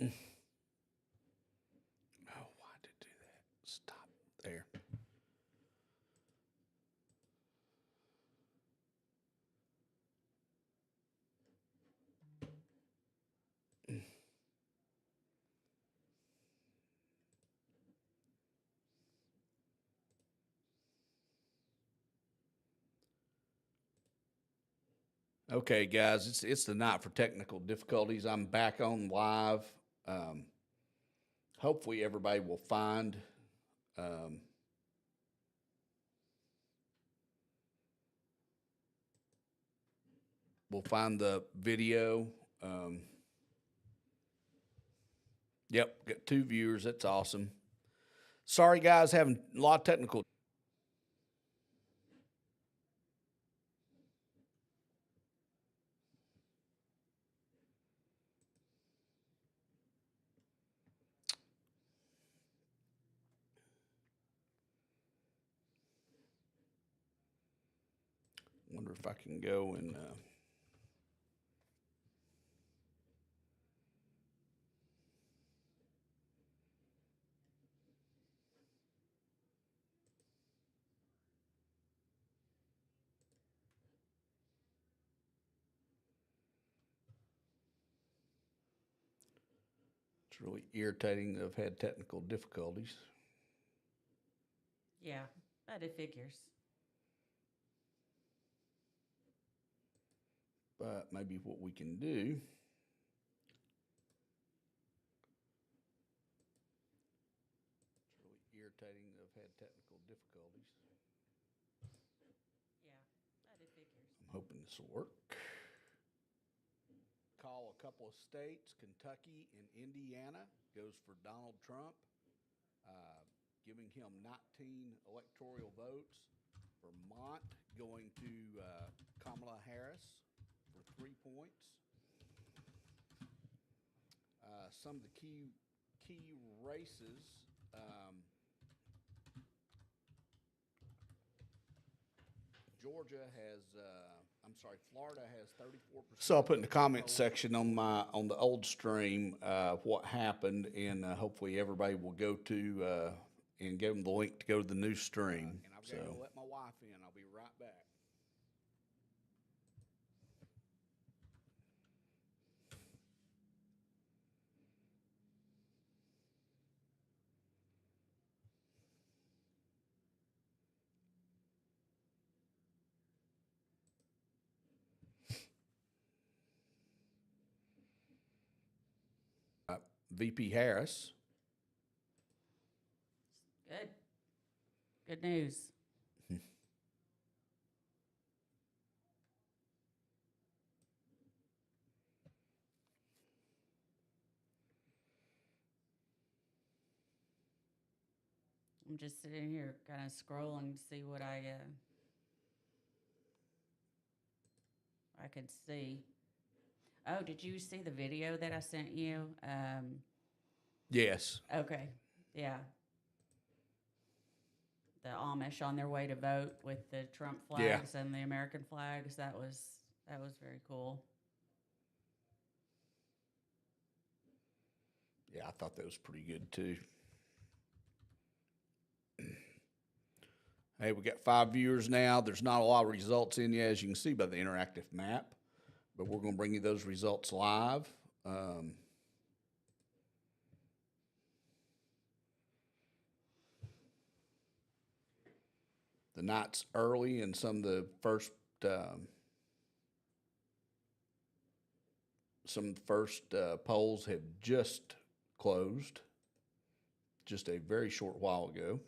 Oh, why did it do that? Stop there. Okay, guys, it's the night for technical difficulties. I'm back on live. Um, hopefully, everybody will find. Um, we'll find the video. Yep, got 2 viewers. That's awesome. Sorry, guys, having a lot of technical. Wonder if I can go and. It's really irritating that I've had technical difficulties. Yeah, but it figures. But maybe what we can do. It's really irritating that I've had technical difficulties. Yeah, but it figures. I'm hoping this will work. Call a couple of states, Kentucky and Indiana, goes for Donald Trump, giving him 19 electoral votes. Vermont going to Kamala Harris for 3 points. Some of the key races. Georgia has, Florida has 34%. So I'll put in the comments section on the old stream what happened, and hopefully everybody will go to and give them the link to go to the new stream. And I've got to go let my wife in. I'll be right back. VP Harris. Good. Good news. I'm just sitting here kind of scrolling to see what I could see. Oh, did you see the video that I sent you? Yes. Okay. Yeah. The Amish on their way to vote with the Trump flags and the American flags. That was very cool. Yeah, I thought that was pretty good too. Hey, we got 5 viewers now. There's not a lot of results in yet, as you can see by the interactive map, but we're going to bring you those results live. The night's early, and some of the first polls have just closed, just a very short while ago.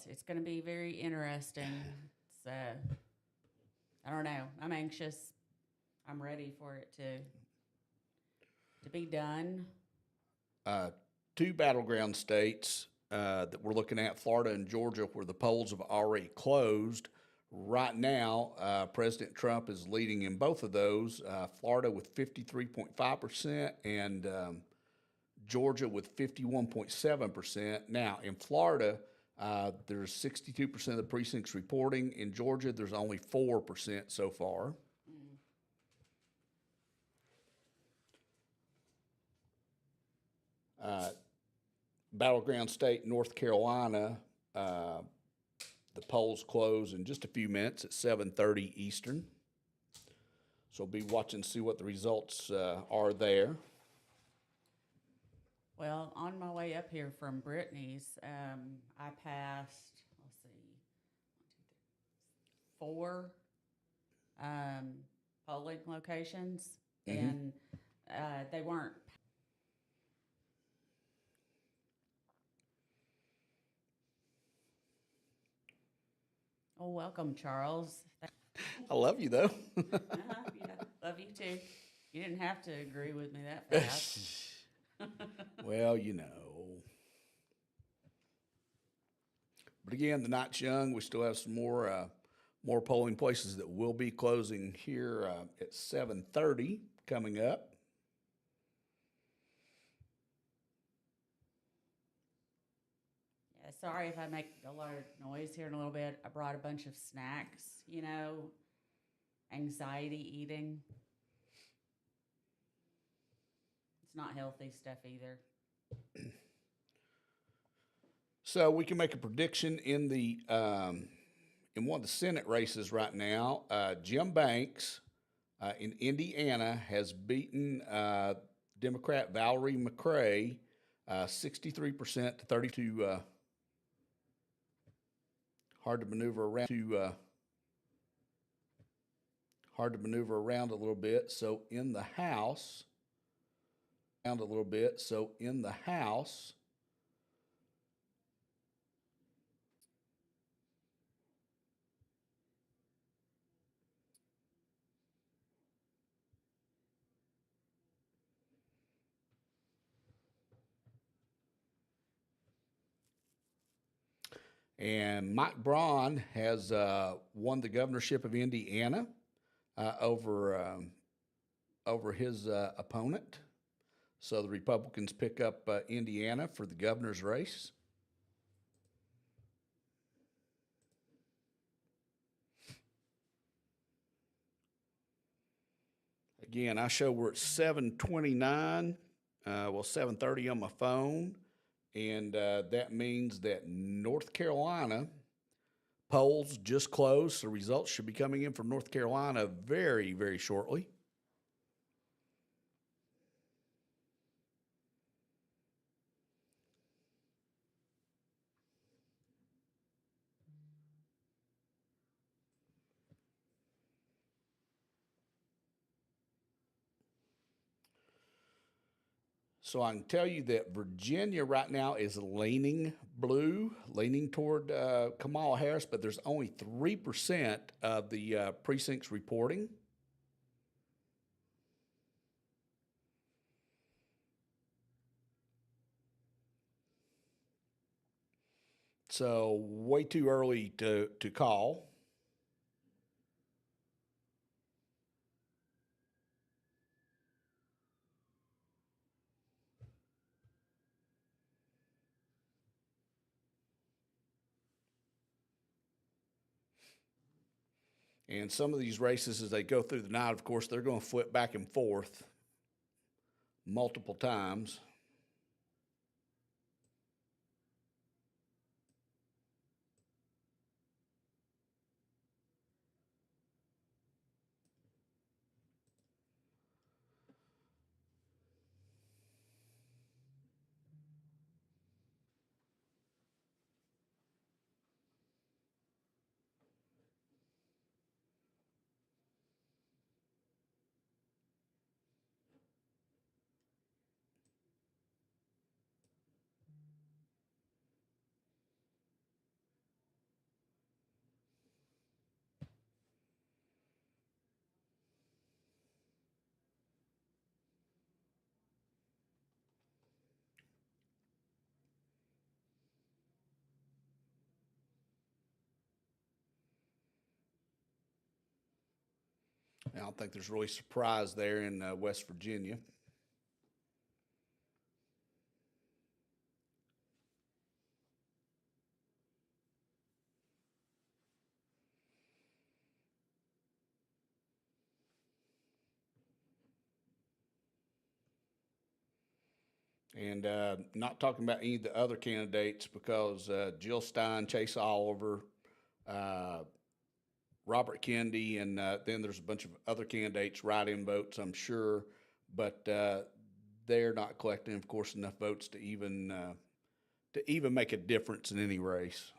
It's going to be very interesting. It's, I don't know. I'm anxious. I'm ready for it to be done. 2 battleground states that we're looking at, Florida and Georgia, where the polls have already closed. Right now, President Trump is leading in both of those, Florida with 53.5% and Georgia with 51.7%. Now, in Florida, There's 62% of the precincts reporting. In Georgia, there's only 4% so far. Battleground state, North Carolina, the polls close in just a few minutes at 7:30 Eastern. So we'll be watching to see what the results are there. Well, on my way up here from Brittany's, I passed, let's see, 4 polling locations, and they weren't. Oh, welcome, Charles. I love you, though. Yeah, love you too. You didn't have to agree with me that fast. Well, you know. But again, the night's young. We still have some more polling places that will be closing here at 7:30 coming up. Yeah, sorry if I make a lot of noise here in a little bit. I brought a bunch of snacks, anxiety eating. It's not healthy stuff either. So we can make a prediction in the in one of the Senate races right now. Jim Banks in Indiana has beaten Democrat Valerie McCray 63% to 32. Hard to maneuver around a little bit. So in the House, and Mike Braun has won the governorship of Indiana over his opponent. So the Republicans pick up Indiana for the governor's race. Again, I show we're at 7:29, 7:30 on my phone. And that means that North Carolina polls just closed. So results should be coming in from North Carolina very, very shortly. So I can tell you that Virginia right now is leaning blue, leaning toward Kamala Harris, but there's only 3% of the precincts reporting. So way too early to call. And some of these races, as they go through the night, of course, they're going to flip back and forth multiple times. I don't think there's really surprise there in West Virginia. And not talking about any of the other candidates because Jill Stein, Chase Oliver, Robert Kennedy, and then there's a bunch of other candidates write-in votes, I'm sure, but they're not collecting, of course, enough votes to even make a difference in any race.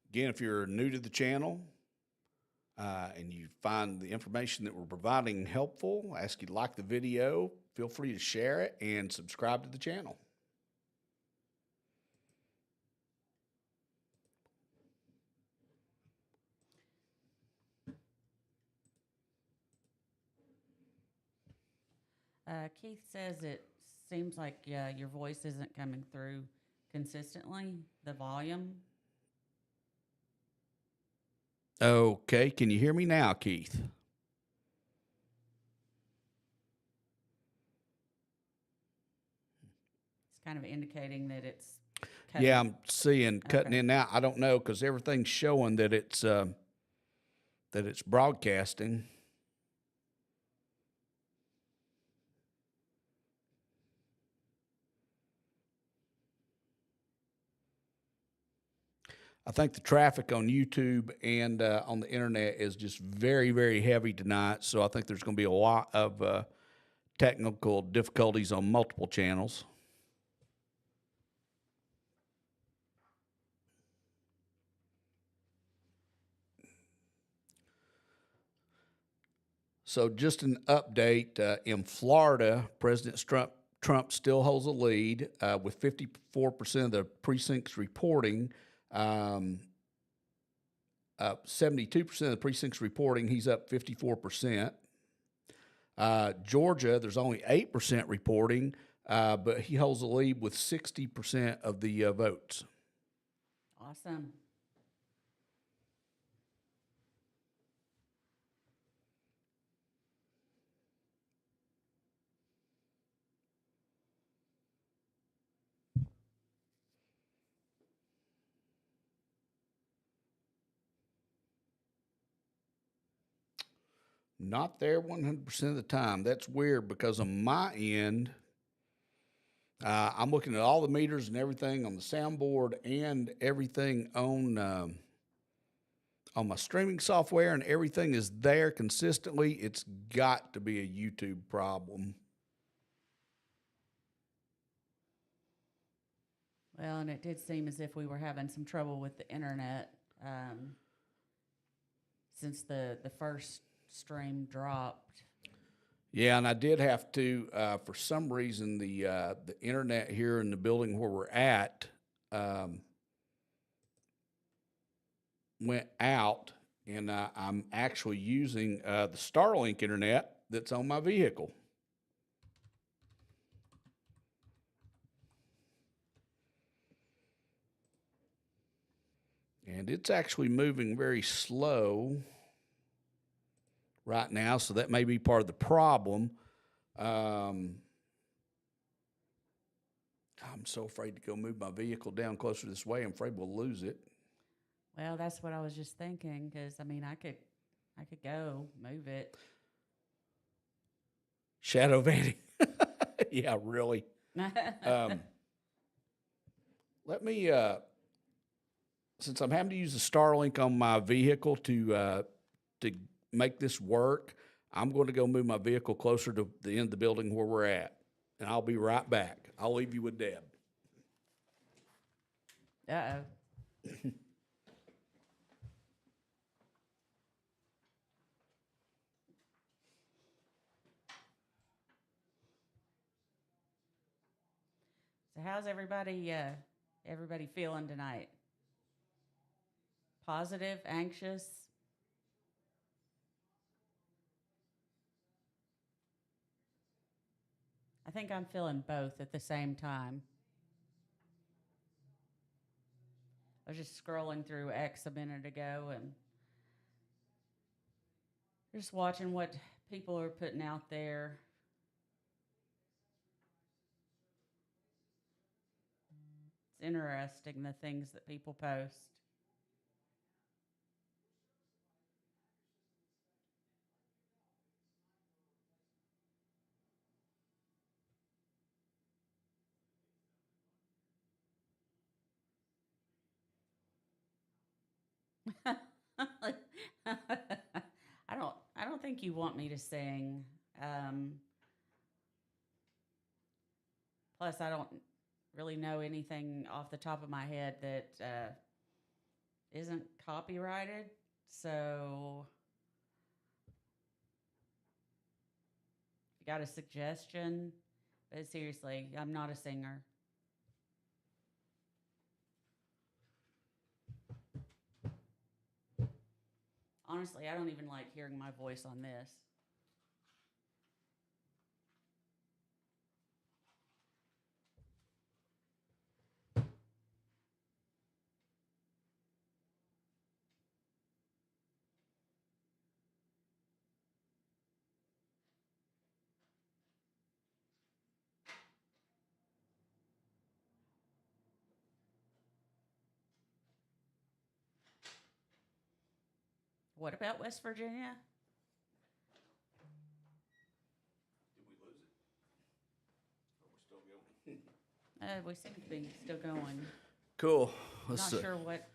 Again, if you're new to the channel and you find the information that we're providing helpful, I ask you to like the video, feel free to share it, and subscribe to the channel. Keith says it seems like your voice isn't coming through consistently, the volume. Okay, can you hear me now, Keith? It's kind of indicating that it's cutting. Yeah, I'm seeing cutting Okay. in now. I don't know because everything's showing that it's broadcasting. I think the traffic on YouTube and on the internet is just very, very heavy tonight. So I think there's going to be a lot of technical difficulties on multiple channels. So just an update, in Florida, President Trump still holds a lead with 54% of the precincts reporting. 72% of the precincts reporting, he's up 54%. Georgia, there's only 8% reporting, but he holds the lead with 60% of the votes. Awesome. Not there 100% of the time. That's weird because on my end, I'm looking at all the meters and everything on the soundboard and everything on my streaming software, and everything is there consistently. It's got to be a YouTube problem. Well, and it did seem as if we were having some trouble with the internet since the first stream dropped. Yeah, and I did have to, for some reason, the internet here in the building where we're at went out, and I'm actually using the Starlink internet that's on my vehicle. And it's actually moving very slow right now, so that may be part of the problem. I'm so afraid to go move my vehicle down closer this way. I'm afraid we'll lose it. Well, that's what I was just thinking, because I mean, I could go move it. Shadow vanning. Yeah, really. Let me, since I'm having to use the Starlink on my vehicle to make this work, I'm going to go move my vehicle closer to the end of the building where we're at, and I'll be right back. I'll leave you with Deb. Uh-oh. So how's everybody feeling tonight? Positive, anxious? I think I'm feeling both at the same time. I was just scrolling through X a minute ago and just watching what people are putting out there. It's interesting the things that people post. I don't think you want me to sing. Plus, I don't really know anything off the top of my head that isn't copyrighted. So, if you got a suggestion, but seriously, I'm not a singer. Honestly, I don't even like hearing my voice on this. What about West Virginia? Did we lose it? Or we're still going? We seem to be still going. Cool. Not sure what,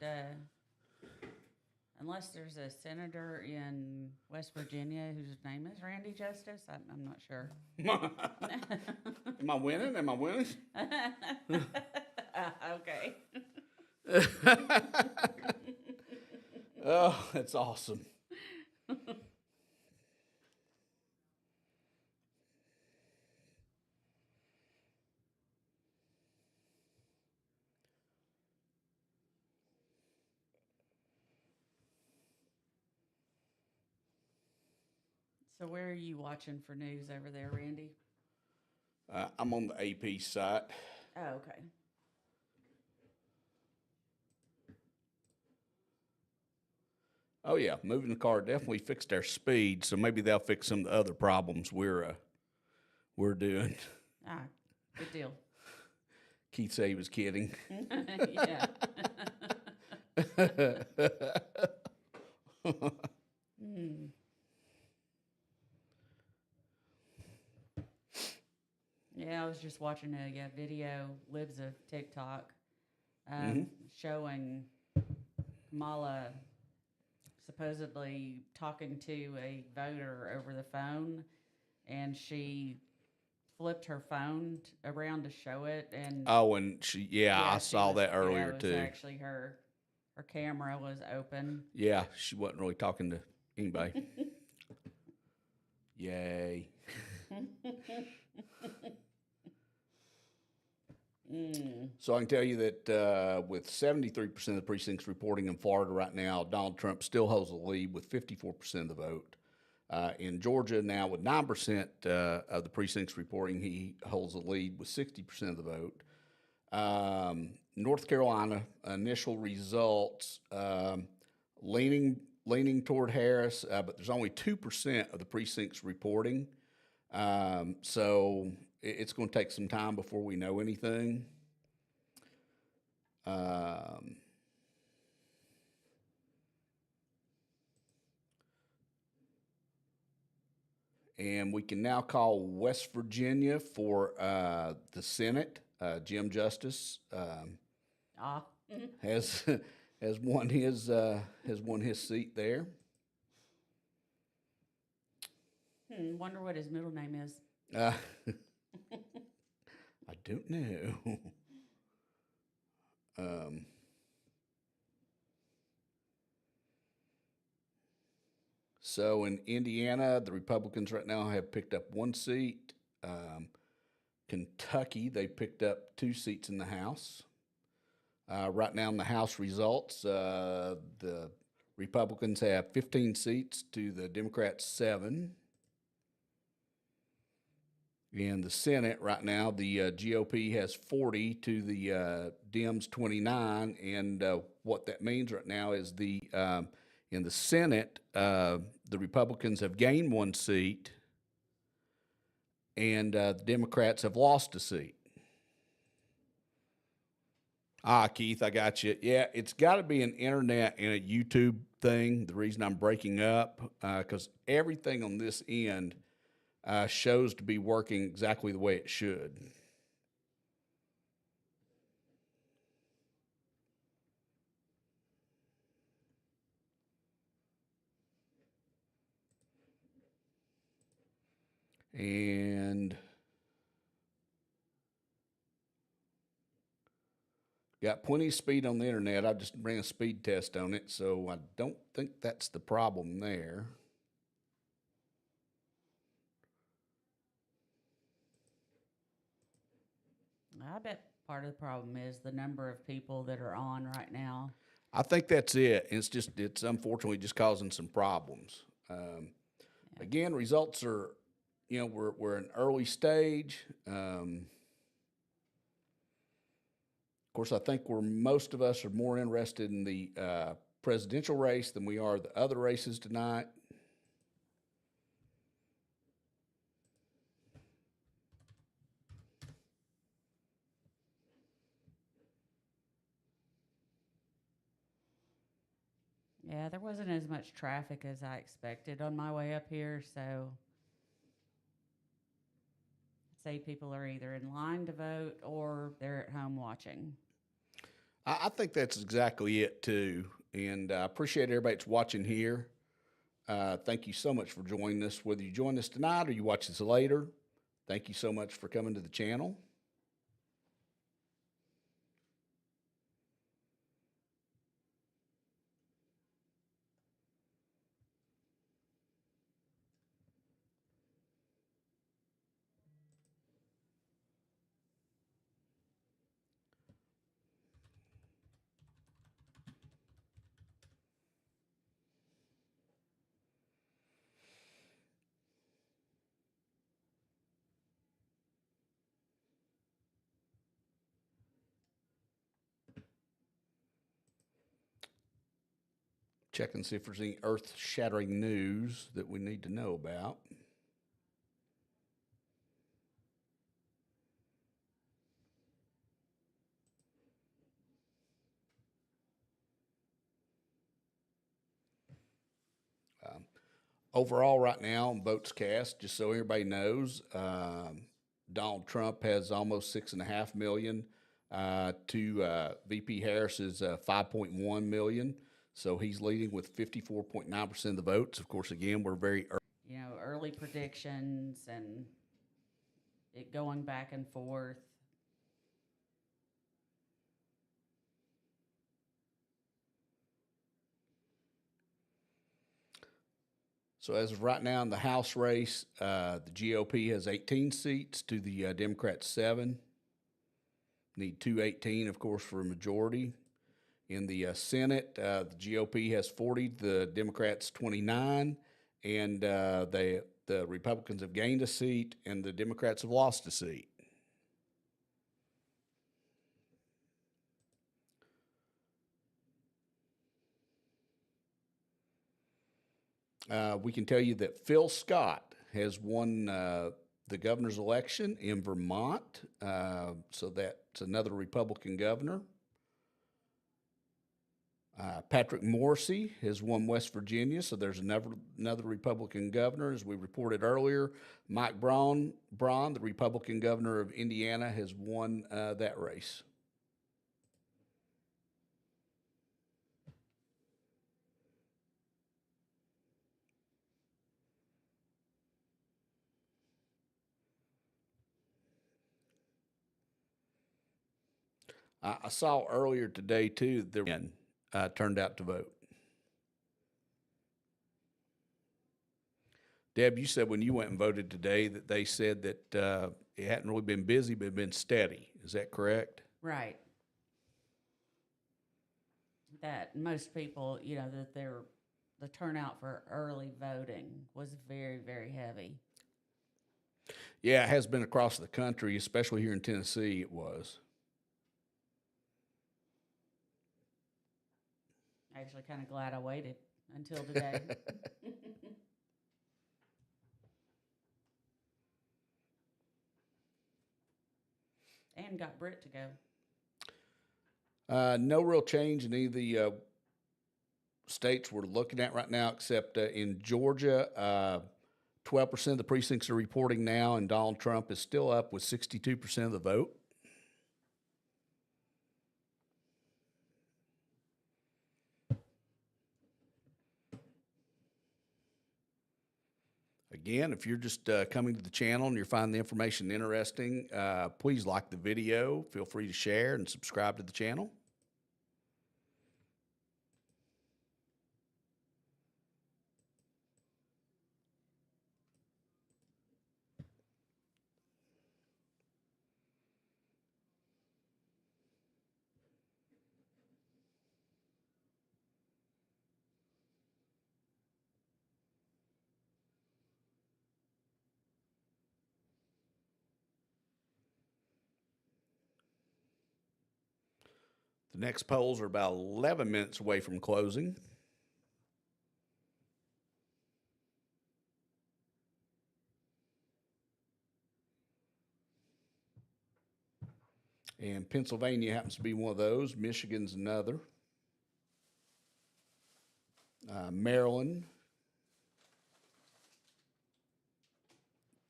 unless there's a senator in West Virginia whose name is Randy Justice. I'm not sure. Am I winning? Am I winning? Okay. Oh, that's awesome. So where are you watching for news over there, Randy? I'm on the AP site. Oh, okay. Oh yeah, moving the car definitely fixed their speed, so maybe they'll fix some of the other problems we're doing. Ah, good deal. Keith said he was kidding. Yeah. Yeah, I was just watching a video, Libs of TikTok, showing Kamala supposedly talking to a voter over the phone, and she flipped her phone around to show it, and Oh, and I saw that earlier it was too. actually her camera was open. Yeah, she wasn't really talking to anybody. Yay. So I can tell you that with 73% of the precincts reporting in Florida right now, Donald Trump still holds the lead with 54% of the vote. In Georgia now with 9% of the precincts reporting, he holds the lead with 60% of the vote. North Carolina, initial results leaning toward Harris, but there's only 2% of the precincts reporting. So it's going to take some time before we know anything. And we can now call West Virginia for the Senate. Jim Justice has won his seat there. Wonder what his middle name is. I don't know. So in Indiana, the Republicans right now have picked up 1 seat. Kentucky, they picked up 2 seats in the House. Right now in the House results, the Republicans have 15 seats to the Democrats 7. In the Senate right now, the GOP has 40 to the Dems 29, and what that means right now is in the Senate, the Republicans have gained one seat, and the Democrats have lost a seat. Keith, I got you. Yeah, it's got to be an internet and a YouTube thing. The reason I'm breaking up, because everything on this end shows to be working exactly the way it should. And got plenty of speed on the internet. I just ran a speed test on it, so I don't think that's the problem there. I bet part of the problem is the number of people that are on right now. I think that's it. It's unfortunately just causing some problems. Again, results are, we're in early stage. Of course, I think most of us are more interested in the presidential race than we are the other races tonight. Yeah, there wasn't as much traffic as I expected on my way up here, so I'd say people are either in line to vote or they're at home watching. I think that's exactly it too, and I appreciate everybody that's watching here. Thank you so much for joining us, whether you join us tonight or you watch this later. Thank you so much for coming to the channel. Check and see if there's any earth-shattering news that we need to know about. Overall, right now, on votes cast, just so everybody knows, Donald Trump has almost 6.5 million. To VP Harris is 5.1 million. So he's leading with 54.9% of the votes. Of course, again, we're very early predictions and it going back and forth. So as of right now in the House race, the GOP has 18 seats to the Democrats 7. Need 218, of course, for a majority. In the Senate, the GOP has 40, the Democrats 29, and the Republicans have gained a seat, and the Democrats have lost a seat. We can tell you that Phil Scott has won the governor's election in Vermont, so that's another Republican governor. Patrick Morrisey has won West Virginia, so there's another Republican governor. As we reported earlier, Mike Braun, the Republican governor of Indiana, has won that race. I saw earlier today, too, that men turned out to vote. Deb, you said when you went and voted today that they said that it hadn't really been busy, but been steady. Is that correct? Right. That most people, that the turnout for early voting was very, very heavy. Yeah, it has been across the country, especially here in Tennessee. It was. Actually, kind of glad I waited until today. And got Britt to go. No real change in any of the states we're looking at right now, except in Georgia. 12% of the precincts are reporting now, and Donald Trump is still up with 62% of the vote. Again, if you're just coming to the channel and you're finding the information interesting, please like the video. Feel free to share and subscribe to the channel. The next polls are about 11 minutes away from closing. And Pennsylvania happens to be one of those. Michigan's another. Maryland.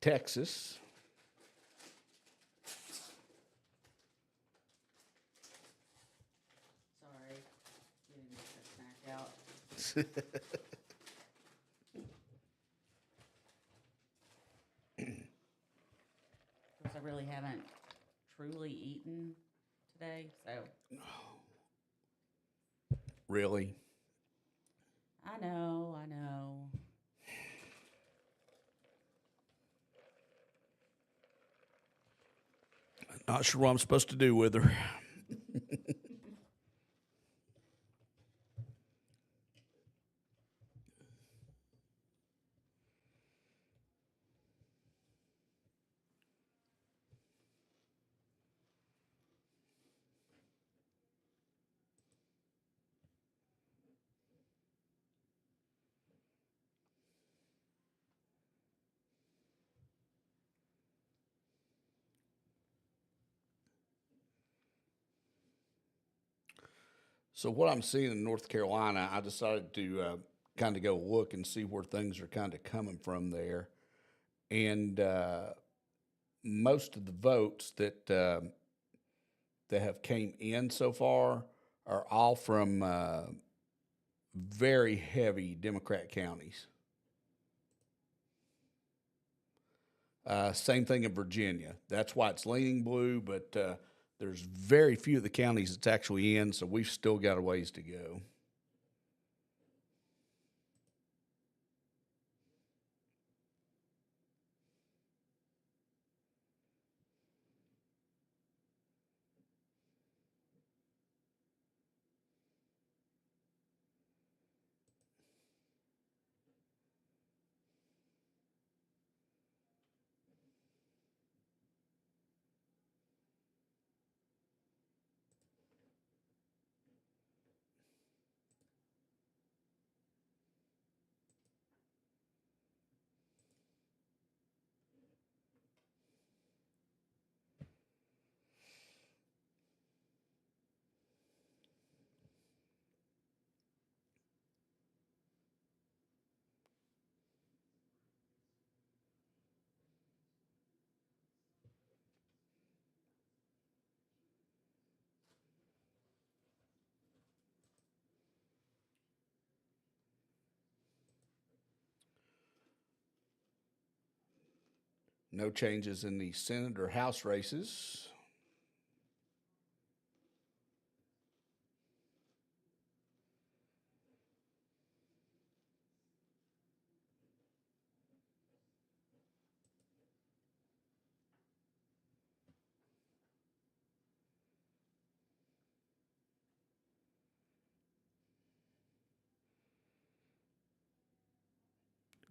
Texas. Sorry, didn't get that snack out. Because I really haven't truly eaten today, so. Really? I know. Not sure what I'm supposed to do with her. So what I'm seeing in North Carolina, I decided to kind of go look and see where things are kind of coming from there. And most of the votes that have came in so far are all from very heavy Democrat counties. Same thing in Virginia. That's why it's leaning blue, but there's very few of the counties that's actually in, so we've still got a ways to go. No changes in the Senate or House races.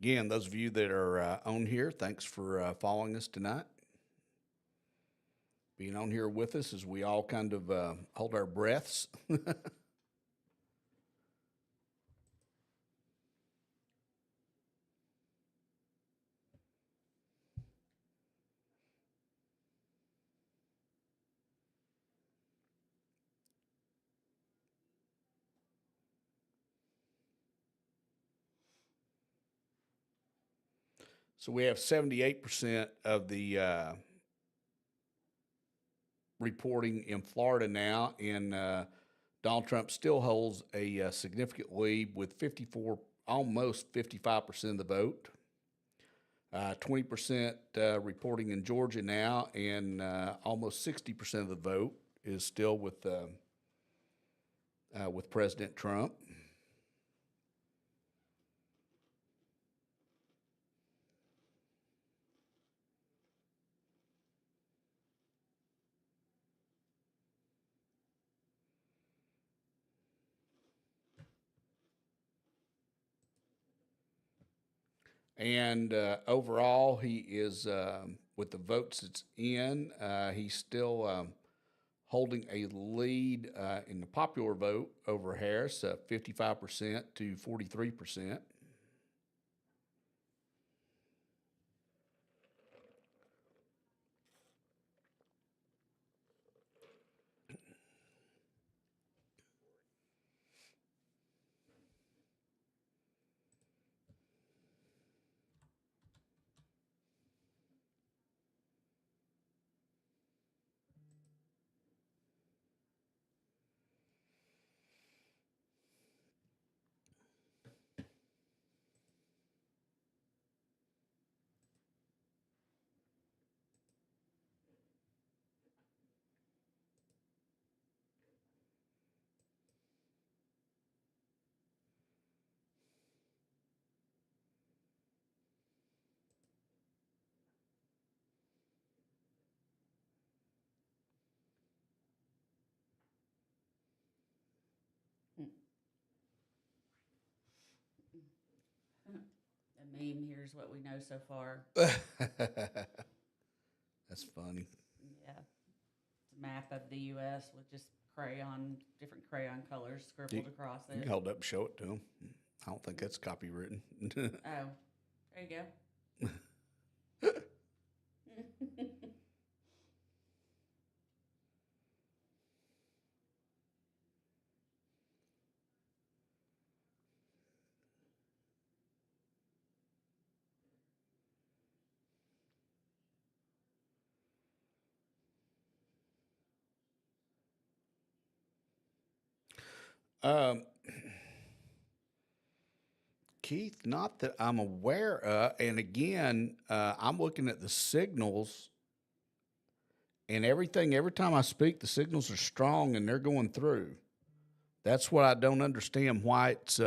Again, those of you that are on here, thanks for following us tonight. Being on here with us as we all kind of hold our breaths. So we have 78% of the reporting in Florida now, and Donald Trump still holds a significant lead with almost 55% of the vote. 20% reporting in Georgia now, and almost 60% of the vote is still with President Trump. And overall, he is, with the votes that's in, he's still holding a lead in the popular vote over Harris, 55% to 43%. The meme, here's what we know so far. That's funny. Yeah. It's a map of the U.S. with just different crayon colors scribbled across You it. can hold it up and show it to him. I don't think that's copywritten. Oh, there you go. um, Keith, not that I'm aware of. And again, I'm looking at the signals and everything. Every time I speak, the signals are strong and they're going through. That's what I don't understand why it's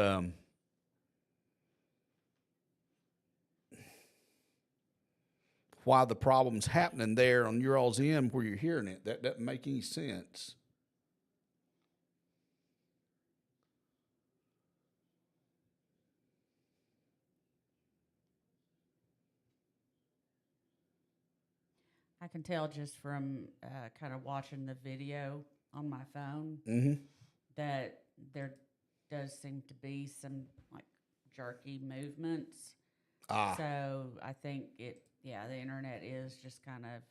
why the problem's happening there on your all's end where you're hearing it. That doesn't make any sense. I can tell just from kind of watching the video on my phone Mm-hmm. that there does seem to be some like jerky movements. So I think the internet is just kind of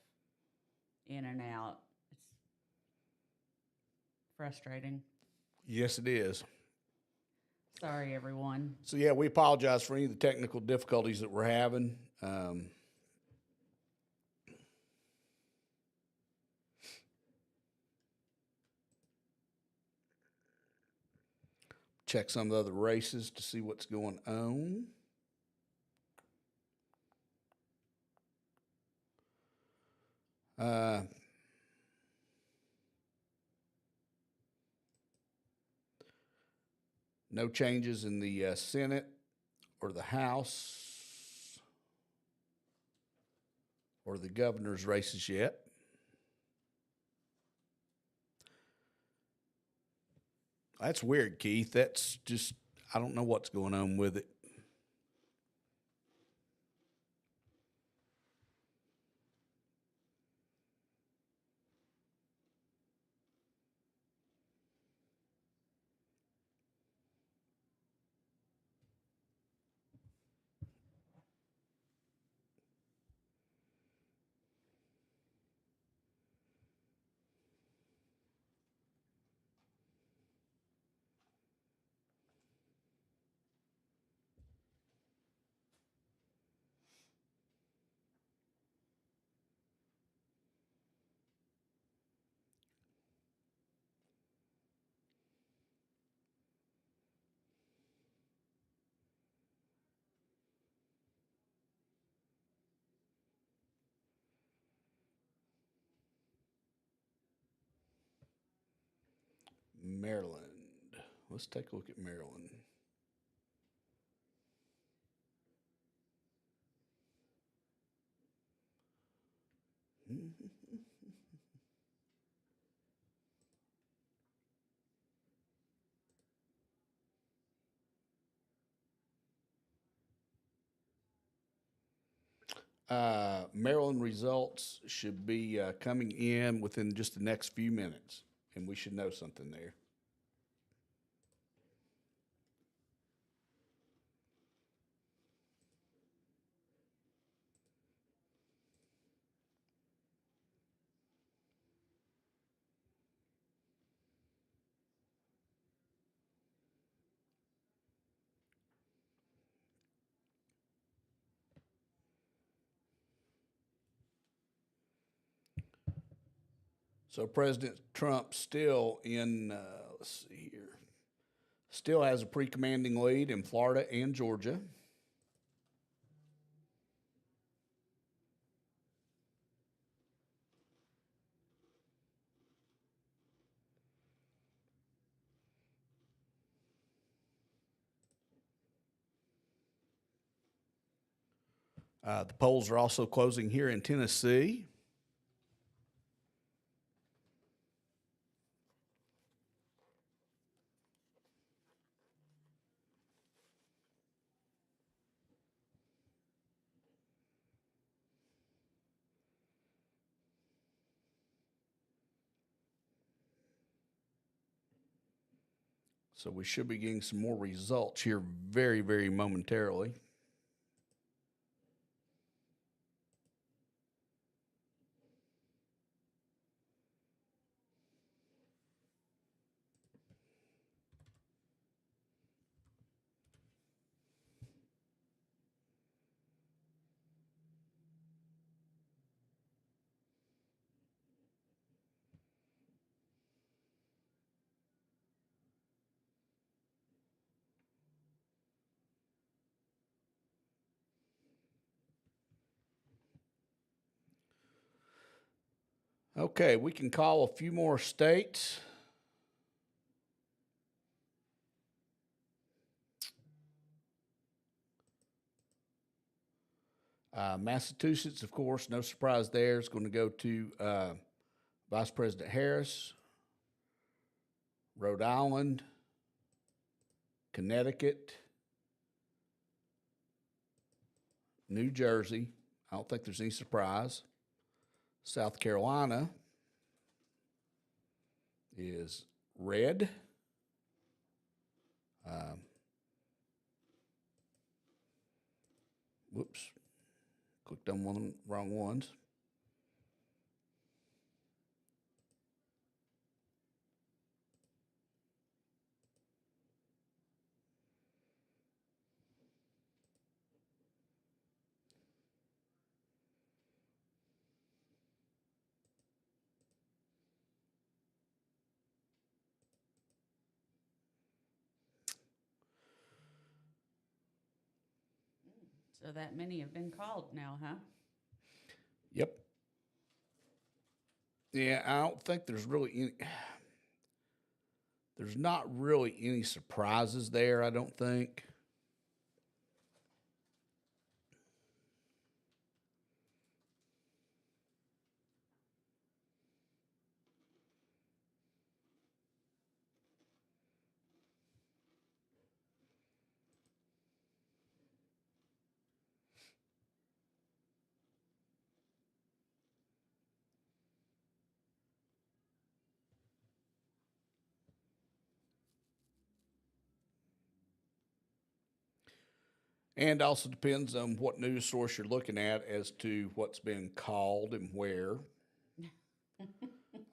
in and out. It's frustrating. Yes, it is. Sorry, everyone. So yeah, we apologize for any of the technical difficulties that we're having. Check some of the other races to see what's going on. No changes in the Senate or the House or the governor's races yet. That's weird, Keith. That's just, I don't know what's going on with it. Maryland. Let's take a look at Maryland. Maryland results should be coming in within just the next few minutes, and we should know something there. So President Trump still in, let's see here, still has a pretty commanding lead in Florida and Georgia. The polls are also closing here in Tennessee. So we should be getting some more results here very, very momentarily. Okay, we can call a few more states. Massachusetts, of course, no surprise there, is going to go to Vice President Harris. Rhode Island, Connecticut, New Jersey. I don't think there's any surprise. South Carolina is red. Whoops. Clicked on one of the wrong ones. So that many have been called now, huh? Yep. Yeah, I don't think there's really any. There's not really any surprises there, I don't think. And also depends on what news source you're looking at as to what's been called and where.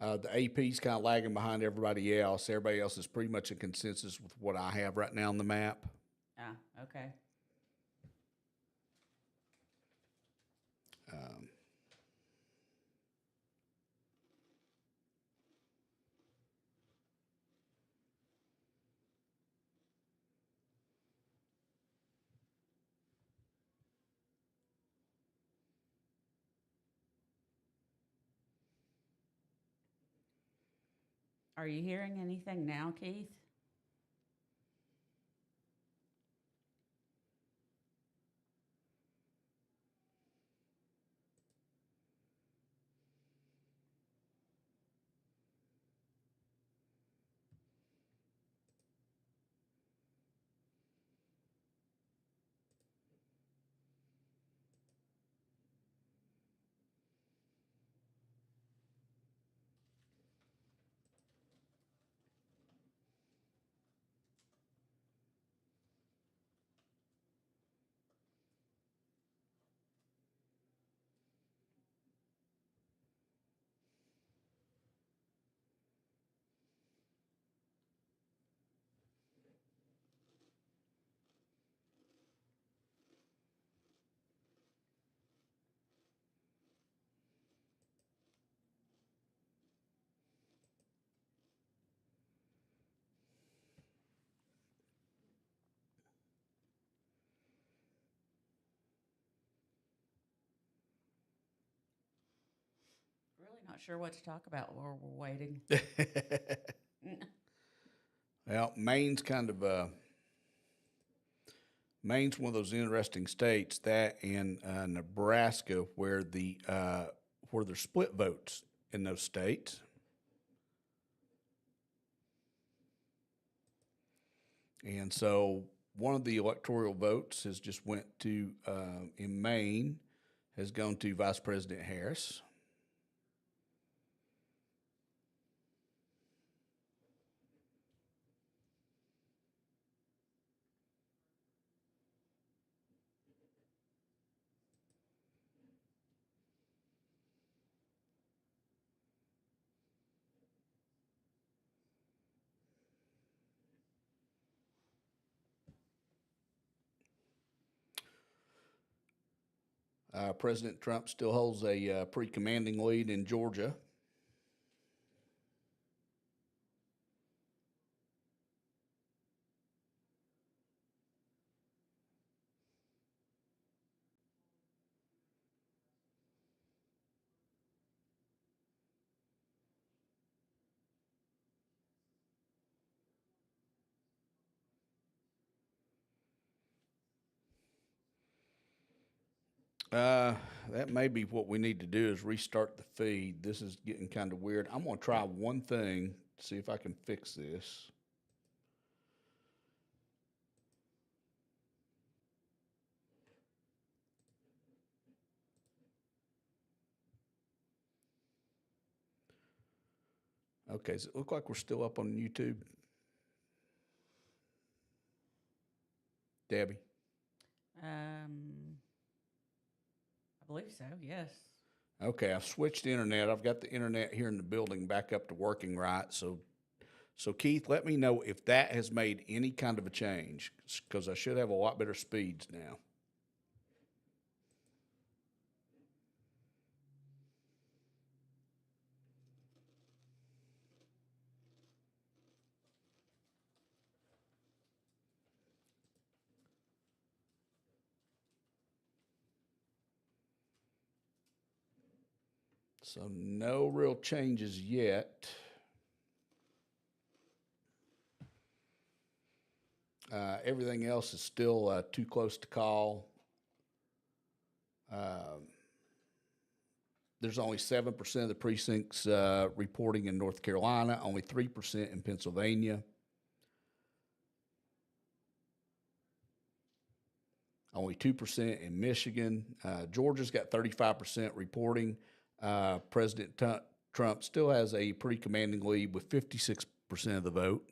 The AP's kind of lagging behind everybody else. Everybody else is pretty much in consensus with what I have right now on the map. Ah, okay. Are you hearing anything now, Keith? Really not sure what to talk about while we're waiting. Well, Maine's one of those interesting states, that and Nebraska, where there's split votes in those states. And so one of the electoral votes has just went to, in Maine, has gone to Vice President Harris. President Trump still holds a pretty commanding lead in Georgia. That may be what we need to do, is restart the feed. This is getting kind of weird. I'm going to try one thing, see if I can fix this. Okay, does it look like we're still up on YouTube? Debbie? I believe so, yes. Okay, I've switched the internet. I've got the internet here in the building back up to working right. So Keith, let me know if that has made any kind of a change, because I should have a lot better speeds now. So no real changes yet. Everything else is still too close to call. There's only 7% of the precincts reporting in North Carolina, only 3% in Pennsylvania, only 2% in Michigan. Georgia's got 35% reporting. President Trump still has a pretty commanding lead with 56% of the vote.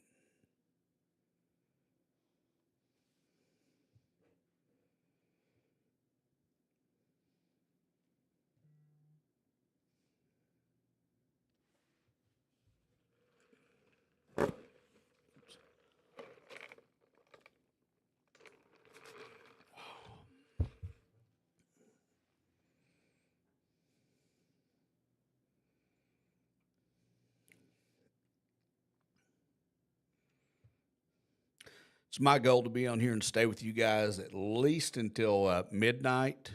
It's my goal to be on here and stay with you guys at least until midnight.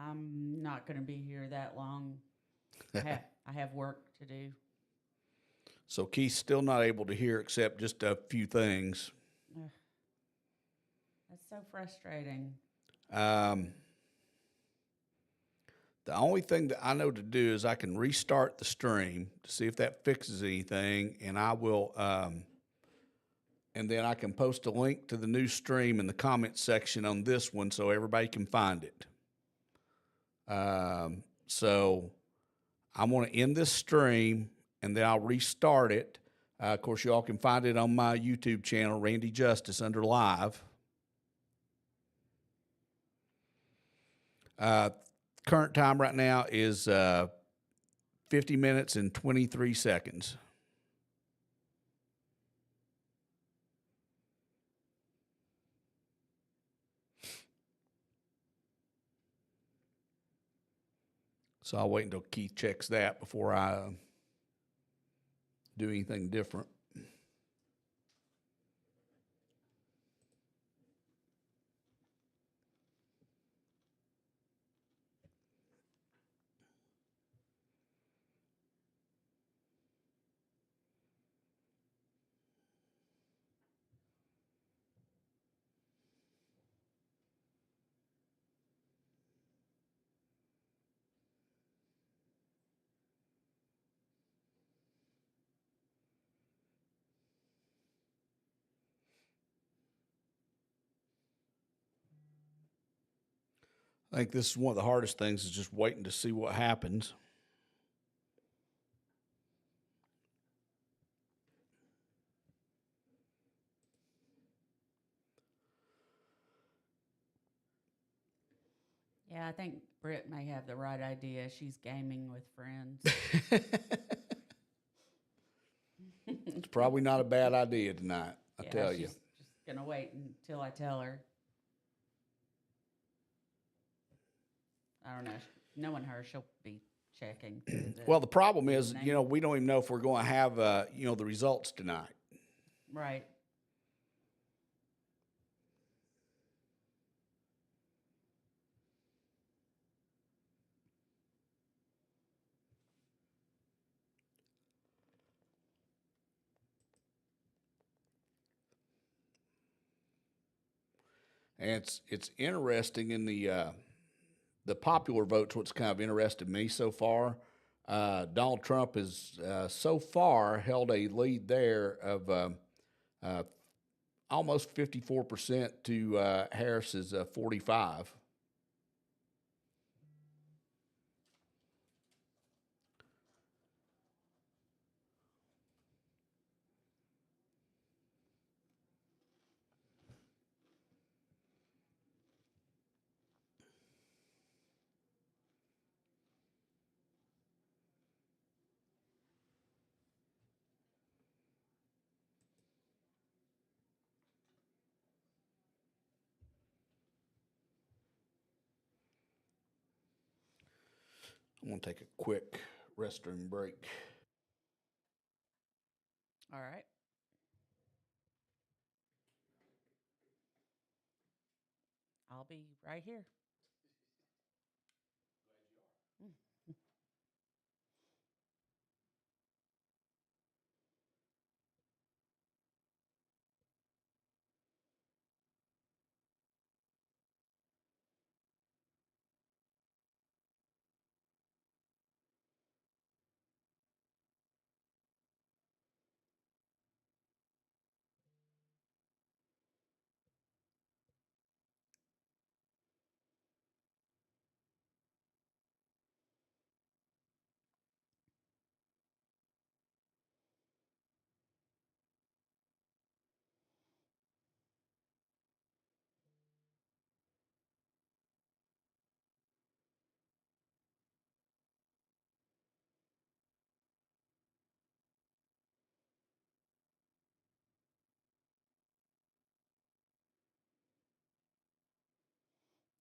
I'm not going to be here that long. I have work to do. So Keith's still not able to hear except just a few things. Ugh. That's so frustrating. The only thing that I know to do is I can restart the stream to see if that fixes anything, and I will, and then I can post a link to the new stream in the comments section on this one so everybody can find it. So I'm going to end this stream, and then I'll restart it. Of course, you all can find it on my YouTube channel, Randy Justice, under live. Current time right now is 50 minutes and 23 seconds. So I'll wait until Keith checks that before I do anything different. I think this is one of the hardest things is just waiting to see what happens. Yeah, I think Britt may have the right idea. She's gaming with friends. It's probably not a bad idea tonight, I tell you. She's just going to wait until I tell her. I don't know. Knowing her, she'll be checking through Well, the problem is, we don't even know if we're going to have, the results tonight. Right. And it's interesting in the popular votes. What's kind of interested me so far, Donald Trump has so far held a lead there of almost 54% to Harris's 45. I'm going to take a quick restroom break. All right. I'll be right here.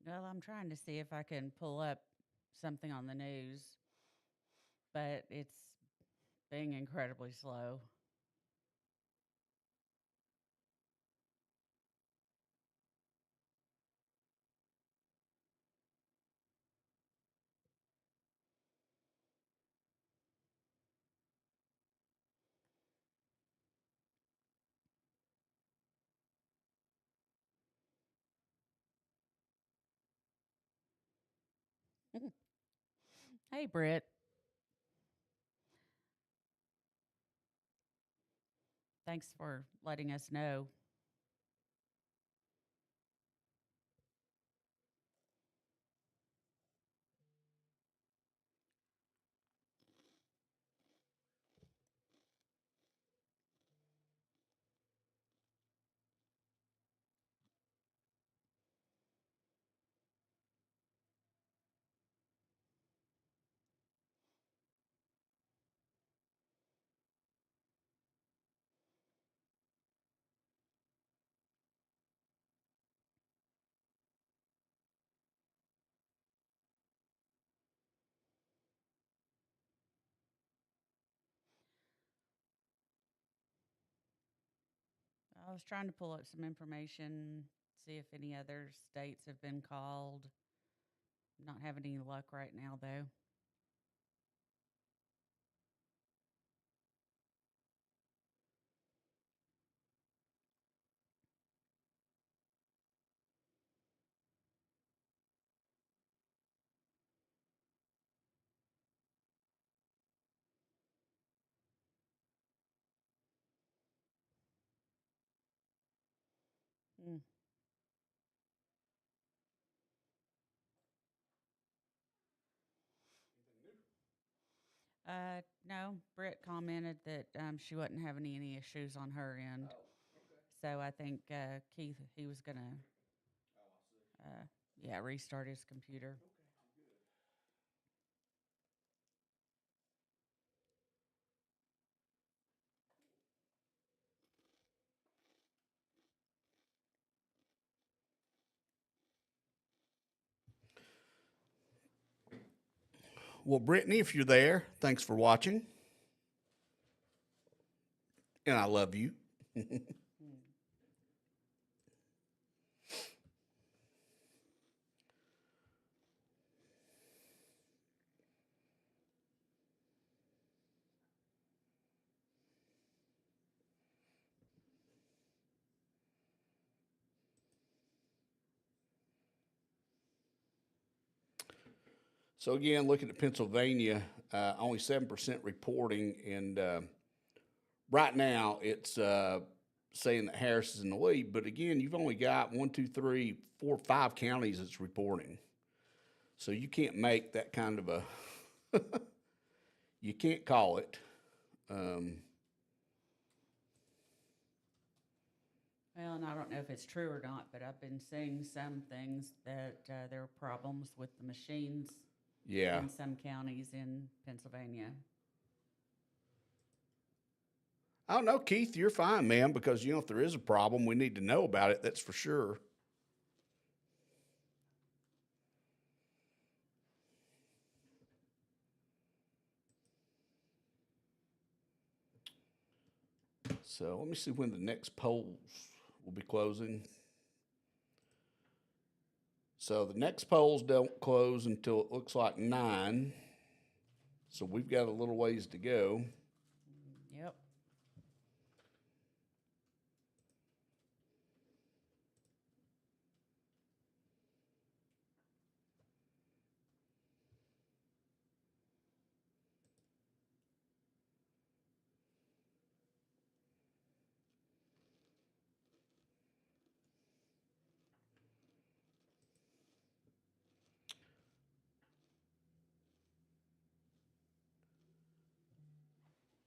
Well, I'm trying to see if I can pull up something on the news, but it's being incredibly slow. Hey, Britt. Thanks for letting us know. I was trying to pull up some information, see if any other states have been called. Not having any luck right now, though. Mm. No, Britt commented that she wasn't having any issues on her end. So I think Keith, he was going to, yeah, restart his computer. Well, Brittany, if you're there, thanks for watching. And I love you. So again, looking at Pennsylvania, only 7% reporting, and right now it's saying that Harris is in the lead. But again, you've only got 1, 2, 3, 4, 5 counties that's reporting, so you can't make that kind of a you can't call it. Well, and I don't know if it's true or not, but I've been seeing some things that there are problems with the machines Yeah. in some counties in Pennsylvania. I don't know, Keith, you're fine, man, because if there is a problem, we need to know about it. That's for sure. So let me see when the next polls will be closing. So the next polls don't close until it looks like 9. So we've got a little ways to go. Yep.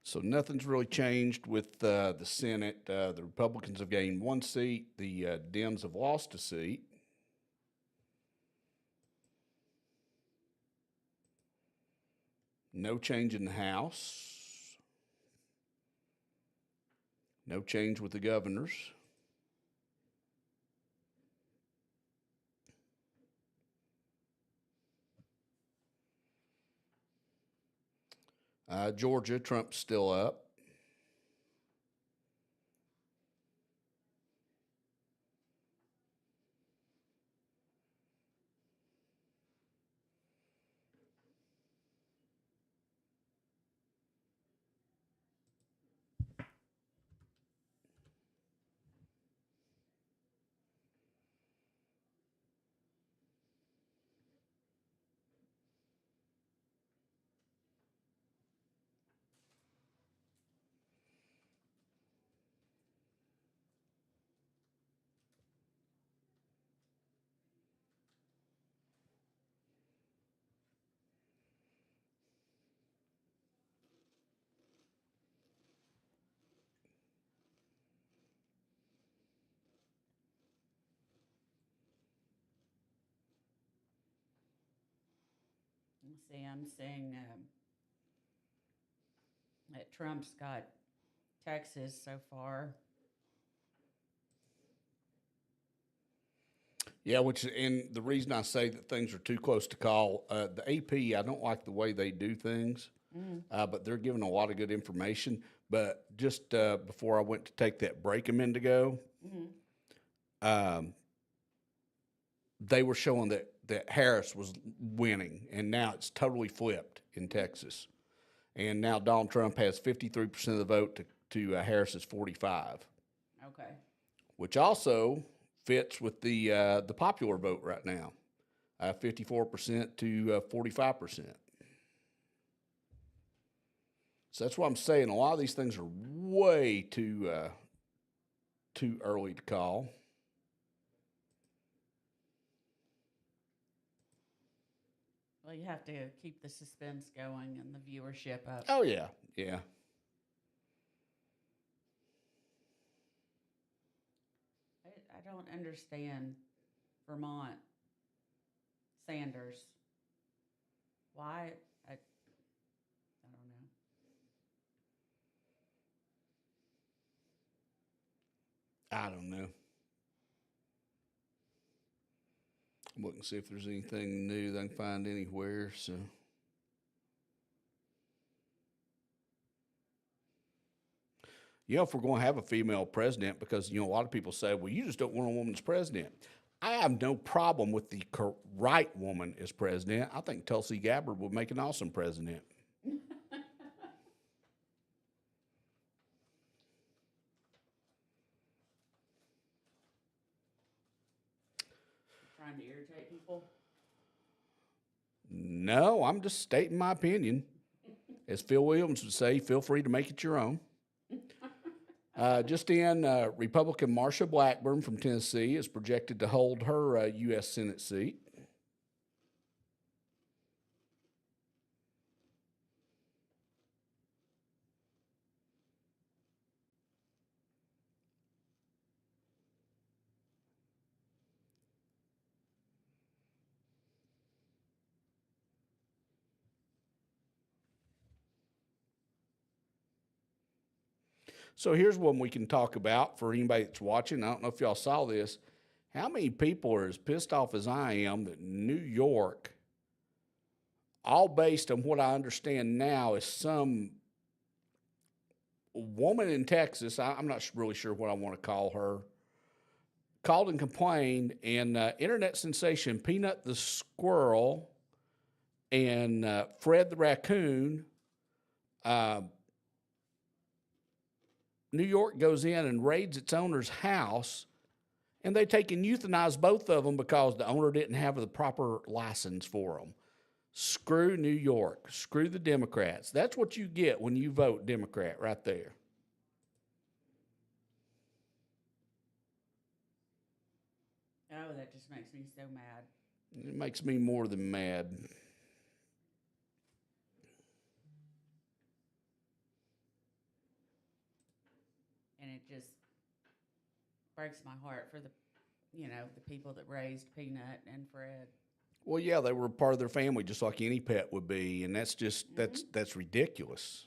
So nothing's really changed with the Senate. The Republicans have gained 1 seat. The Dems have lost a seat. No change in the House. No change with the governors. Georgia, Trump's still up. See, I'm seeing that Trump's got Texas so far. Yeah, and the reason I say that things are too close to call, the AP, I don't like the way they do things, but they're giving a lot of good information. But just before I went to take that break a minute ago, they were showing that Harris was winning, and now it's totally flipped in Texas. And now Donald Trump has 53% of the vote to Harris's 45. Okay. Which also fits with the popular vote right now, 54% to 45%. So that's what I'm saying. A lot of these things are way too early to call. Well, you have to keep the suspense going and the viewership up. Oh yeah, yeah. I don't understand Vermont Sanders. Why? I don't know. I don't know. I'm looking to see if there's anything new that I can find anywhere. So. If we're going to have a female president, because, a lot of people say, well, you just don't want a woman as president. I have no problem with the right woman as president. I think Tulsi Gabbard would make an awesome president. Trying to irritate people? No, I'm just stating my opinion. As Phil Williams would say, feel free to make it your own. Just in, Republican Marsha Blackburn from Tennessee is projected to hold her U.S. Senate seat. So here's one we can talk about for anybody that's watching. I don't know if y'all saw this. How many people are as pissed off as I am that New York, all based on what I understand now, is some woman in Texas, I'm not really sure what I want to call her, called and complained, and internet sensation Peanut the Squirrel and Fred the Raccoon, New York goes in and raids its owner's house, and they take and euthanize both of them because the owner didn't have the proper license for them. Screw New York. Screw the Democrats. That's what you get when you vote Democrat right there. Oh, that just makes me so mad. It makes me more than mad. And it just breaks my heart for the people that raised Peanut and Fred. Well, yeah, they were part of their family, just like any pet would be, and that's just that's ridiculous.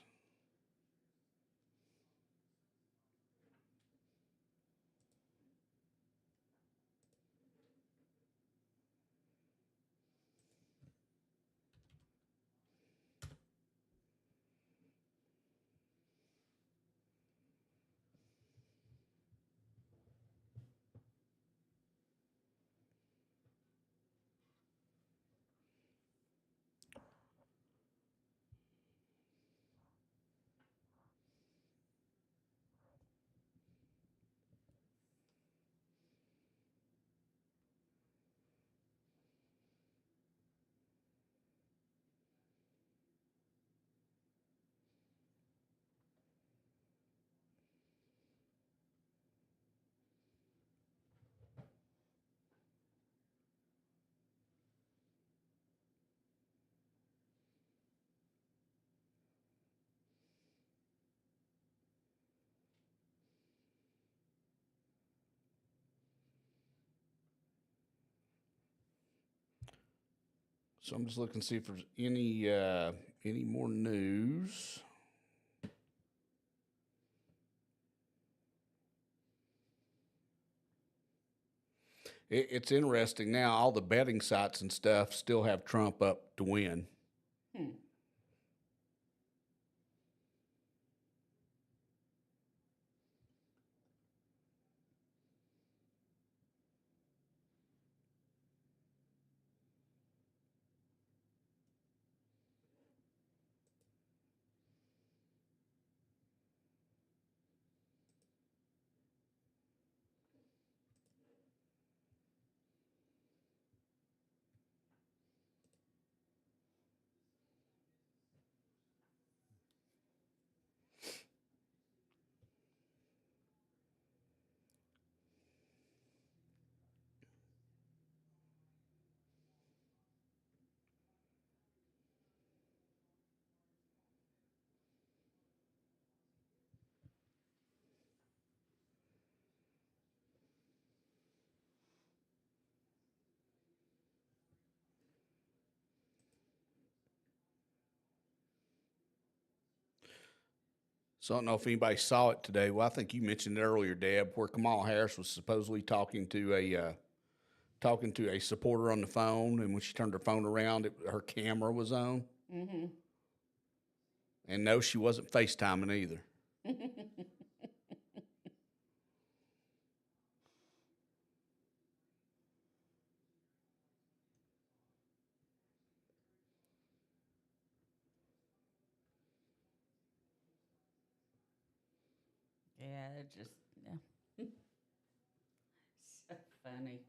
So I'm just looking to see if there's any more news. It's interesting now. All the betting sites and stuff still have Trump up to win. Hmm. So I don't know if anybody saw it today. Well, I think you mentioned it earlier, Deb, where Kamala Harris was supposedly talking to a supporter on the phone, and when she turned her phone around, her camera was on. Mm-hmm. And no, she wasn't FaceTiming either. Yeah, it just, yeah. So funny.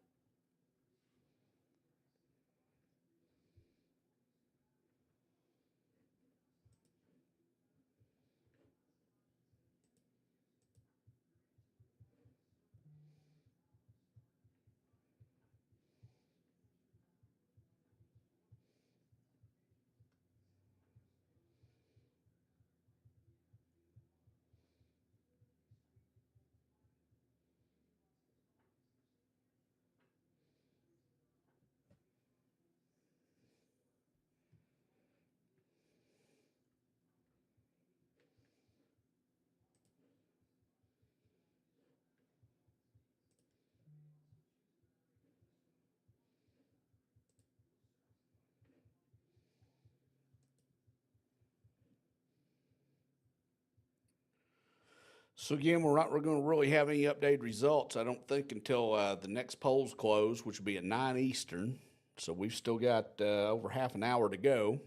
So again, we're going to really have any updated results, I don't think, until the next polls close, which will be at 9 Eastern. So we've still got over half an hour to go.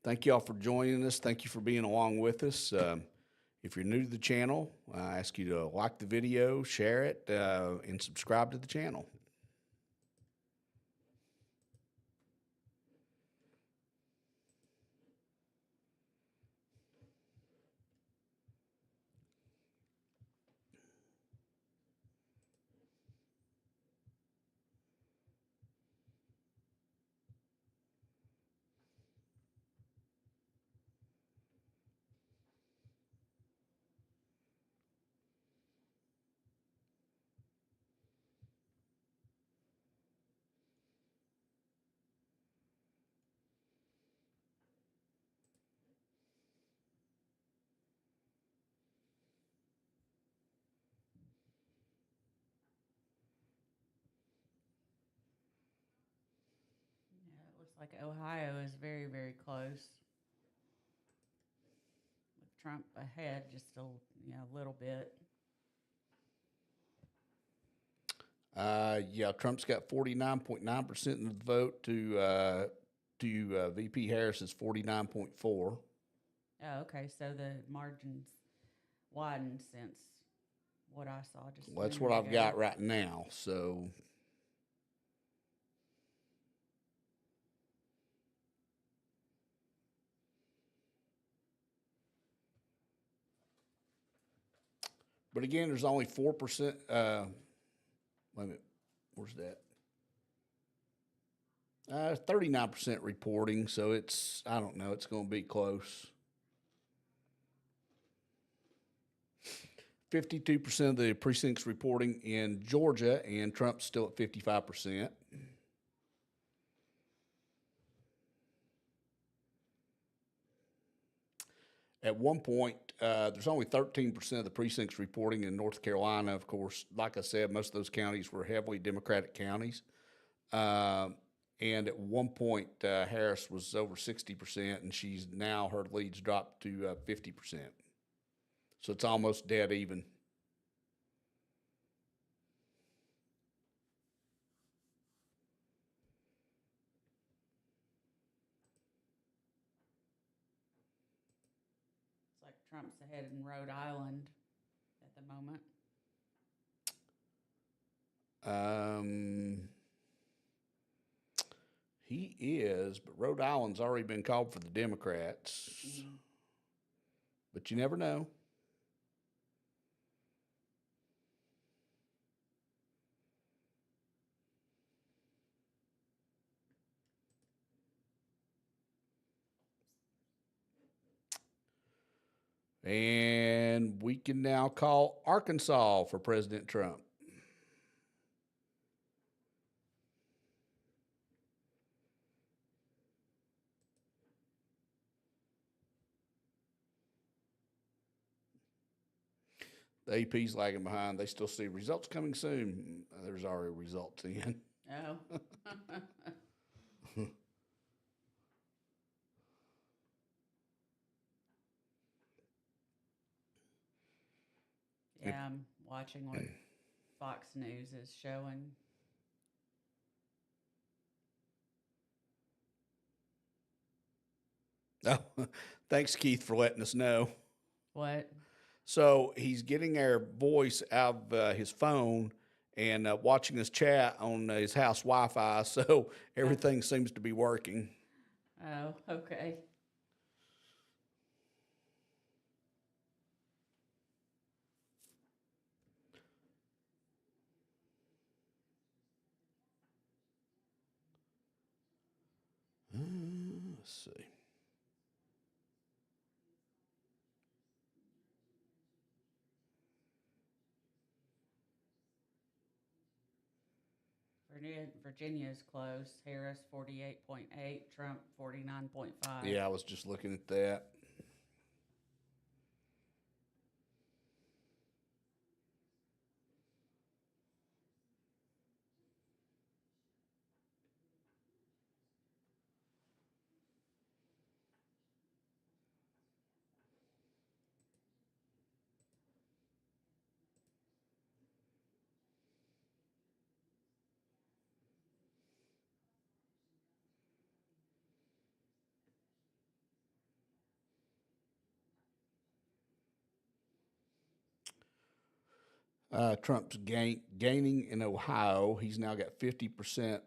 Thank you all for joining us. Thank you for being along with us. If you're new to the channel, I ask you to like the video, share it, and subscribe to the channel. Yeah, it looks like Ohio is very, very close. With Trump ahead just a little bit. Yeah, Trump's got 49.9% of the vote to VP Harris is 49.4. Oh, okay. So the margins widened since what I saw just Well, a that's what minute I've ago. got right now. So, but again, there's only 4%. Wait a minute, where's that? 39% reporting. So I don't know, it's going to be close. 52% of the precincts reporting in Georgia, and Trump's still at 55%. at one point, there's only 13% of the precincts reporting in North Carolina. Of course, like I said, most of those counties were heavily Democratic counties. And at one point, Harris was over 60%, and she's now, her lead's dropped to 50%. So it's almost dead even. It's like Trump's ahead in Rhode Island at the moment. He is, but Rhode Island's already been called for the Democrats. Mm-hmm. But you never know. And we can now call Arkansas for President Trump. The AP's lagging behind. They still see results coming soon. There's already results in. Oh. Yeah, I'm watching what Fox News is showing. Oh, thanks, Keith, for letting us know. What? So he's getting our voice out of his phone and watching us chat on his house Wi-Fi. So everything seems to be working. Oh, okay. Let's see. Virginia's close. Harris 48.8, Trump 49.5. Yeah, I was just looking at that. Trump's gaining in Ohio. He's now got 50%,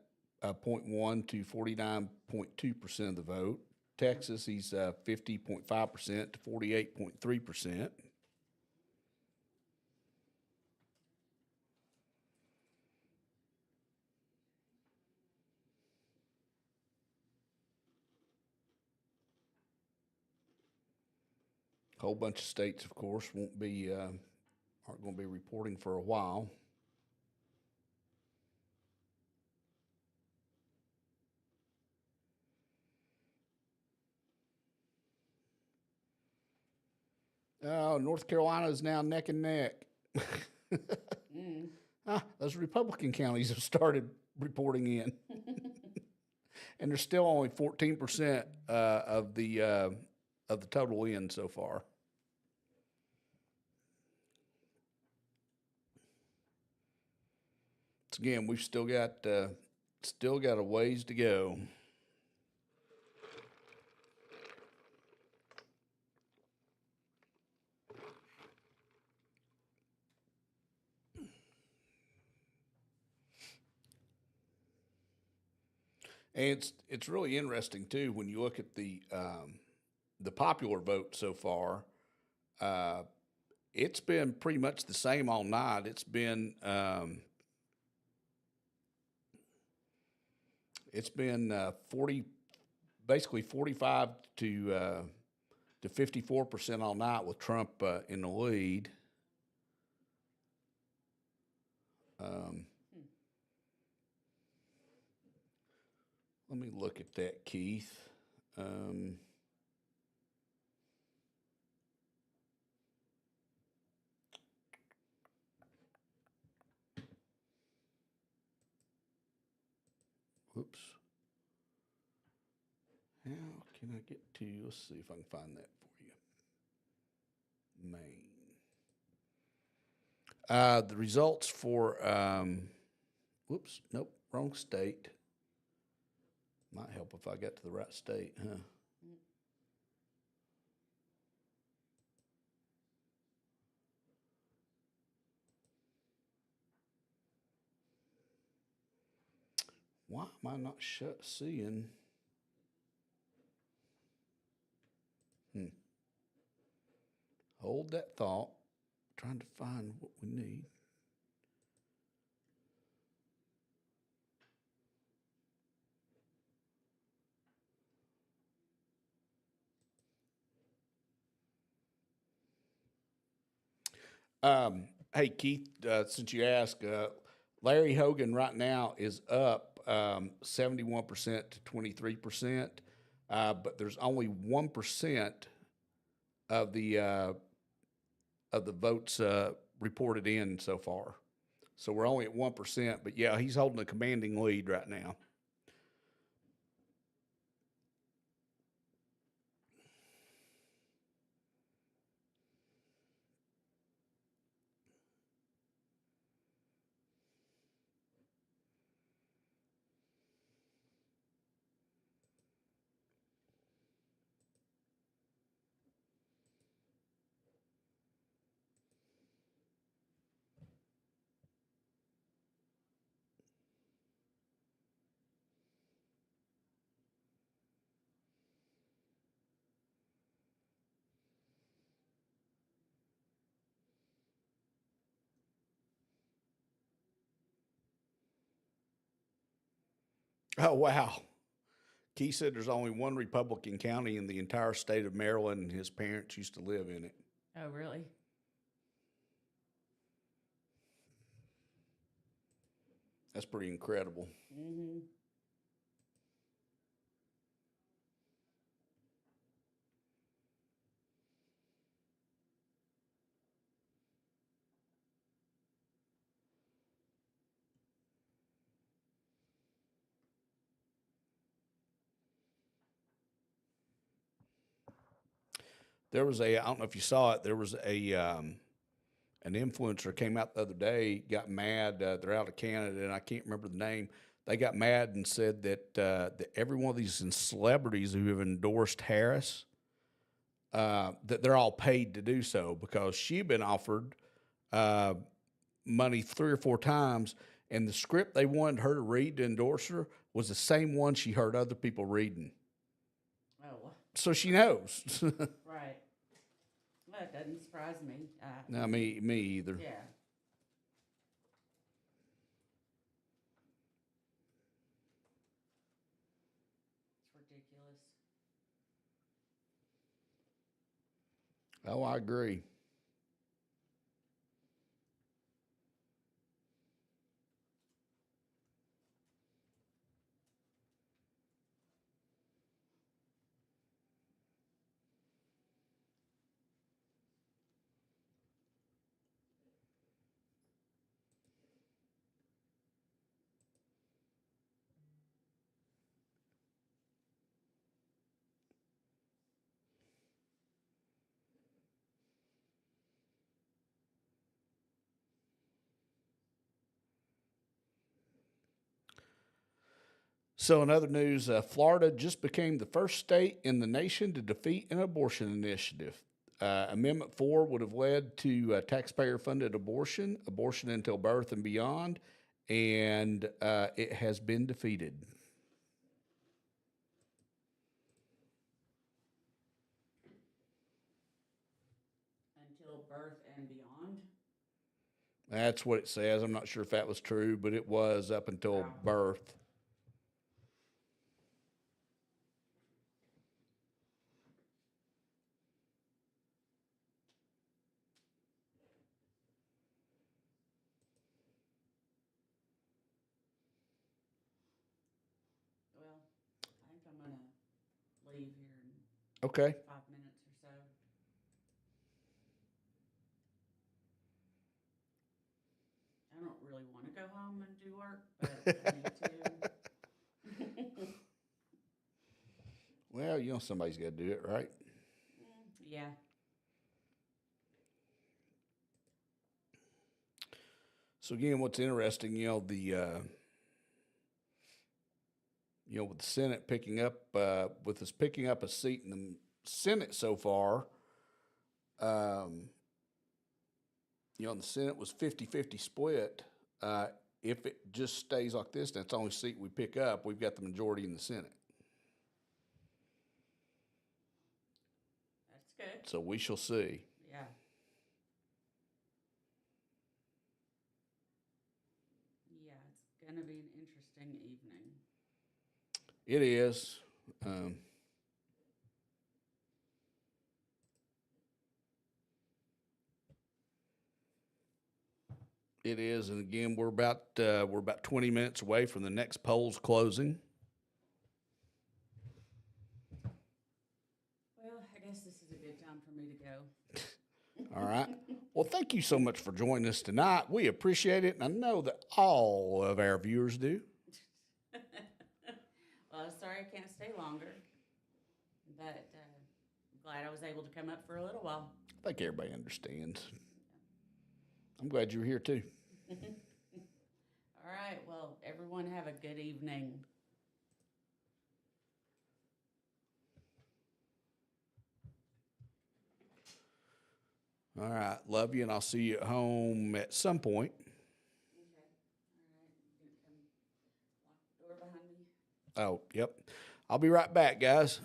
0.1 to 49.2% of the vote. Texas, he's 50.5% to 48.3%. A whole bunch of states, of course, aren't going to be reporting for a while. North Carolina is now neck and neck. Those Republican counties have started reporting in, and there's still only 14% of the total in so far. So again, we've still got a ways to go. And it's really interesting too when you look at the popular vote so far. It's been pretty much the same all night. It's been basically 45 to 54% all night with Trump in the lead. Let me look at that, Keith. can I get to, let's see if I can find that for you. Maine. The results for, whoops, nope, wrong state. Might help if I got to the right state, huh? Why am I not seeing? Hold that thought. Trying to find what we need. Hey Keith, since you asked, Larry Hogan right now is up 71% to 23%, but there's only 1% of the votes reported in so far. So we're only at 1%, but yeah, he's holding a commanding lead right now. Oh, wow. Keith said there's only one Republican county in the entire state of Maryland, and his parents used to live in it. Oh, really? That's pretty incredible. Mm-hmm. There was I don't know if you saw it, there was an influencer came out the other day, got mad. They're out of Canada, and I can't remember the name. They got mad and said that every one of these celebrities who have endorsed Harris, that they're all paid to do so because she'd been offered money 3 or 4 times, and the script they wanted her to read to endorse her was the same one she heard other people reading. Oh, So she knows. right. Well, it doesn't surprise me. No, me either. Yeah. It's ridiculous. Oh, I agree. So, in other news, Florida just became the first state in the nation to defeat an abortion initiative. Amendment 4 would have led to taxpayer funded abortion until birth and beyond, and it has been defeated. Until birth and beyond. That's what it says. I'm not sure if that was true, but it was up until birth. Well, I think I'm gonna leave here in Okay. 5 minutes or so. I don't really want to go home and do work, but I need to. Well, you know somebody's got to do it, right? Yeah. So again, what's interesting, with the Senate picking up, with us picking up a seat in the Senate so far, the Senate was 50-50 split. If it just stays like this, and it's the only seat we pick up, we've got the majority in the Senate. That's good. So we shall see. Yeah. Yeah, it's going to be an interesting evening. It is. It is, and again, we're about 20 minutes away from the next polls closing. Well, I guess this is a good time for me to go. All right. Well, thank you so much for joining us tonight. We appreciate it, and I know that all of our viewers do. Well, sorry I can't stay longer, but glad I was able to come up for a little while. I think everybody understands. I'm glad you're here too. All right. Well, everyone have a good evening. All right. Love you, and I'll see you at home at some point. Okay. All right. You gonna come lock the door behind me? Oh, yep. I'll be right back, guys.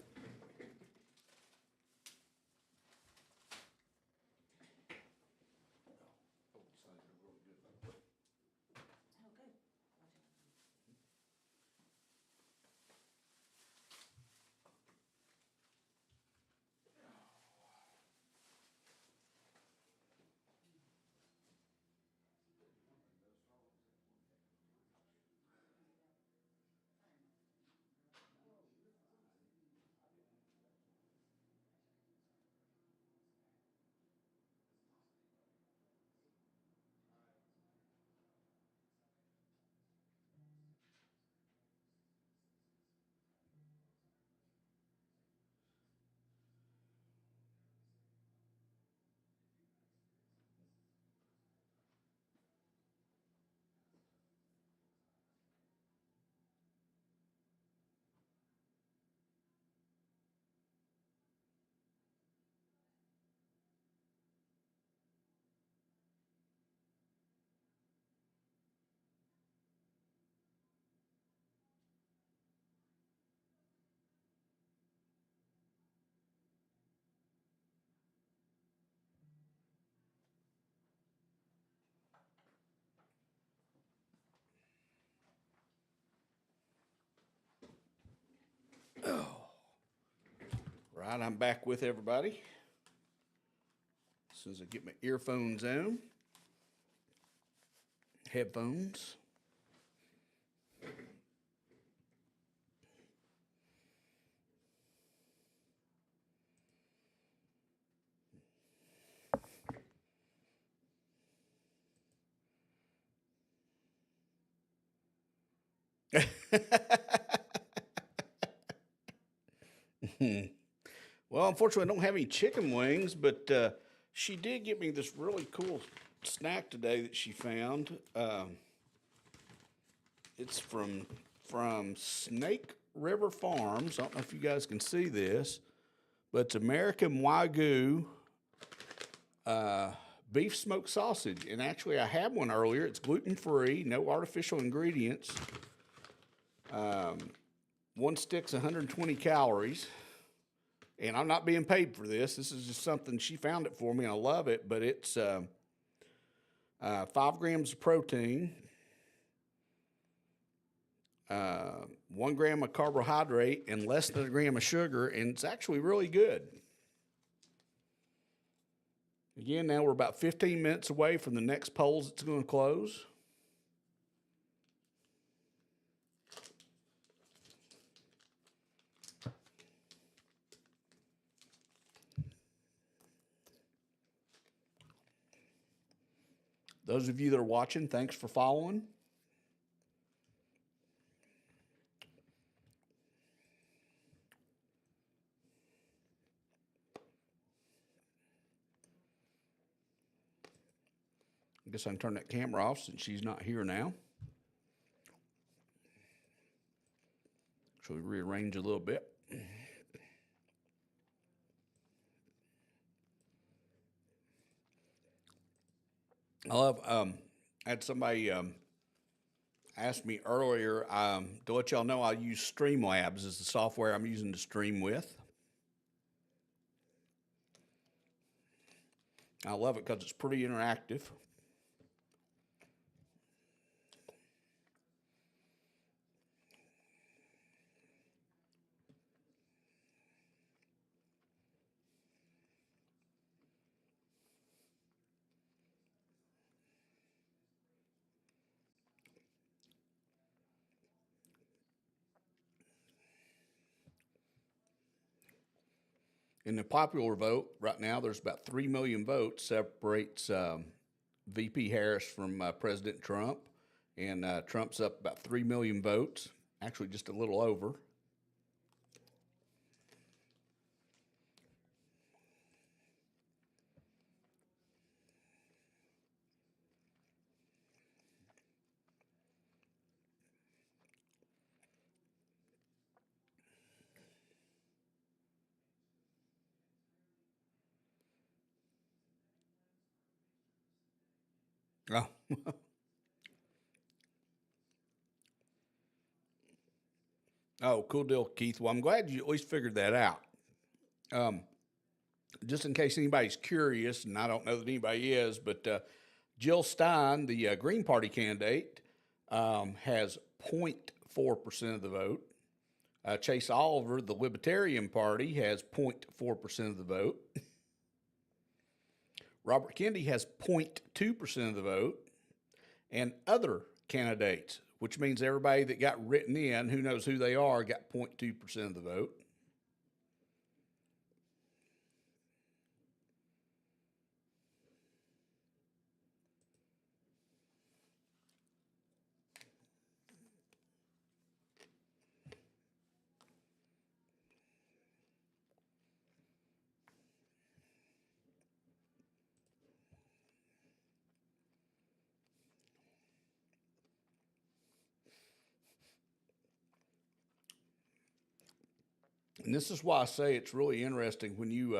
Oh, good. Right, I'm back with everybody. As soon as I get my earphones on, headphones. Well, unfortunately, I don't have any chicken wings, but she did get me this really cool snack today that she found. It's from Snake River Farms. I don't know if you guys can see this, but it's American Wagyu beef smoked sausage. And actually, I had one earlier. It's gluten-free, no artificial ingredients. One stick's 120 calories. And I'm not being paid for this. This is just something she found it for me, and I love it. But it's 5 grams of protein, 1 gram of carbohydrate, and less than a gram of sugar, and it's actually really good. Again, now we're about 15 minutes away from the next polls that's going to close. Those of you that are watching, thanks for following. guess I can turn that camera off since she's not here now. So we rearrange a little bit. I love, I had somebody asked me earlier to let y'all know I use Streamlabs as the software I'm using to stream with. I love it because it's pretty interactive. In the popular vote right now, there's about 3 million votes separates VP Harris from President Trump, and Trump's up about 3 million votes, actually just a little over. Oh. Oh, cool deal, Keith. Well, I'm glad you at least figured that out. Just in case anybody's curious, and I don't know that anybody is, but Jill Stein, the Green Party candidate, has 0.4% of the vote. Chase Oliver, the Libertarian Party, has 0.4% of the vote. Robert Kennedy has 0.2% of the vote. And other candidates, which means everybody that got written in, who knows who they are, got 0.2% of the vote. And this is why I say it's really interesting when you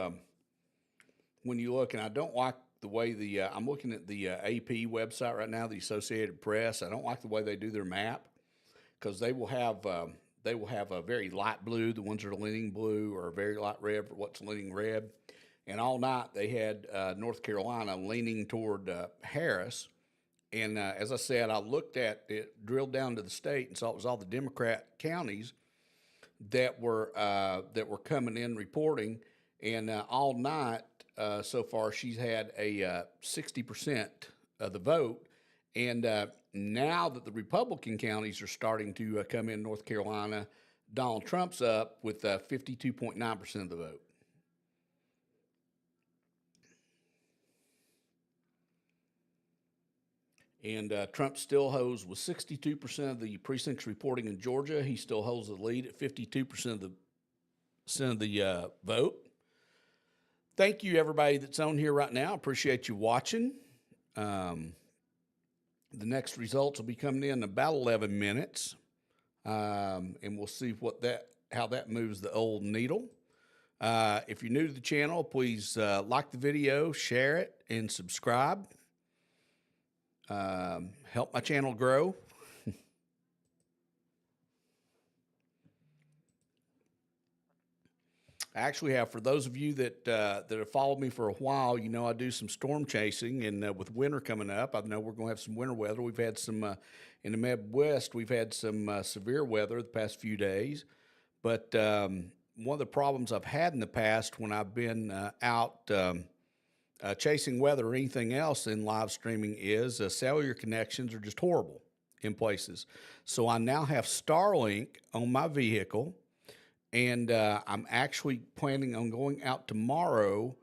look, and I don't like the way I'm looking at the AP website right now, the Associated Press. I don't like the way they do their map, because they will have a very light blue, the ones that are leaning blue, or a very light red for what's leaning red. And all night they had North Carolina leaning toward Harris. And as I said, I looked at it, drilled down to the state, and saw it was all the Democrat counties that were coming in reporting. And all night so far, she's had a 60% of the vote. And now that the Republican counties are starting to come in North Carolina, Donald Trump's up with 52.9% of the vote. And Trump still holds with 62% of the precincts reporting in Georgia. He still holds the lead at 52% of the vote. Thank you, everybody that's on here right now. Appreciate you watching. The next results will be coming in about 11 minutes, and we'll see how that moves the old needle. If you're new to the channel, please like the video, share it, and subscribe. Help my channel grow. I actually have, for those of you that have followed me for a while, you know I do some storm chasing, and with winter coming up, I know we're going to have some winter weather. We've had some, in the Midwest, we've had some severe weather the past few days. But one of the problems I've had in the past when I've been out chasing weather or anything else in live streaming is cellular connections are just horrible in places. So I now have Starlink on my vehicle, and I'm actually planning on going out tomorrow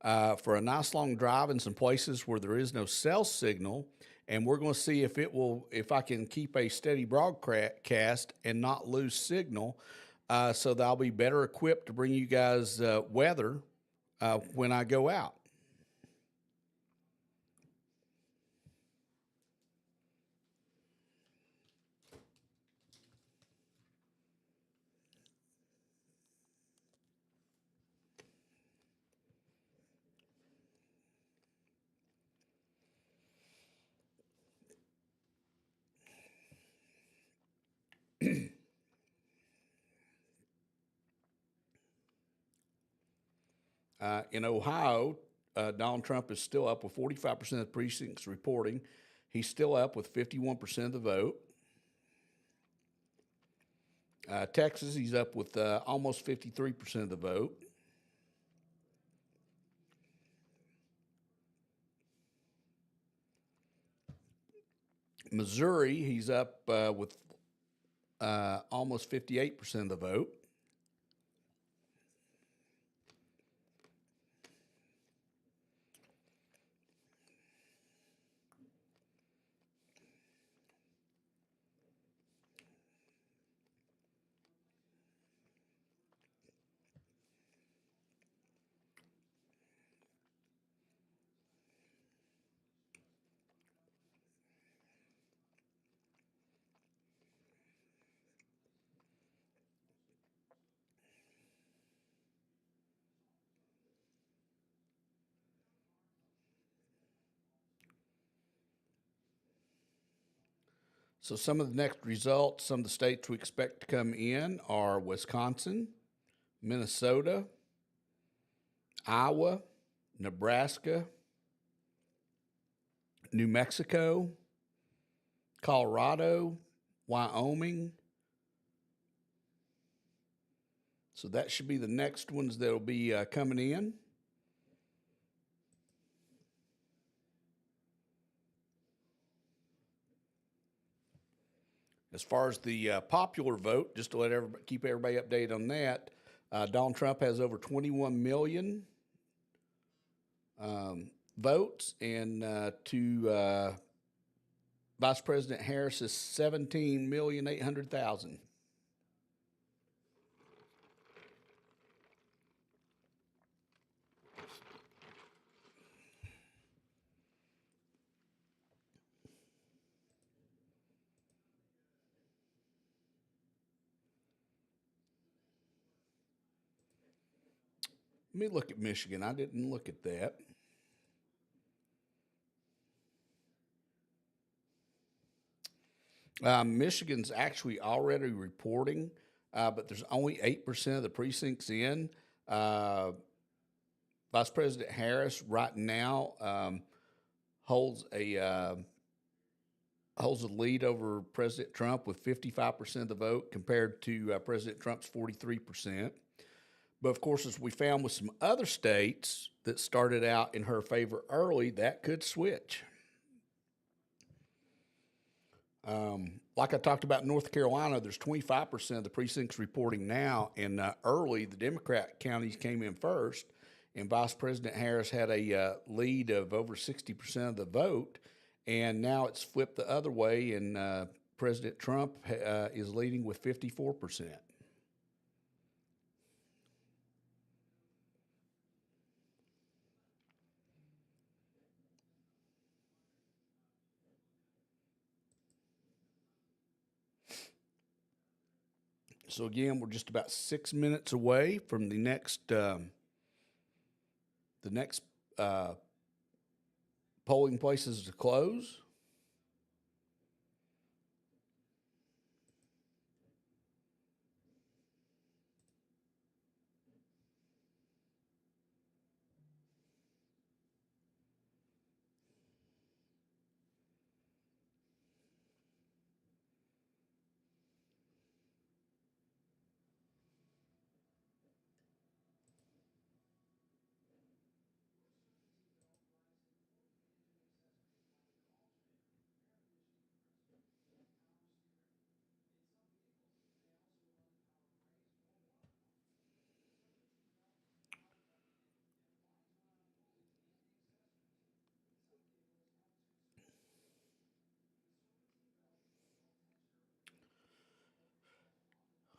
for a nice long drive in some places where there is no cell signal, and we're going to see if I can keep a steady broadcast and not lose signal, so that I'll be better equipped to bring you guys weather when I go out. In Ohio, Donald Trump is still up with 45% of the precincts reporting. He's still up with 51% of the vote. Texas, he's up with almost 53% of the vote. Missouri, he's up with almost 58% of the vote. So some of the next results, some of the states we expect to come in are Wisconsin, Minnesota, Iowa, Nebraska, New Mexico, Colorado, Wyoming. So that should be the next ones that will be coming in. As far as the popular vote, just to let everybody, keep everybody updated on that, Donald Trump has over 21 million votes, and to Vice President Harris is 17,800,000. Let me look at Michigan. I didn't look at that. Michigan's actually already reporting, but there's only 8% of the precincts in. Vice President Harris right now holds a lead over President Trump with 55% of the vote compared to President Trump's 43%. But of course, as we found with some other states that started out in her favor early, that could switch. Like I talked about in North Carolina, there's 25% of the precincts reporting now, and early the Democrat counties came in first, and Vice President Harris had a lead of over 60% of the vote, and now it's flipped the other way, and President Trump is leading with 54%. So again, we're just about 6 minutes away from the next polling places to close.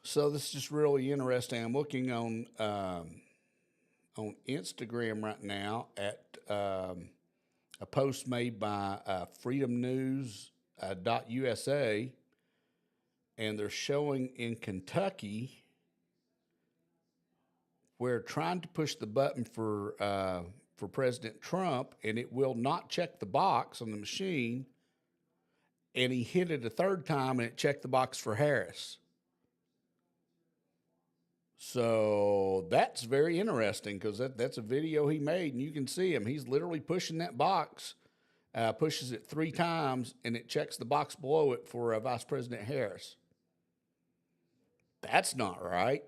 So this is just really interesting. I'm looking on Instagram right now at a post made by freedomnews.usa, and they're showing in Kentucky where trying to push the button for President Trump, and it will not check the box on the machine, and he hit it a third time, and it checked the box for Harris. So that's very interesting because that's a video he made, and you can see him. He's literally pushing that box, pushes it 3 times, and it checks the box below it for Vice President Harris. That's not right.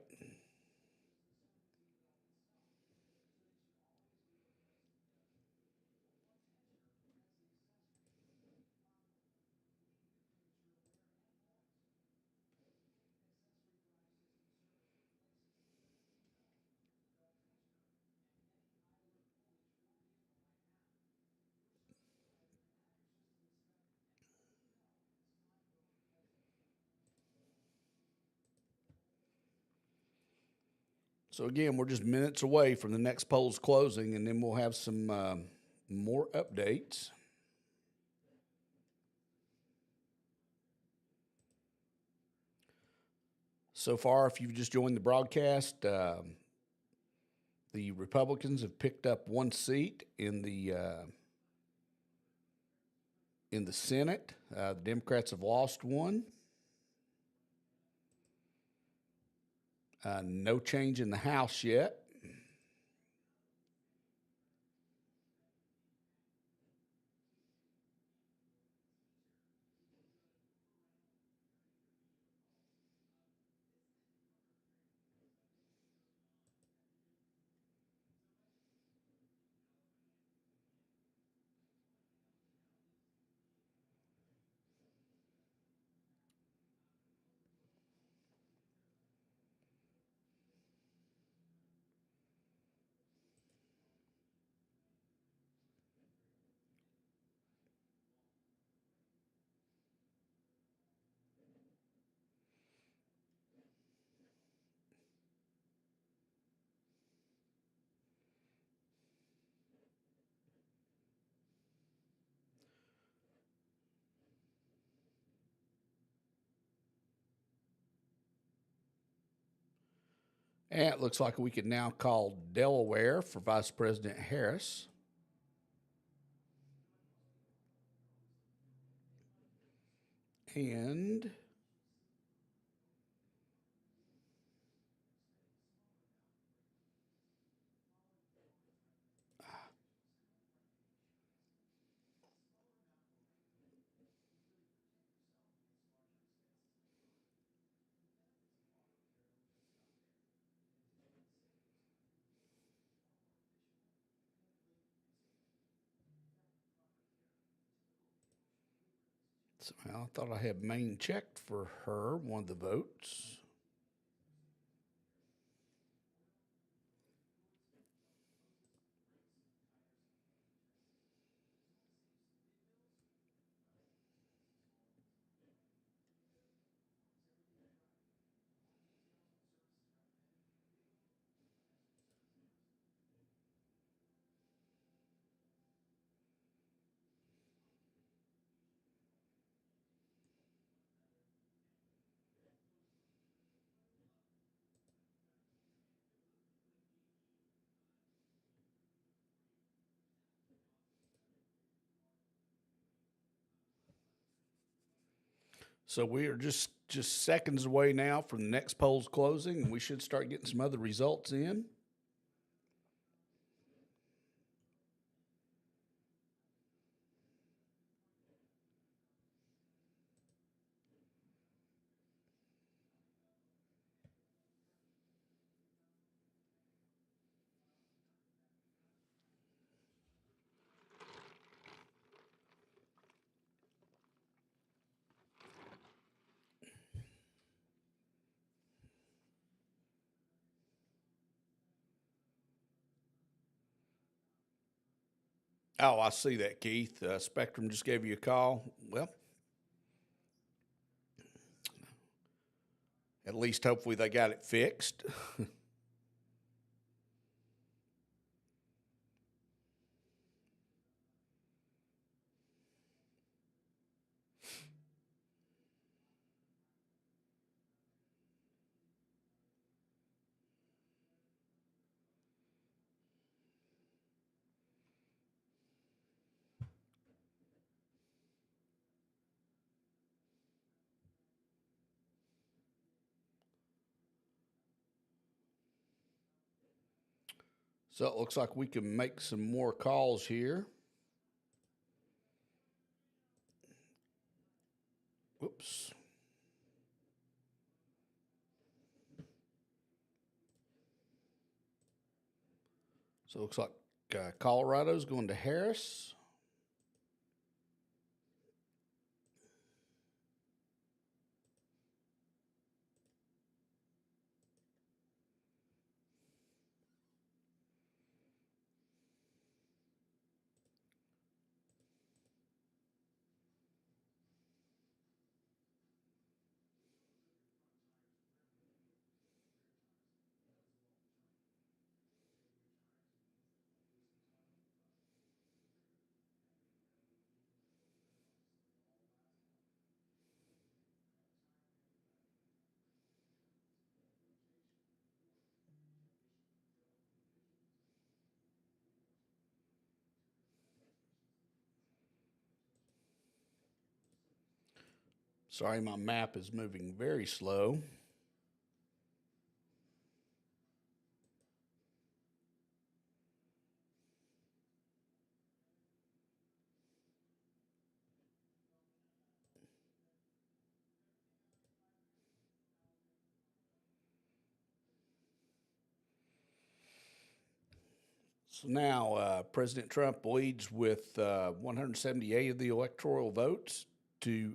So again, we're just minutes away from the next polls closing, and then we'll have some more updates. So far, if you've just joined the broadcast, the Republicans have picked up 1 seat in the Senate. The Democrats have lost 1. No change in the House yet. And it looks like we can now call Delaware for Vice President Harris. And somehow I thought I had Maine checked for her, one of the votes. So we are just seconds away now from the next polls closing, and we should start getting some other results in. Oh, I see that, Keith. Spectrum just gave you a call. Well, at least hopefully they got it fixed. So it looks like we can make some more calls here. Whoops. So it looks like Colorado's going to Harris. Sorry, my map is moving very slow. So now President Trump leads with 178 of the electoral votes to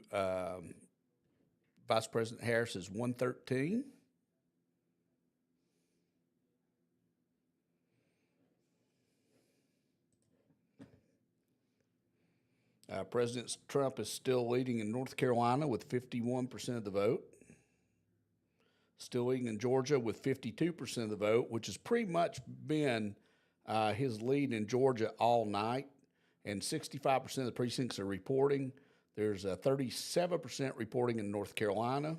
Vice President Harris is 113. President Trump is still leading in North Carolina with 51% of the vote. Still leading in Georgia with 52% of the vote, which has pretty much been his lead in Georgia all night. And 65% of the precincts are reporting. There's 37% reporting in North Carolina.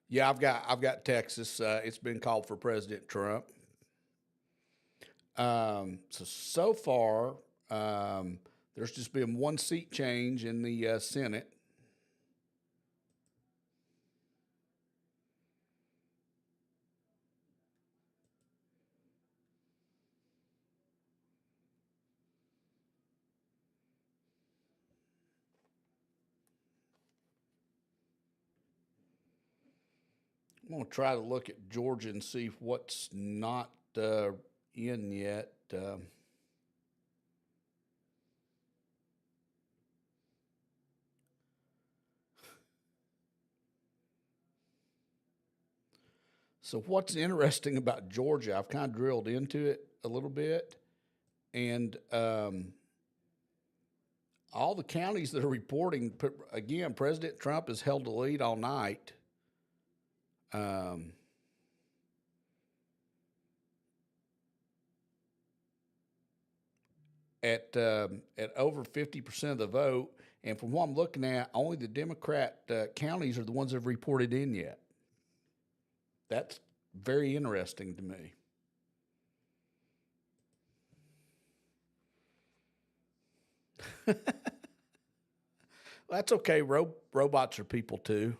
Yeah, I've got Texas. It's been called for President Trump. So far, there's just been one seat change in the Senate. I'm going to try to look at Georgia and see what's not in yet. So what's interesting about Georgia, I've kind of drilled into it a little bit, and all the counties that are reporting, again, President Trump has held the lead all night. At over 50% of the vote, and from what I'm looking at, only the Democrat counties are the ones that have reported in yet. That's very interesting to me. That's okay. Robots are people too.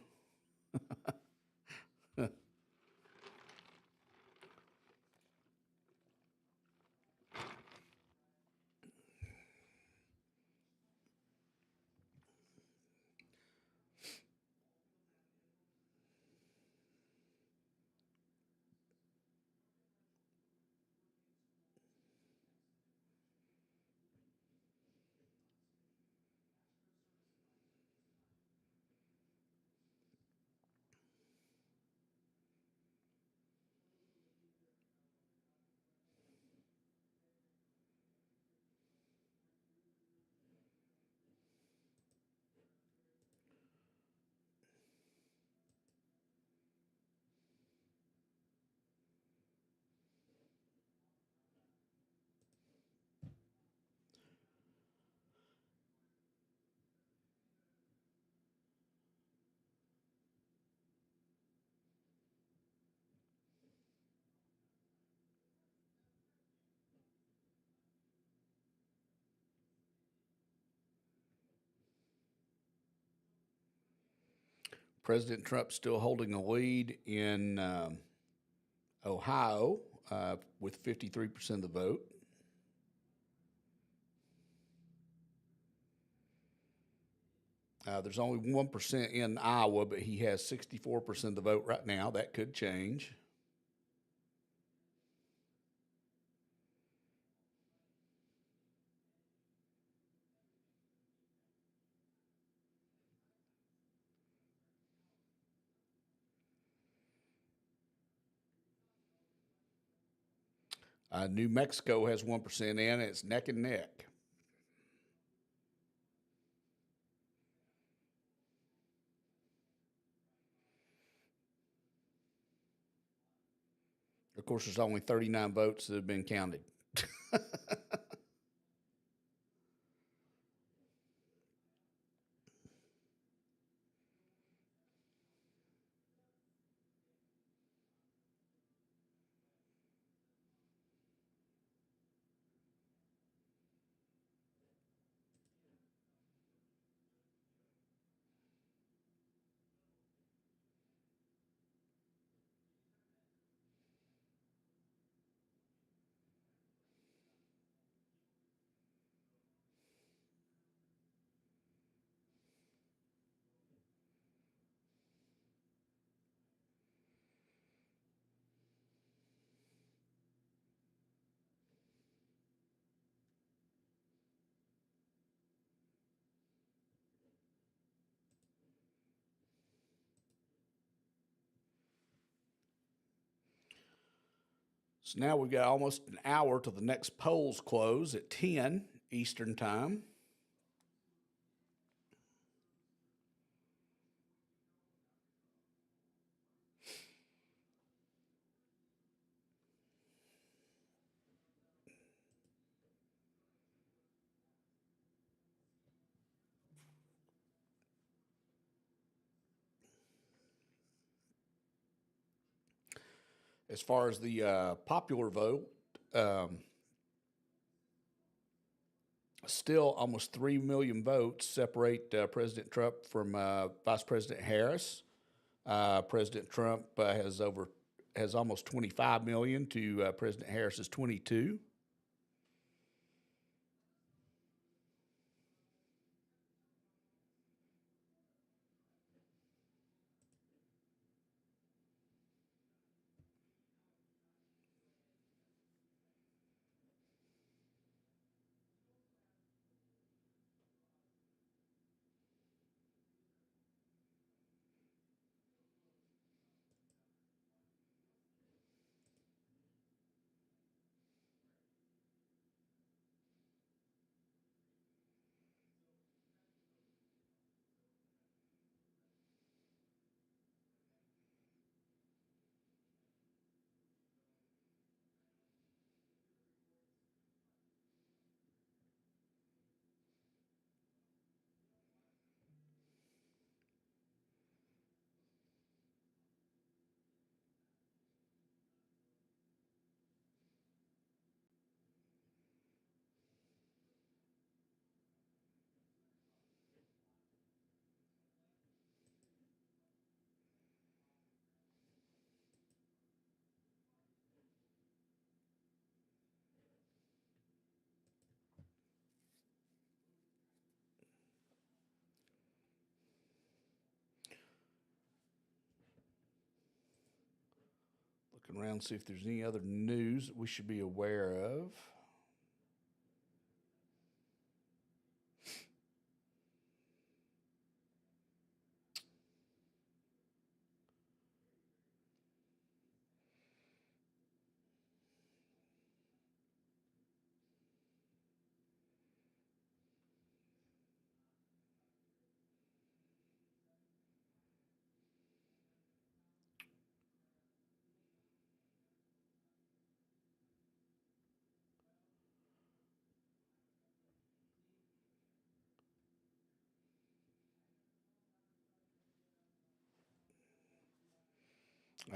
President Trump still holding a lead in Ohio with 53% of the vote. There's only 1% in Iowa, but he has 64% of the vote right now. That could change. New Mexico has 1% in. It's neck and neck. Of course, there's only 39 votes that have been counted. So now we've got almost an hour till the next polls close at 10 Eastern Time. As far as the popular vote, still almost 3 million votes separate President Trump from Vice President Harris. President Trump has almost 25 million to President Harris's 22. Looking around, see if there's any other news that we should be aware of.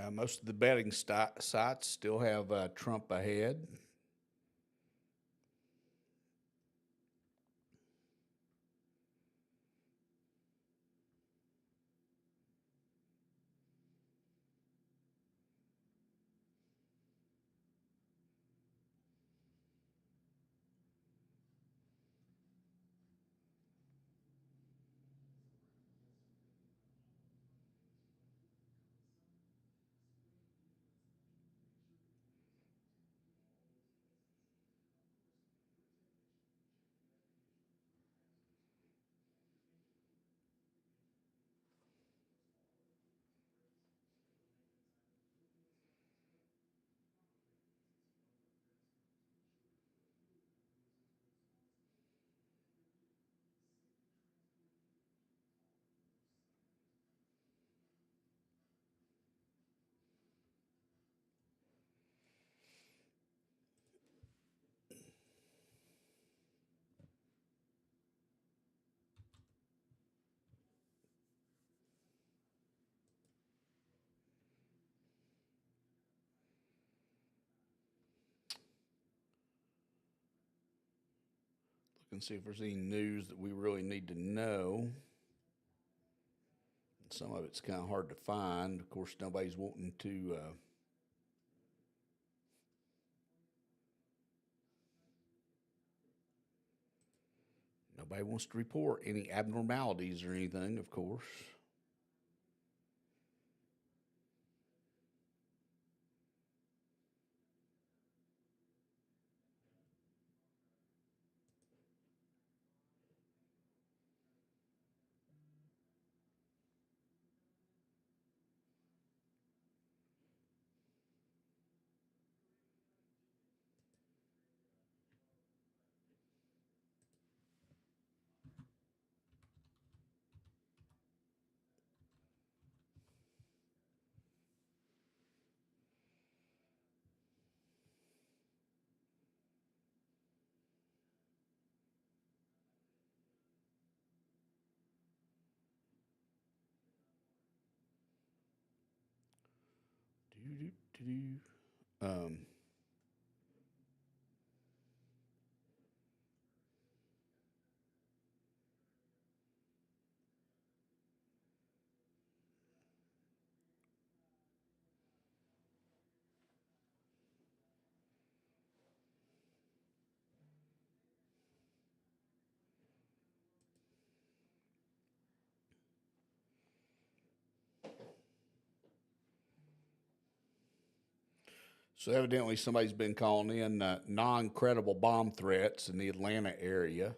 Most of the betting sites still have Trump ahead. and see if there's any news that we really need to know. Some of it's kind of hard to find. Of course, nobody's wanting to nobody wants to report any abnormalities or anything, of course. Um, so evidently somebody's been calling in non-credible bomb threats in the Atlanta area,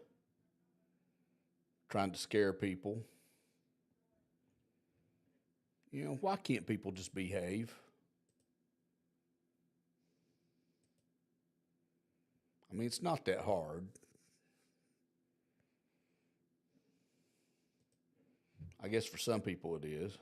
trying to scare people. You know, why can't people just behave? I mean, it's not that hard. I guess for some people it is.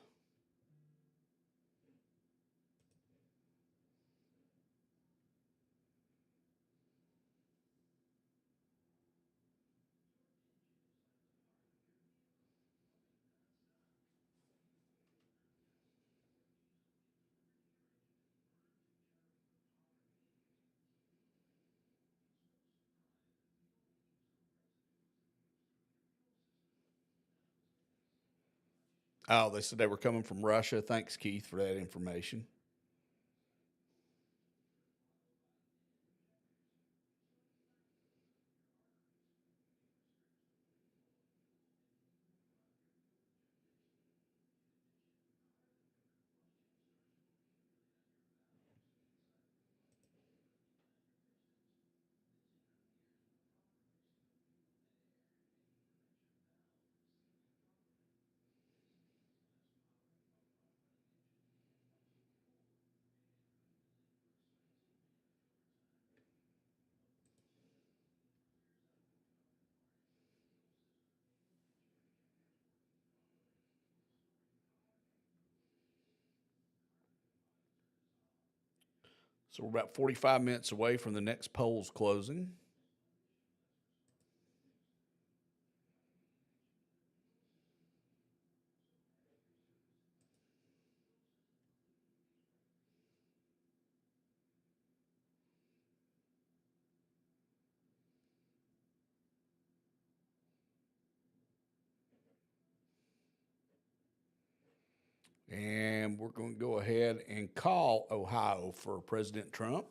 Oh, they said they were coming from Russia. Thanks, Keith, for that information. So we're about 45 minutes away from the next polls closing. And we're going to go ahead and call Ohio for President Trump.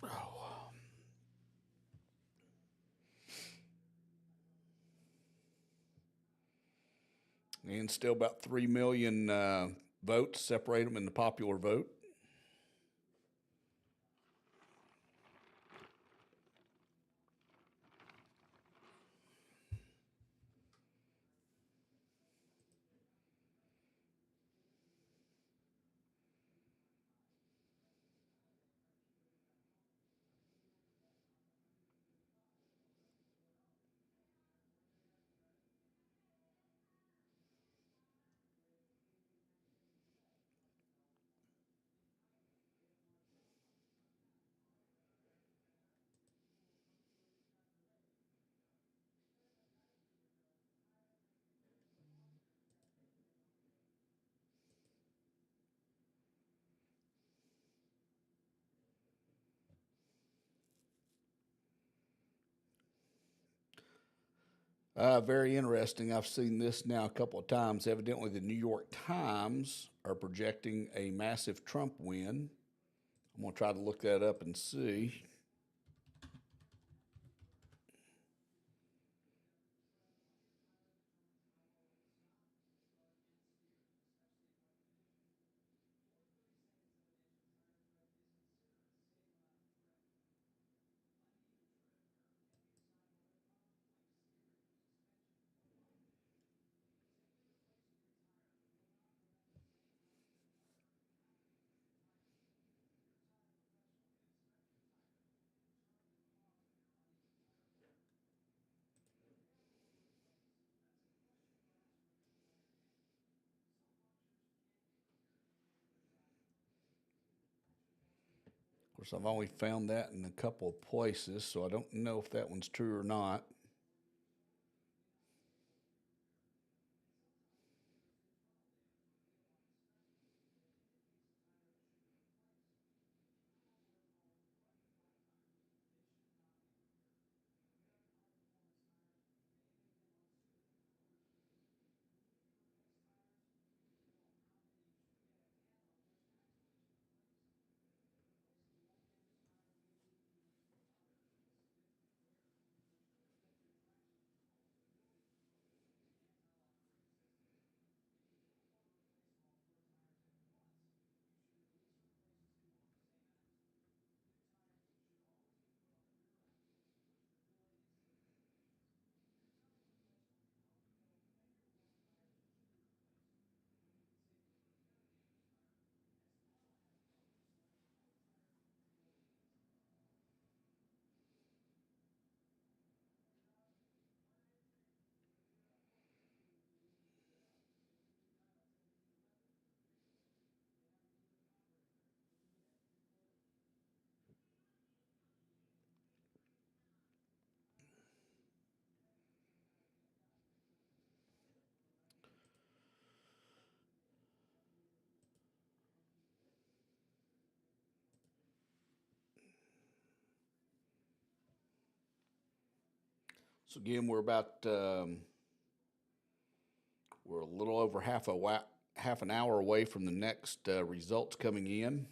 Oh. And still about 3 million votes separate them in the popular vote. Very interesting. I've seen this now a couple of times. Evidently, the New York Times are projecting a massive Trump win. I'm going to try to look that up and see. Of course, I've only found that in a couple of places, so I don't know if that one's true or not. So again, we're a little over half an hour away from the next results coming in.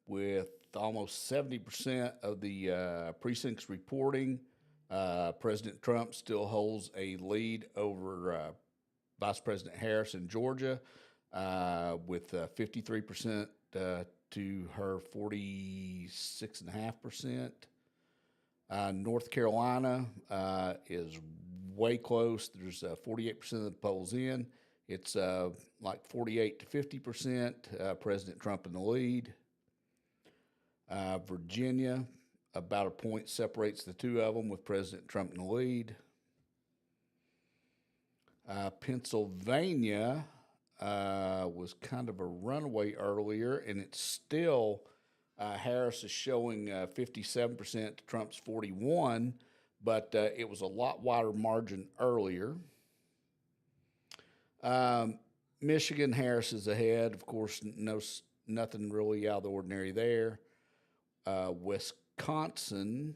With almost 70% of the precincts reporting, President Trump still holds a lead over Vice President Harris in Georgia, with 53% to her 46.5%. North Carolina is way close. There's 48% of the polls in. It's like 48 to 50%. President Trump in the lead. Virginia, about a point separates the two of them, with President Trump in the lead. Pennsylvania was kind of a runaway earlier, and it's still Harris is showing 57% to Trump's 41%, but it was a lot wider margin earlier. Michigan, Harris is ahead. Of course, nothing really out of the ordinary there. Wisconsin,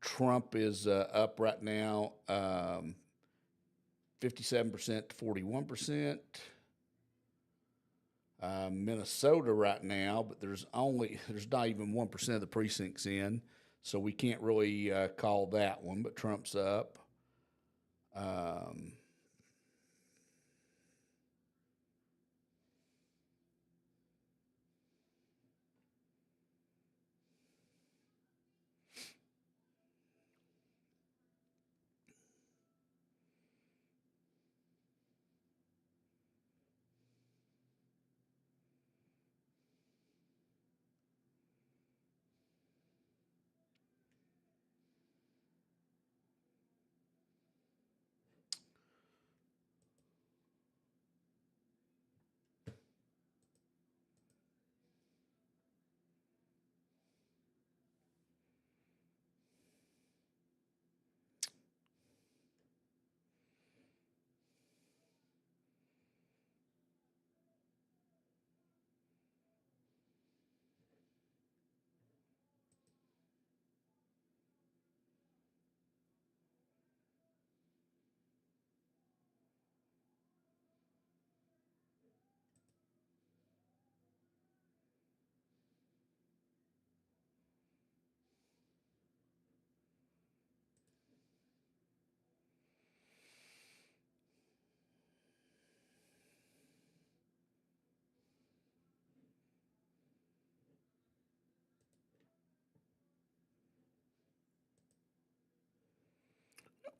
Trump is up right now, 57% to 41%. Minnesota right now, but there's not even 1% of the precincts in, so we can't really call that one, but Trump's up.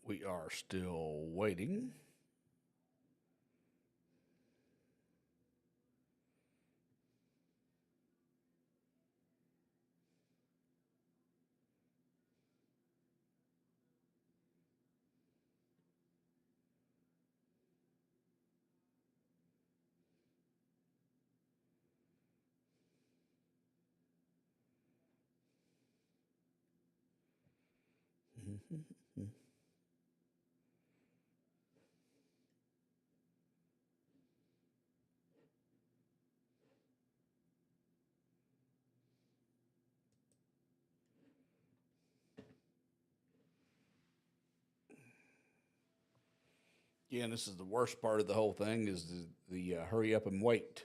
We are still waiting. Yeah, and this is the worst part of the whole thing is the hurry up and wait.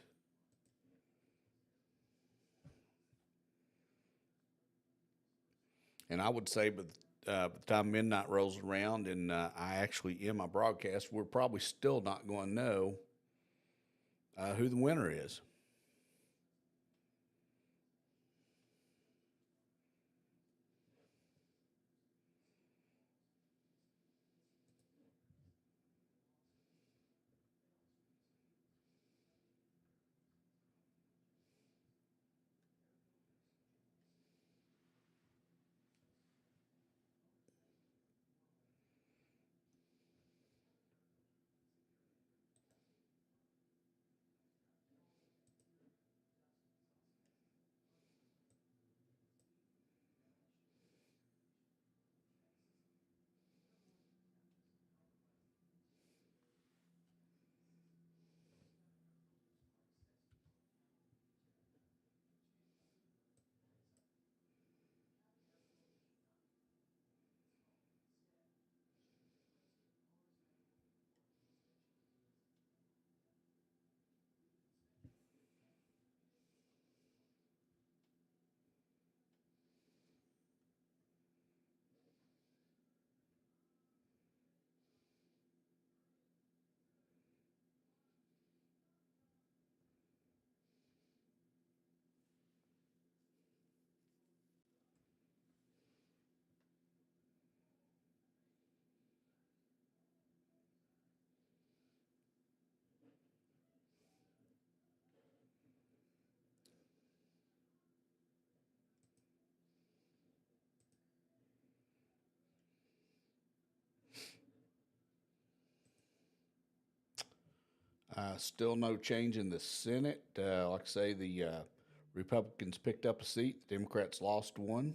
And I would say, by the time midnight rolls around and I actually end my broadcast, we're probably still not going to know who the winner is. Still no change in the Senate. Like I say, the Republicans picked up a seat, the Democrats lost one.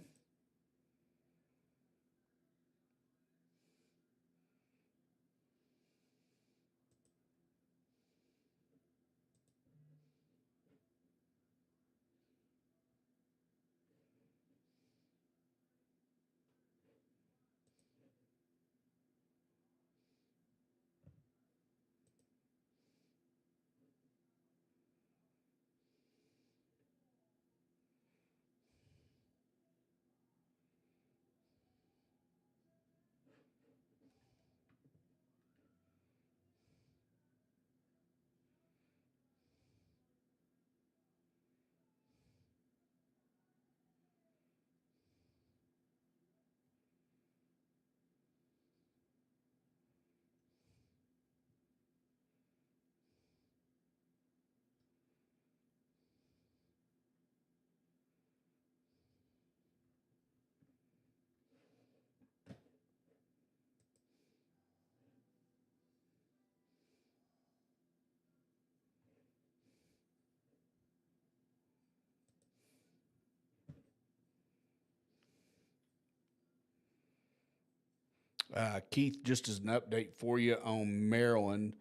Keith, just as an update for you on Maryland,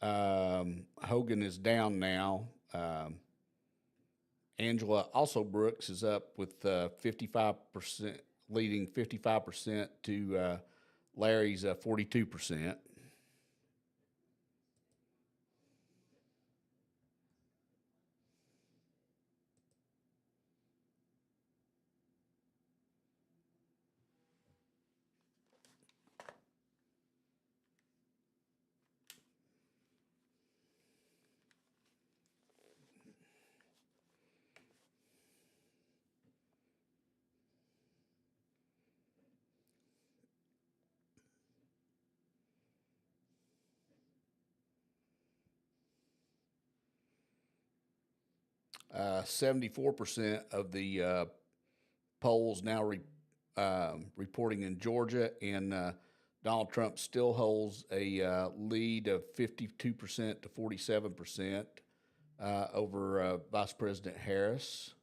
Hogan is down now. Angela also Brooks is up with 55%, leading 55% to Larry's 42%. 74% of the polls now reporting in Georgia, and Donald Trump still holds a lead of 52% to 47% over Vice President Harris.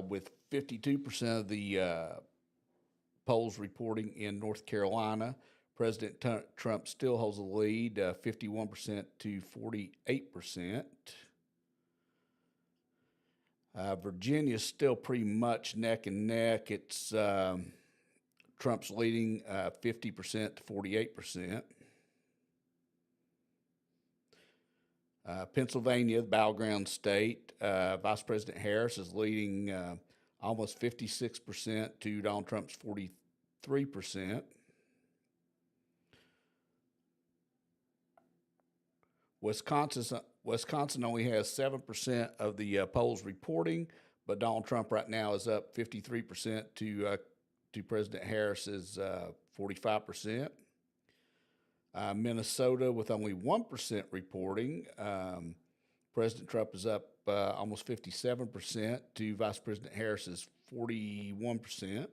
With 52% of the polls reporting in North Carolina, President Trump still holds a lead, 51% to 48%. Virginia's still pretty much neck and neck. It's Trump's leading 50% to 48%. Pennsylvania, the battleground state, Vice President Harris is leading almost 56% to Donald Trump's 43%. Wisconsin only has 7% of the polls reporting, but Donald Trump right now is up 53% to President Harris's 45%. Minnesota, with only 1% reporting, President Trump is up almost 57% to Vice President Harris's 41%.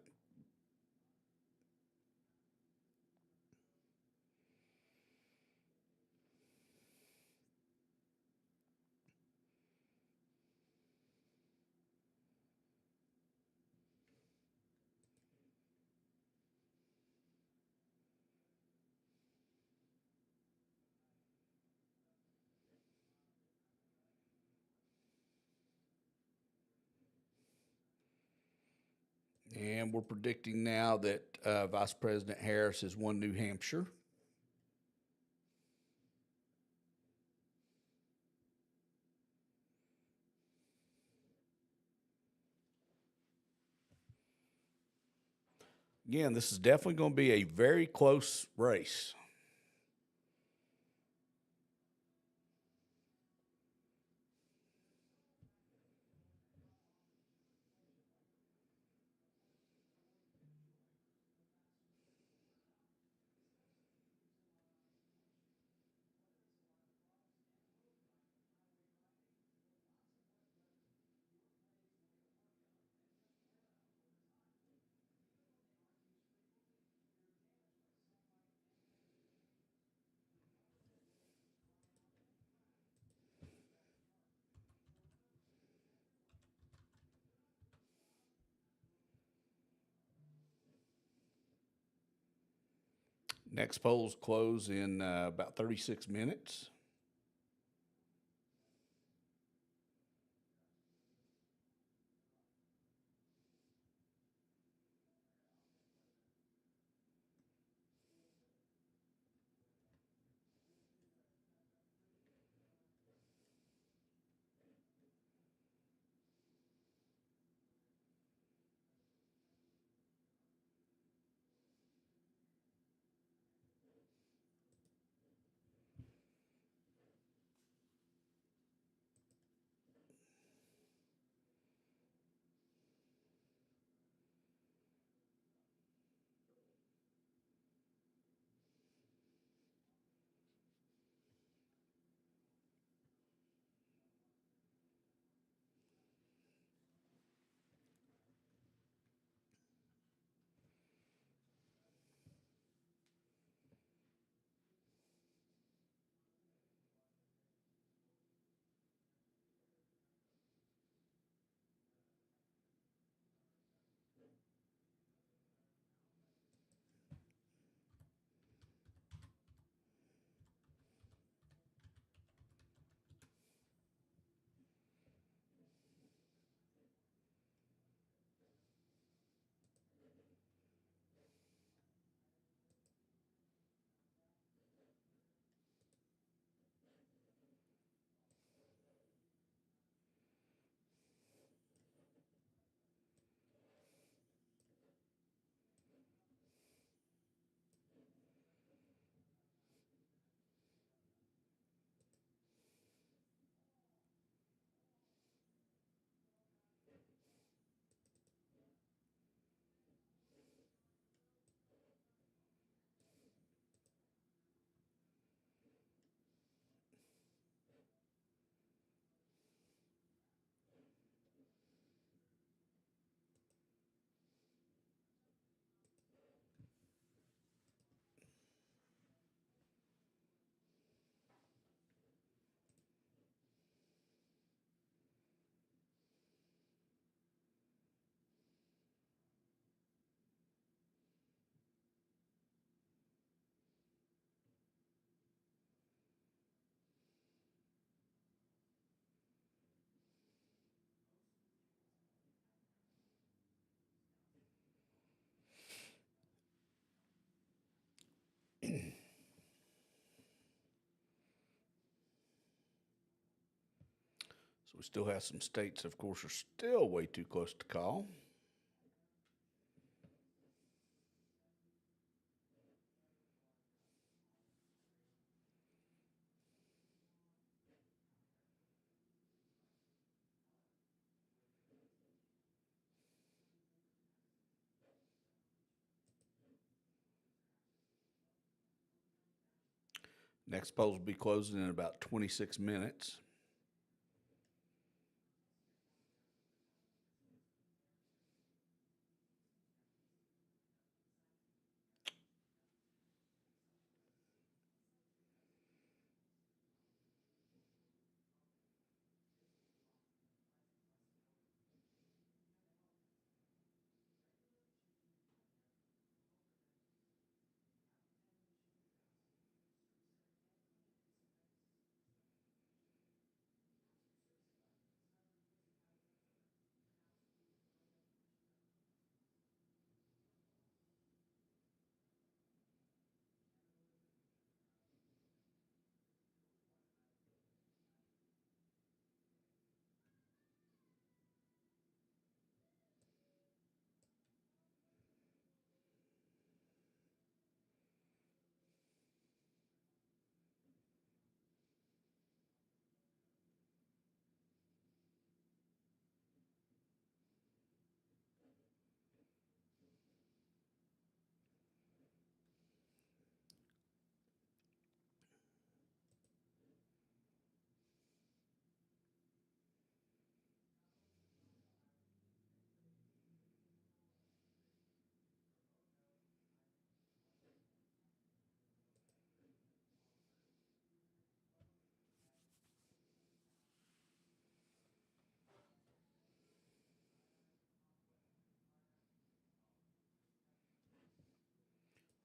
And we're predicting now that Vice President Harris has won New Hampshire. Again, this is definitely going to be a very close race. Next polls close in about 36 minutes. So we still have some states, of course, are still way too close to call. Next polls will be closing in about 26 minutes.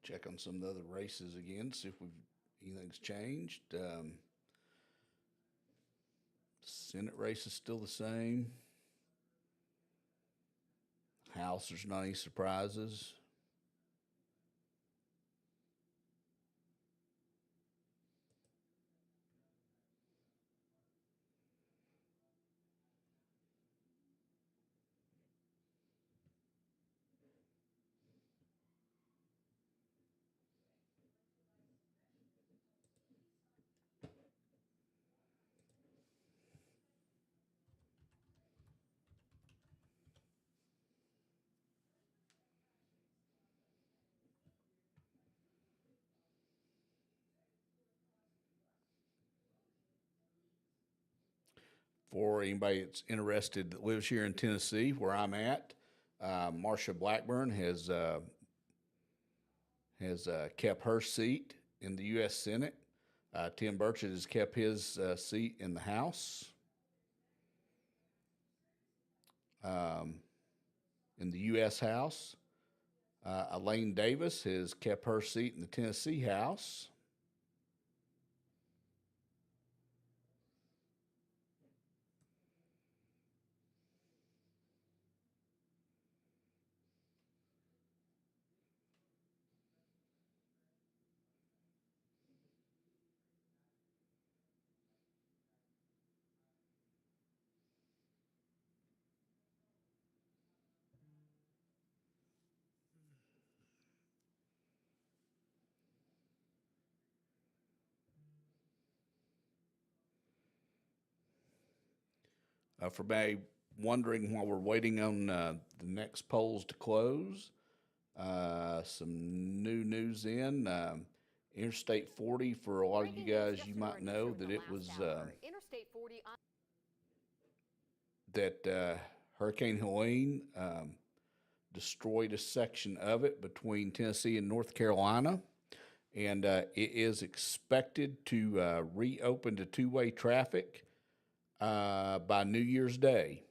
Check on some of the other races again, see if anything's changed. Senate race is still the same. House, there's not any surprises. For anybody that's interested that lives here in Tennessee, where I'm at, Marsha Blackburn has kept her seat in the U.S. Senate. Tim Burchett has kept his seat in the House. In the U.S. House, Elaine Davis has kept her seat in the Tennessee House. For me, wondering while we're waiting on the next polls to close, some new news in. Interstate 40, for a lot of you guys, you might know that it was Interstate 40 that Hurricane Helene destroyed a section of it between Tennessee and North Carolina, and it is expected to reopen to two-way traffic by New Year's Day.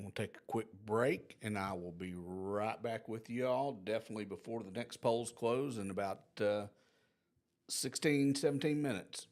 We'll take a quick break, and I will be right back with you all, definitely before the next polls close in about 16, 17 minutes.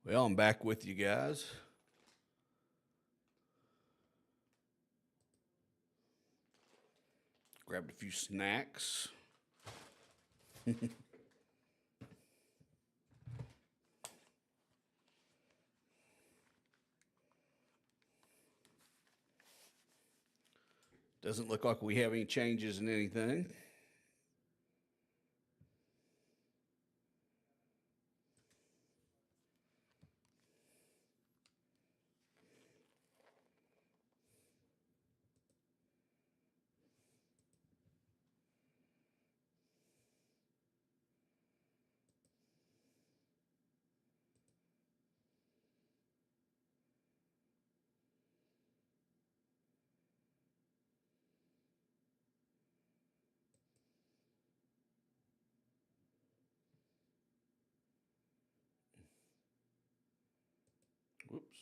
Well, I'm back with you guys. Grabbed a few snacks. Doesn't look like we have any changes in anything. Whoops.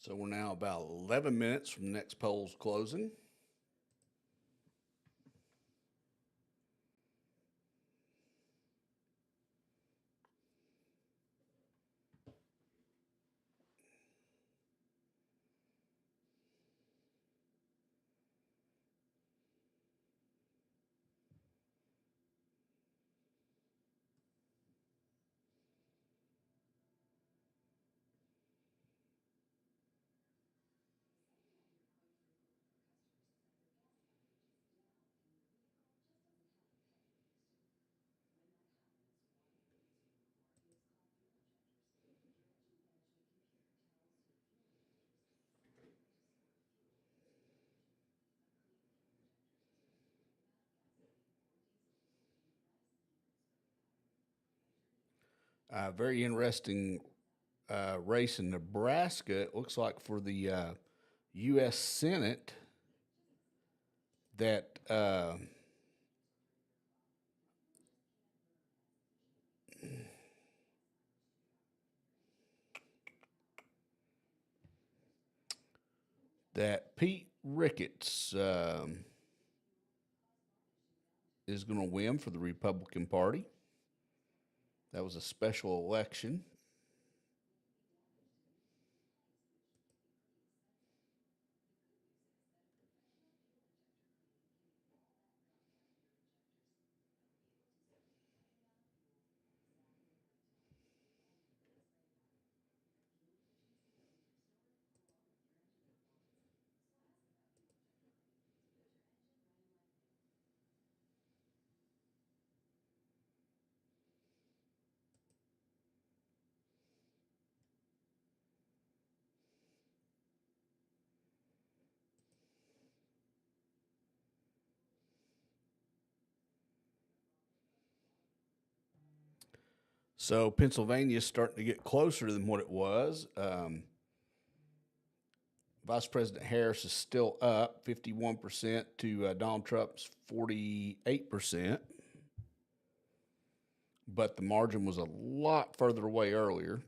So we're now about 11 minutes from the next poll's closing. Very interesting race in Nebraska. It looks like for the U.S. Senate that that Pete Ricketts is going to win for the Republican Party. That was a special election. So Pennsylvania is starting to get closer than what it was. Vice President Harris is still up 51% to Donald Trump's 48%. But the margin was a lot further away earlier.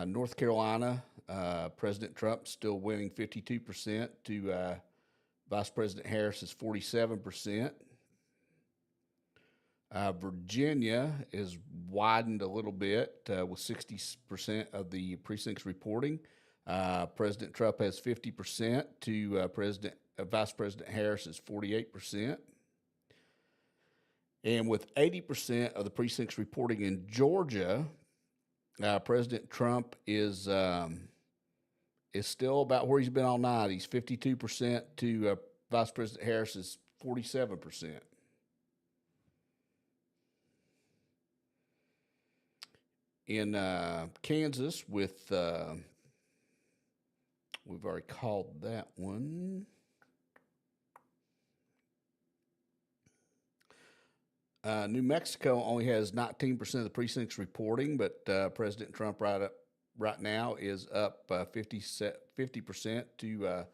North Carolina, President Trump still winning 52% to Vice President Harris's 47%. Virginia is widened a little bit with 60% of the precincts reporting. President Trump has 50% to Vice President Harris's 48%. And with 80% of the precincts reporting in Georgia, President Trump is still about where he's been all night. He's 52% to Vice President Harris's 47%. In Kansas, with we've already called that one. New Mexico only has 19% of the precincts reporting, but President Trump right now is up 50% to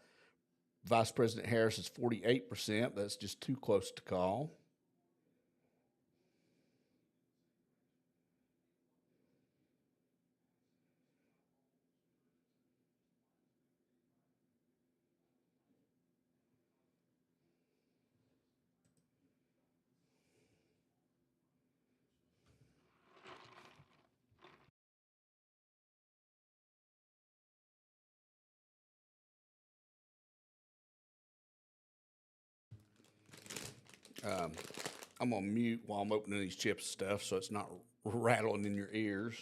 Vice President Harris's 48%. That's just too close to call. I'm on mute while I'm opening these chips and stuff, so it's not rattling in your ears.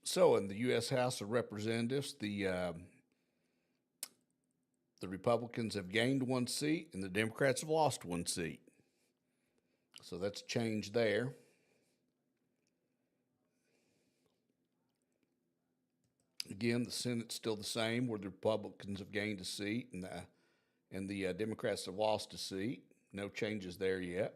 So, in the U.S. House of Representatives, the Republicans have gained one seat and the Democrats have lost one seat. So that's a change there. Again, the Senate's still the same, where the Republicans have gained a seat and the Democrats have lost a seat. No changes there yet.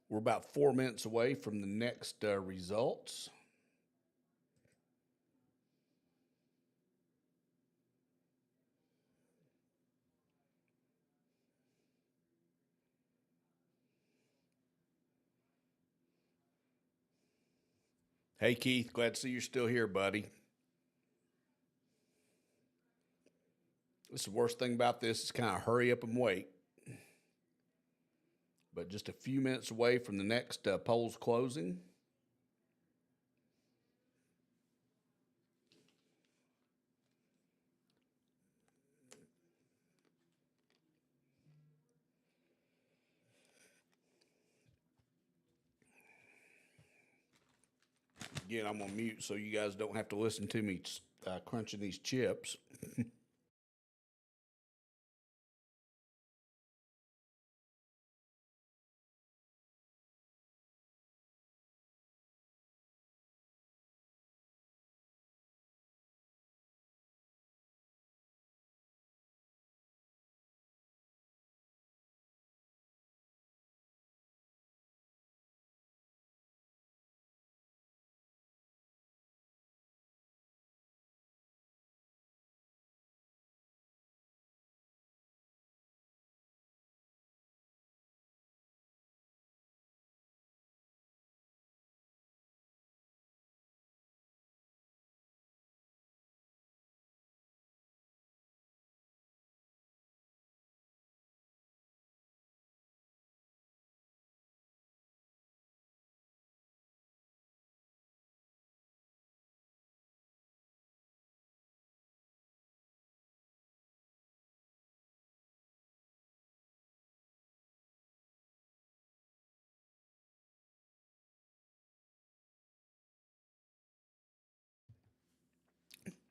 We're about 4 minutes away from the next results. Hey, Keith, glad to see you're still here, buddy. This is the worst thing about this is kind of hurry up and wait. But just a few minutes away from the next polls closing. Again, I'm on mute so you guys don't have to listen to me crunching these chips.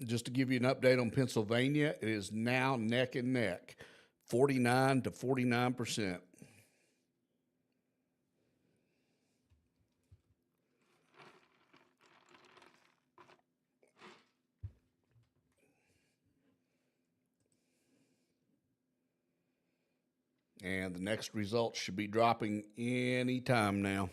Just to give you an update on Pennsylvania, it is now neck and neck, 49 to 49%. And the next results should be dropping any time now.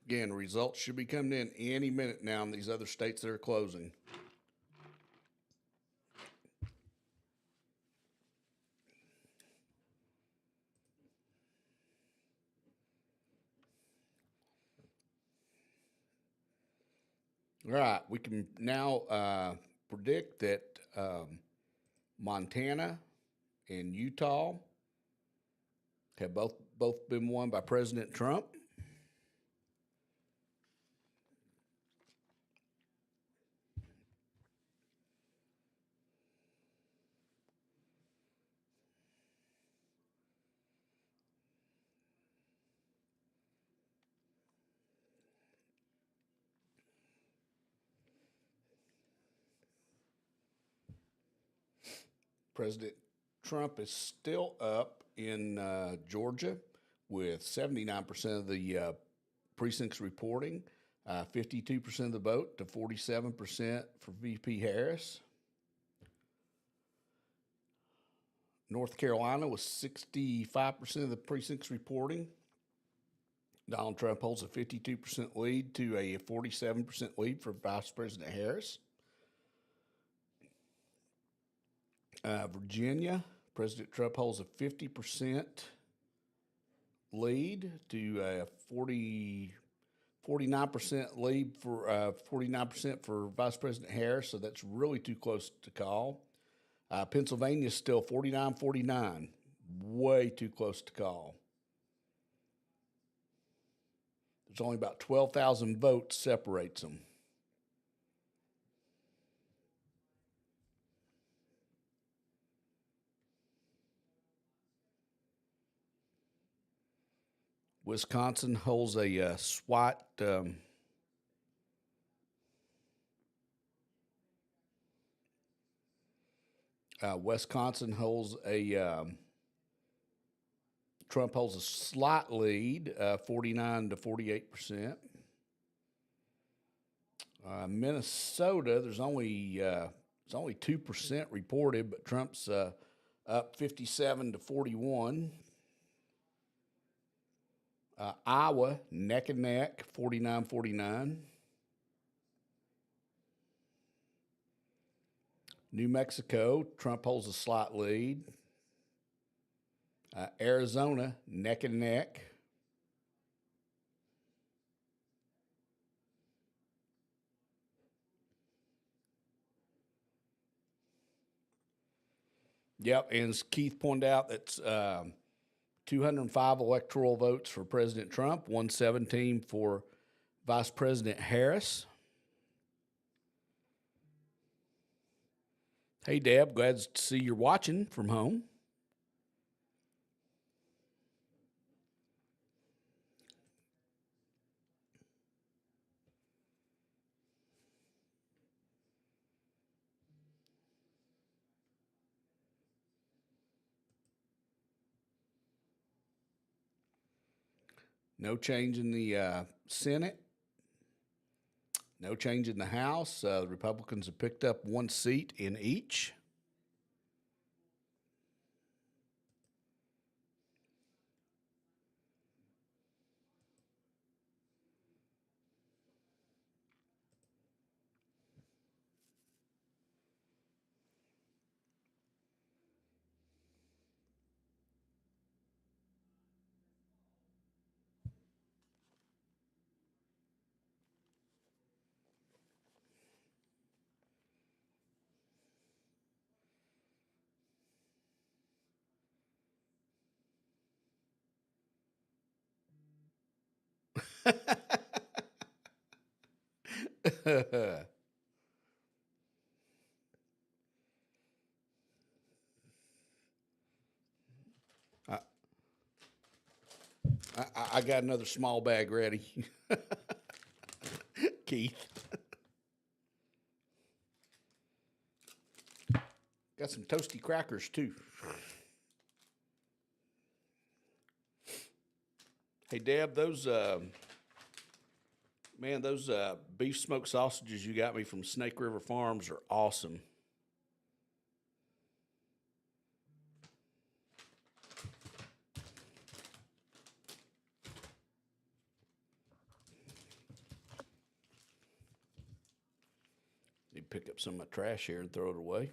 Again, results should be coming in any minute now in these other states that are closing. All right, we can now predict that Montana and Utah have both been won by President Trump. President Trump is still up in Georgia with 79% of the precincts reporting, 52% of the vote to 47% for VP Harris. North Carolina was 65% of the precincts reporting. Donald Trump holds a 52% lead to a 47% lead for Vice President Harris. Virginia, President Trump holds a 50% lead to a 49% lead for 49% for Vice President Harris, so that's really too close to call. Pennsylvania is still 49-49, way too close to call. There's only about 12,000 votes separates them. Wisconsin holds a SWAT Wisconsin holds a Trump holds a slight lead, 49 to 48%. Minnesota, there's only 2% reported, but Trump's up 57 to 41. Iowa, neck and neck, 49-49. New Mexico, Trump holds a slight lead. Arizona, neck and neck. Yep, and as Keith pointed out, that's 205 electoral votes for President Trump, 117 for Vice President Harris. Hey, Deb, glad to see you're watching from home. No change in the Senate. No change in the House. The Republicans have picked up one seat in each. I got another small bag ready. Keith. Got some toasty crackers too. Hey Deb, those beef smoked sausages you got me from Snake River Farms are awesome. Need to pick up some of my trash here and throw it away.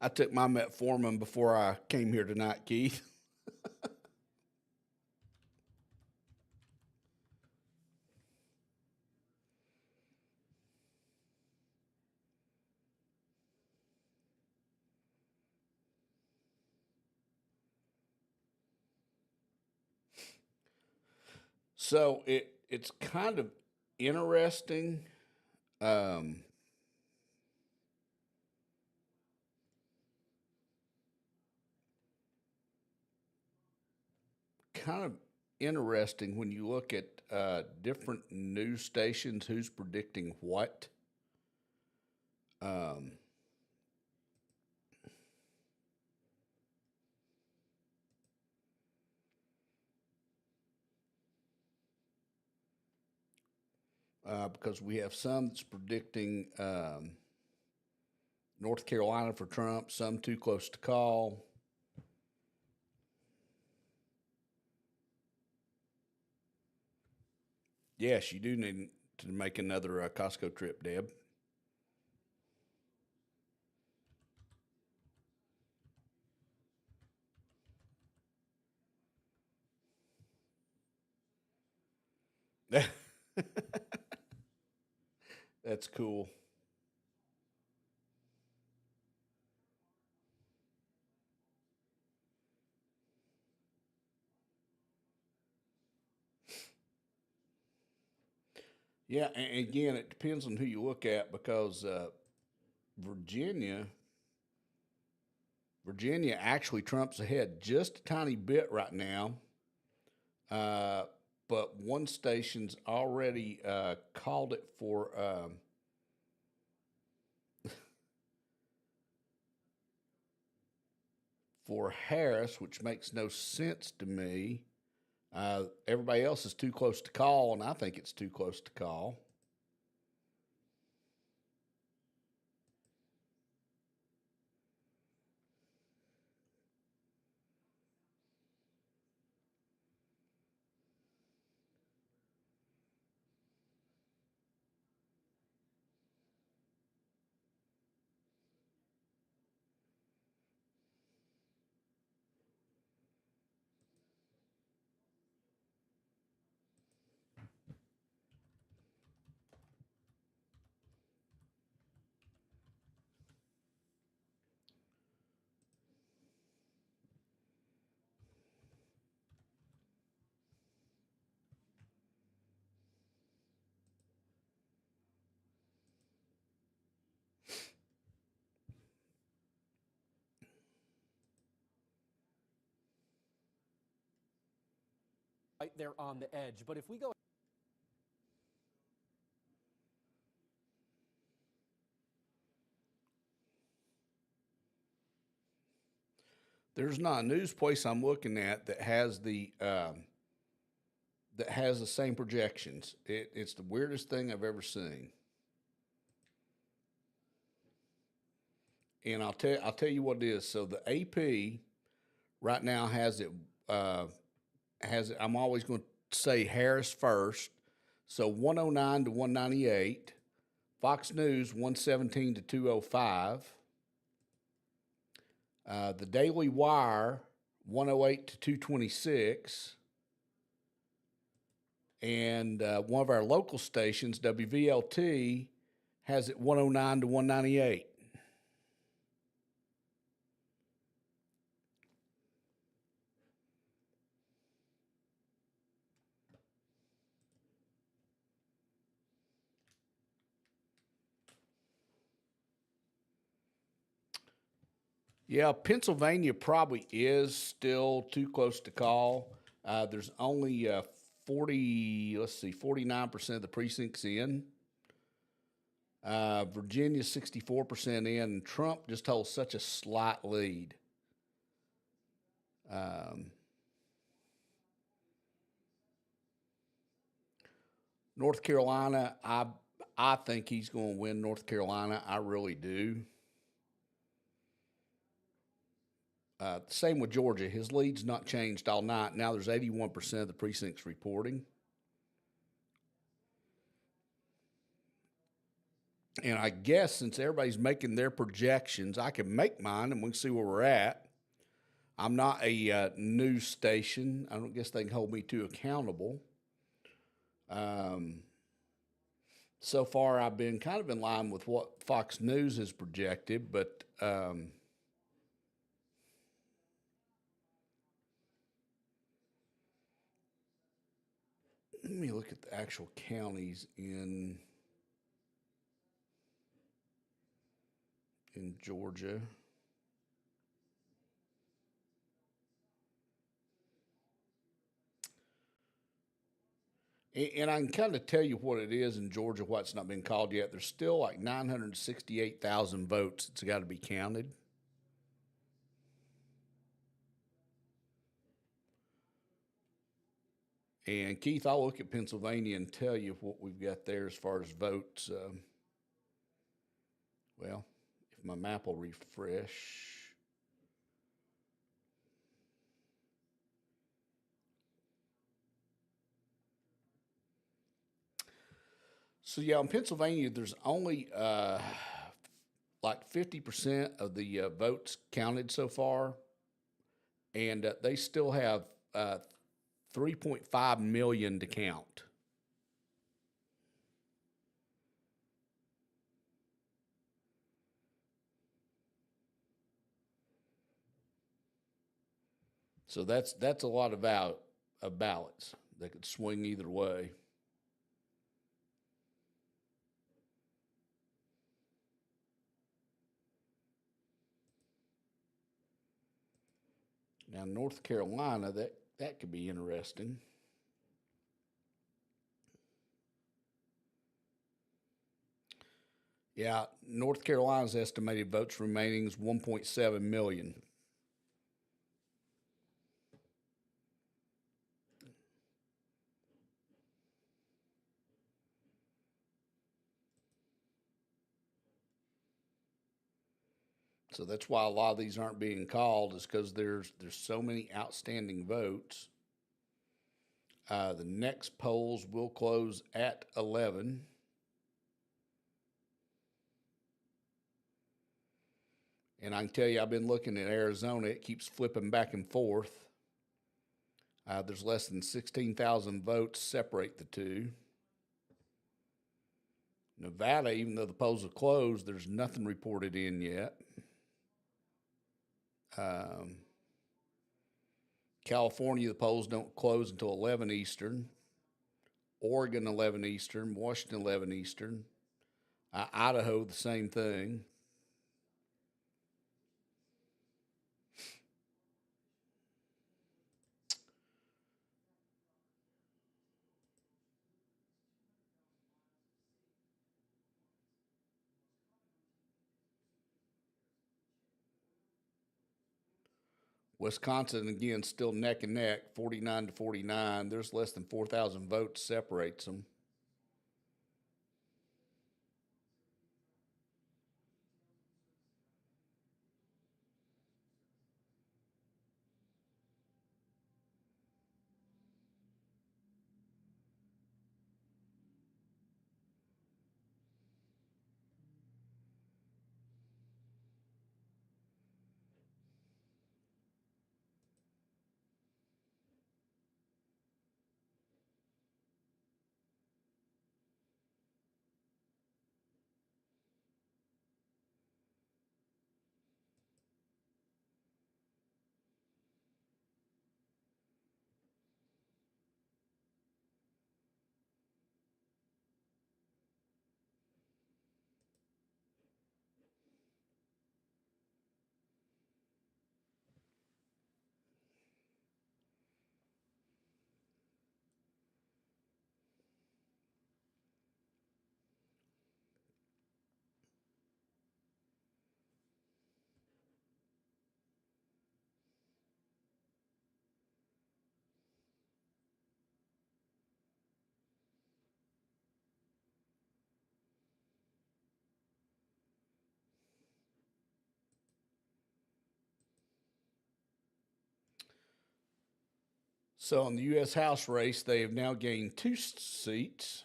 I took my metformin before I came here tonight, Keith. So it's kind of interesting. Um, Kind of interesting when you look at different news stations, who's predicting what. Um, because we have some that's predicting North Carolina for Trump, some too close to call. Yes, you do need to make another Costco trip, Deb. That's cool. Yeah, and again, it depends on who you look at because Virginia, Virginia actually trumps ahead just a tiny bit right now. Uh, but one station's already called it for Harris, which makes no sense to me. Everybody else is too close to call, and I think it's too close to call. Right there on the edge. But if we go There's not a news place I'm looking at that has the same projections. It's the weirdest thing I've ever seen. And I'll tell you what it is. So the AP right now has it I'm always going to say Harris first. So 109 to 198. Fox News 117 to 205. The Daily Wire 108 to 226. And one of our local stations, WVLT, has it 109 to 198. Yeah, Pennsylvania probably is still too close to call. There's only 49% of the precincts in. Virginia's 64% in. And Trump just holds such a slight lead. North Carolina, I think he's going to win North Carolina. I really do. Same with Georgia. His lead's not changed all night. Now there's 81% of the precincts reporting. And I guess since everybody's making their projections, I can make mine and we can see where we're at. I'm not a news station. I don't guess they can hold me too accountable. So far, I've been kind of in line with what Fox News has projected, but let me look at the actual counties in Georgia. And I can kind of tell you what it is in Georgia, what's not been called yet. There's still like 968,000 votes that's got to be counted. And Keith, I'll look at Pennsylvania and tell you what we've got there as far as votes. Well, if my map will refresh. So yeah, in Pennsylvania, there's only like 50% of the votes counted so far, and they still have 3.5 million to count. So that's a lot of ballots that could swing either way. Now, North Carolina, that could be interesting. Yeah, North Carolina's estimated votes remaining is 1.7 million. So that's why a lot of these aren't being called, is because there's so many outstanding votes. The next polls will close at 11. And I can tell you, I've been looking at Arizona. It keeps flipping back and forth. There's less than 16,000 votes separate the two. Nevada, even though the polls are closed, there's nothing reported in yet. California, the polls don't close until 11 Eastern. Oregon, 11 Eastern. Washington, 11 Eastern. Idaho, the same thing. Wisconsin, again, still neck and neck, 49 to 49. There's less than 4,000 votes separates them. So in the U.S. House race, they have now gained 2 seats.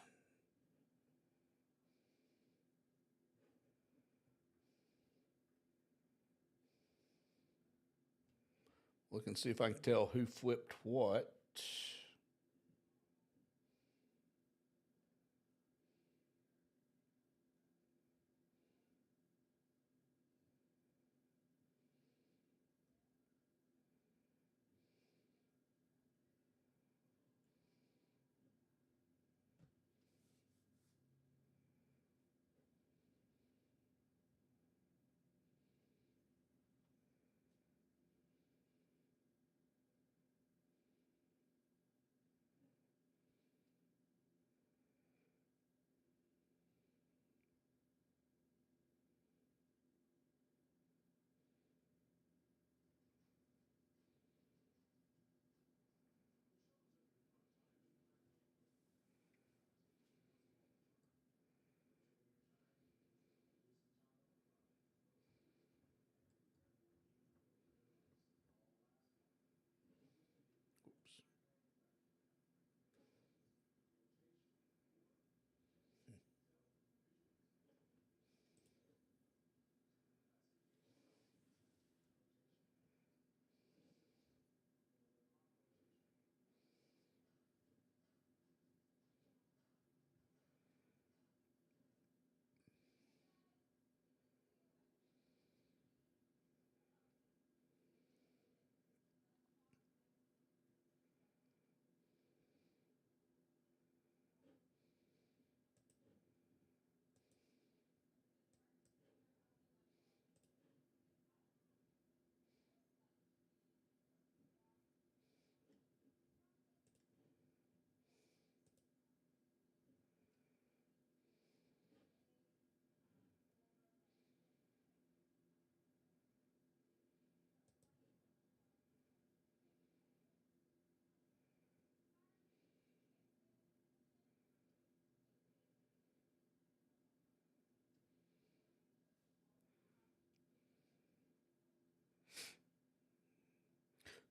Look and see if I can tell who flipped what.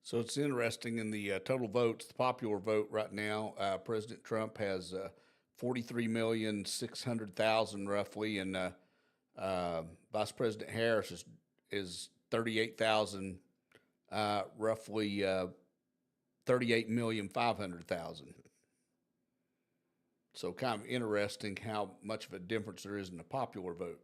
So it's interesting in the total votes, the popular vote right now, President Trump has 43,600,000 roughly, and Vice President Harris is 38,000, roughly 38,500,000. So kind of interesting how much of a difference there is in the popular vote.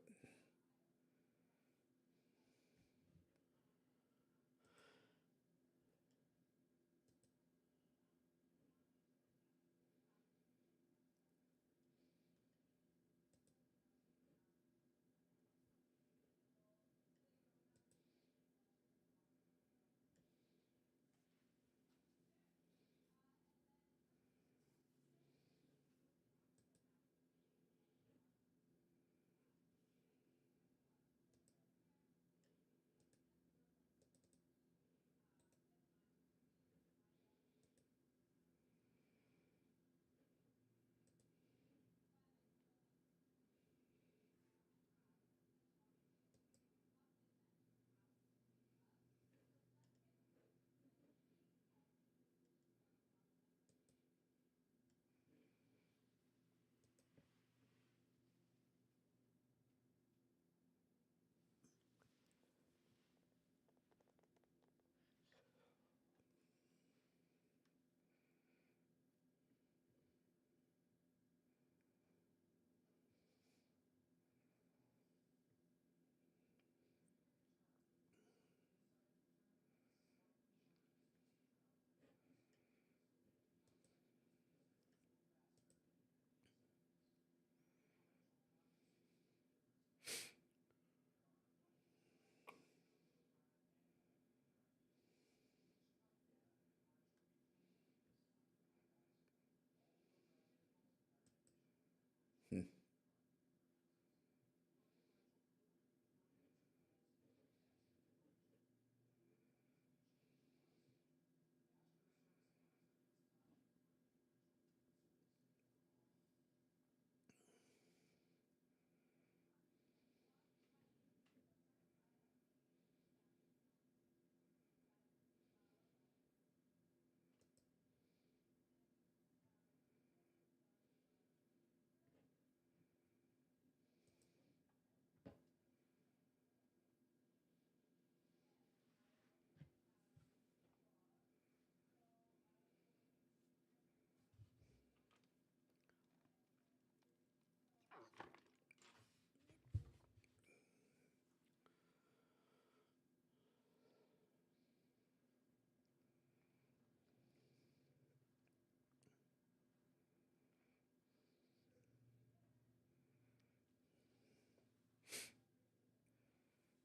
Hmm.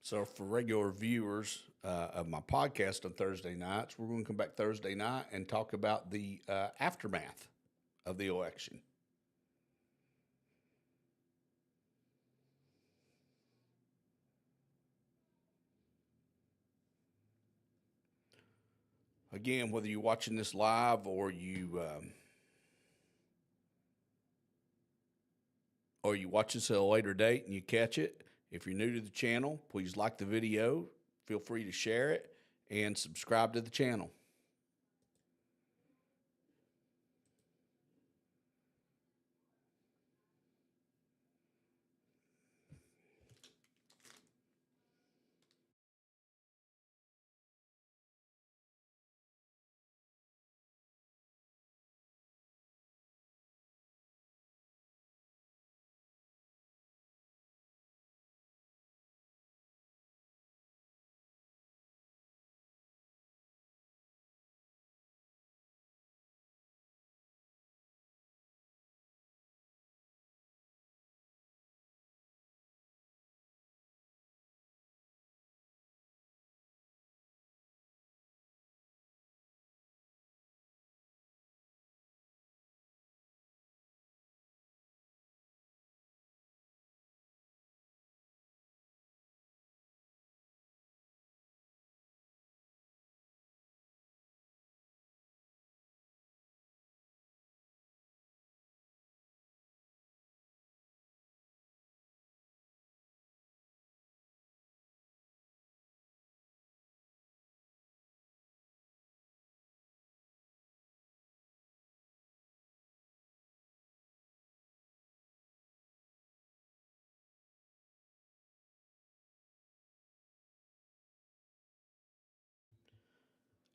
So for regular viewers of my podcast on Thursday nights, we're going to come back Thursday night and talk about the aftermath of the election. Again, whether you're watching this live or you watch this at a later date and you catch it, if you're new to the channel, please like the video, feel free to share it, and subscribe to the channel.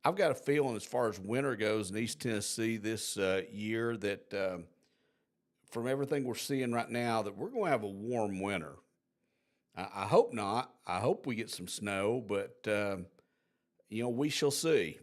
I've got a feeling as far as winter goes in East Tennessee this year that from everything we're seeing right now that we're going to have a warm winter. I hope not. I hope we get some snow, but we shall see.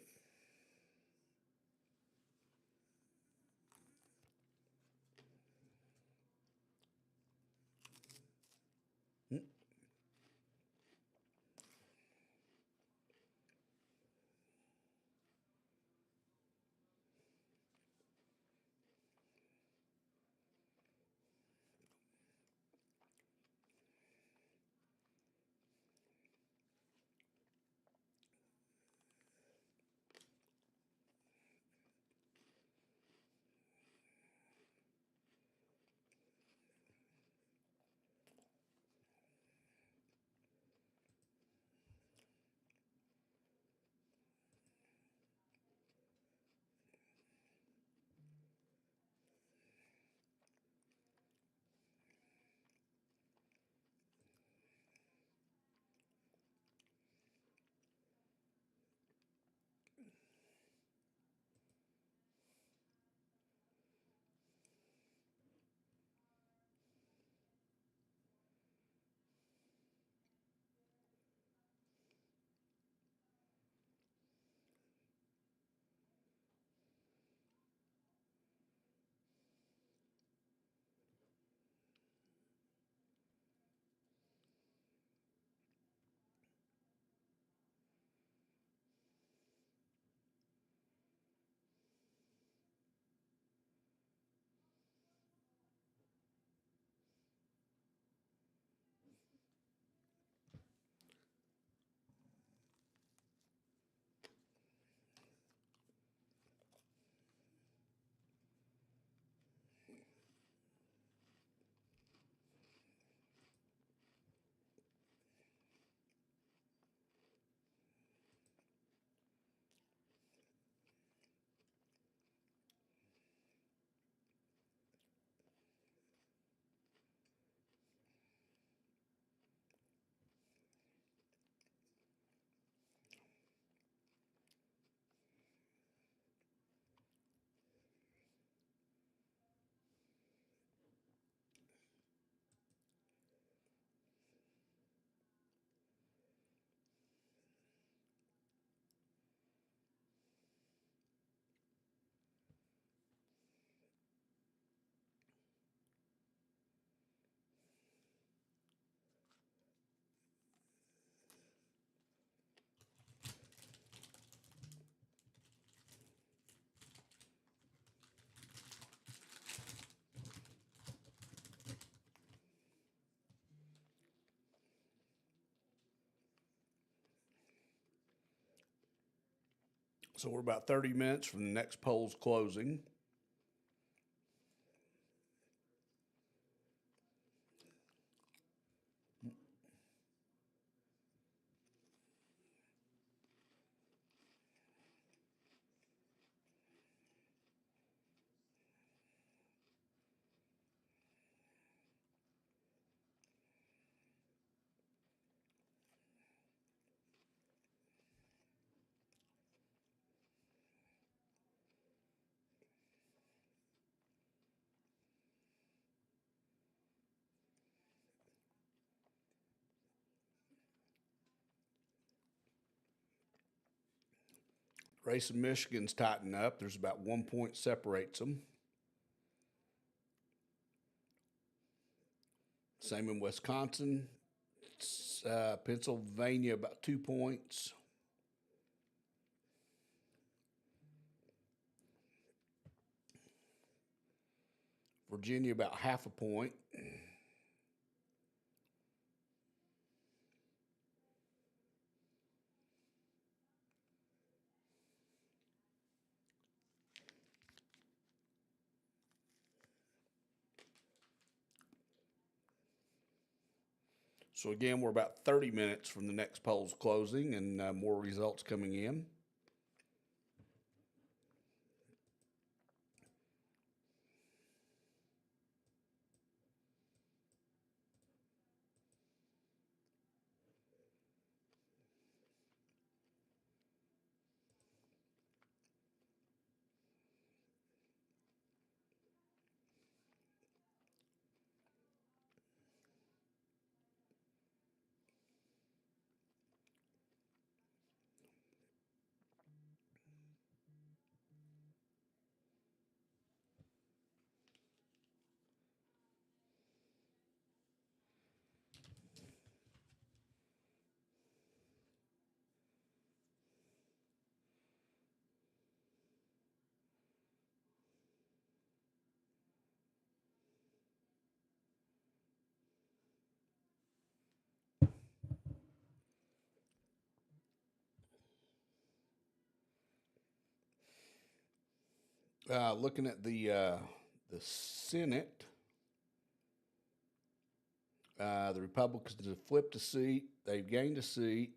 So we're about 30 minutes from the next poll's closing. Race in Michigan's tightened up. There's about 1 point separates them. Same in Wisconsin. Pennsylvania, about 2 points. Virginia, about half a point. So again, we're about 30 minutes from the next poll's closing and more results coming in. Looking at the Senate, the Republicans have flipped a seat. They've gained a seat.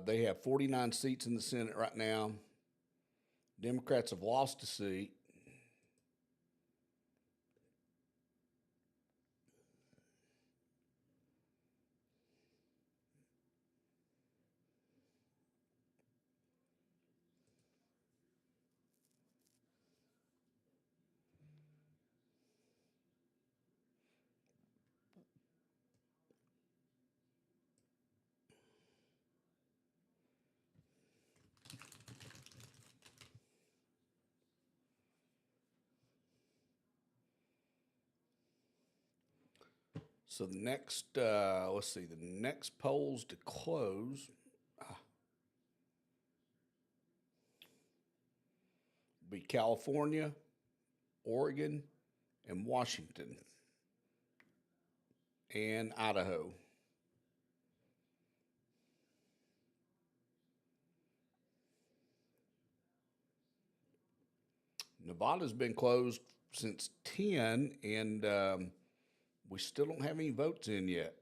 They have 49 seats in the Senate right now. Democrats have lost a seat. So the next, let's see, the next polls to close be California, Oregon, and Washington, and Idaho. Nevada's been closed since 10, and we still don't have any votes in yet.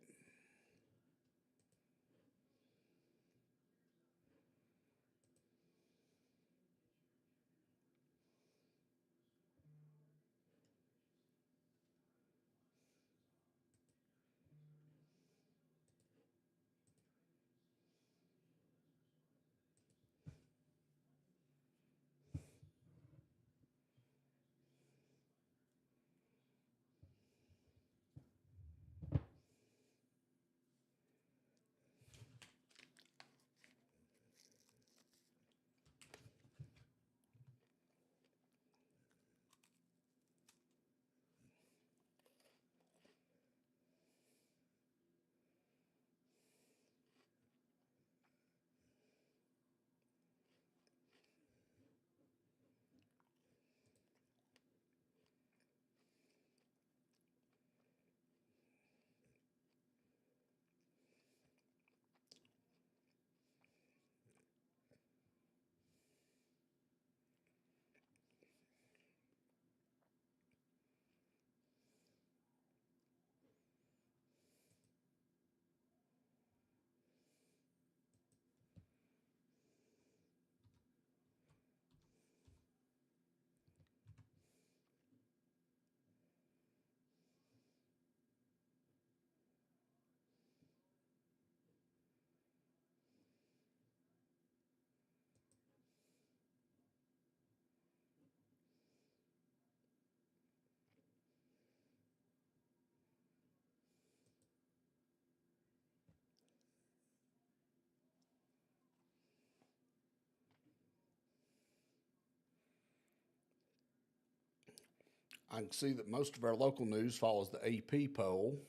I can see that most of our local news follows the AP poll,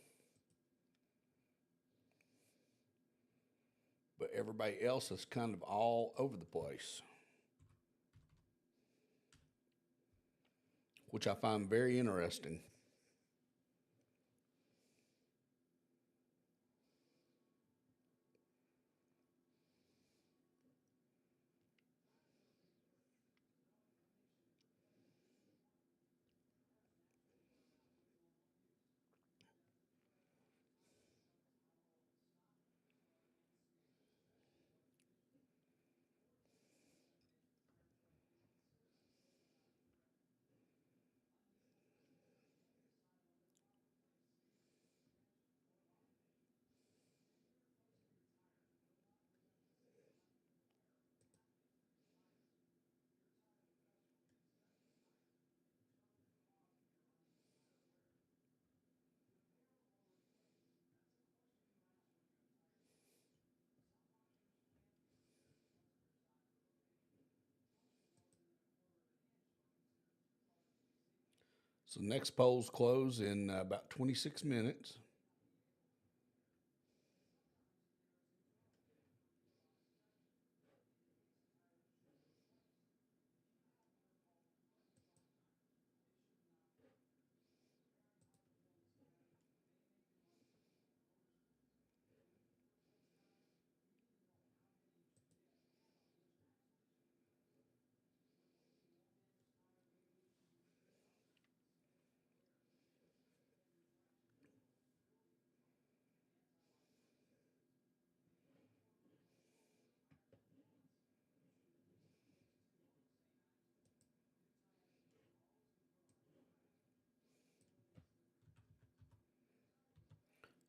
but everybody else is kind of all over the place, which I find very interesting. So the next polls close in about 26 minutes.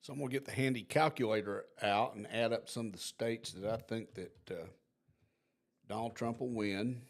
So I'm gonna get the handy calculator out and add up some of the states that I think that Donald Trump will win.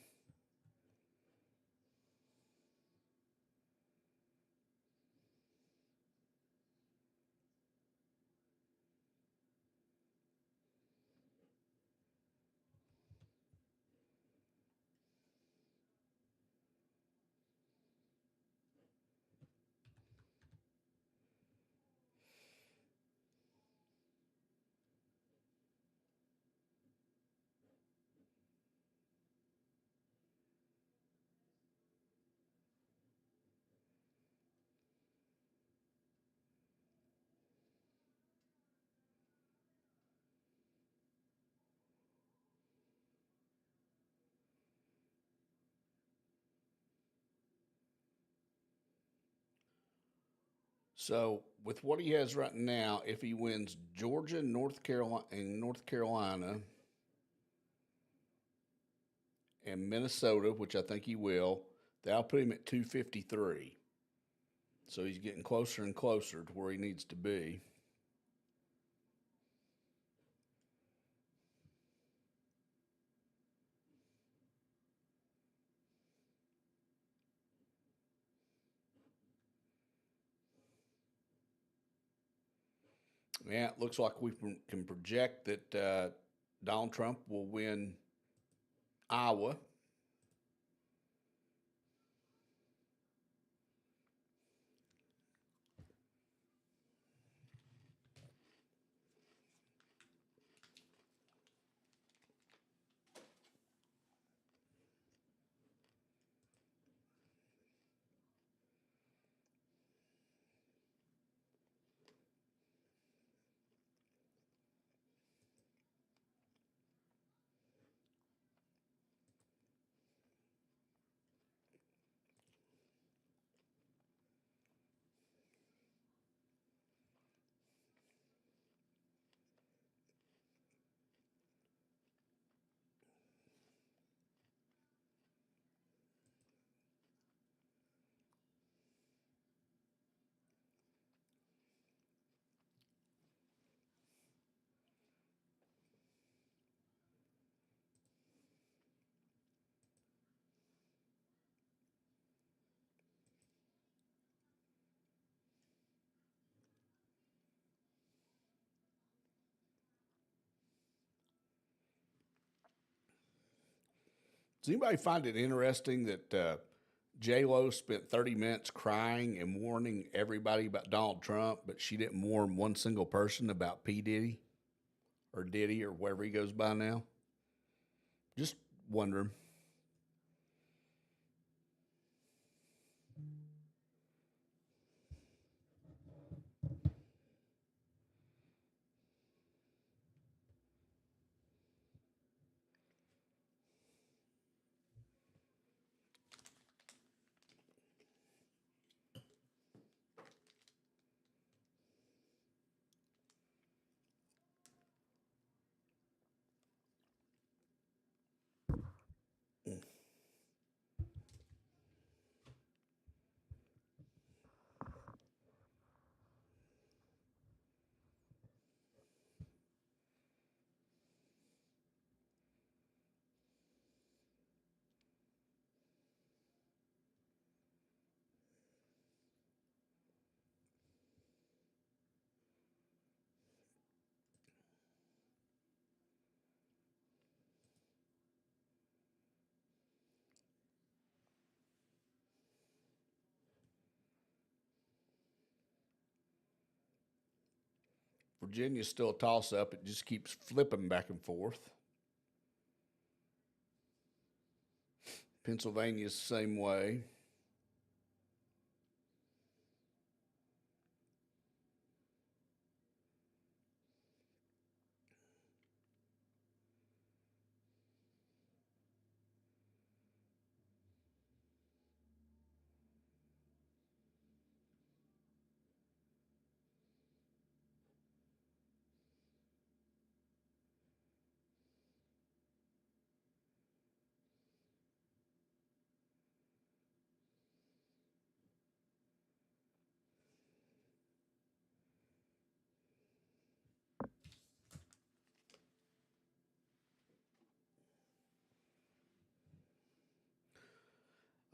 So with what he has right now, if he wins Georgia, North Carolina, and Minnesota, which I think he will, that'll put him at 253. So he's getting closer and closer to where he needs to be. Yeah, it looks like we can project that Donald Trump will win Iowa. Does anybody find it interesting that J-Lo spent 30 minutes crying and warning everybody about Donald Trump, but she didn't warn one single person about P. Diddy or Diddy or wherever he goes by now? Just wondering. Virginia's still a toss up. It just keeps flipping back and forth. Pennsylvania's the same way.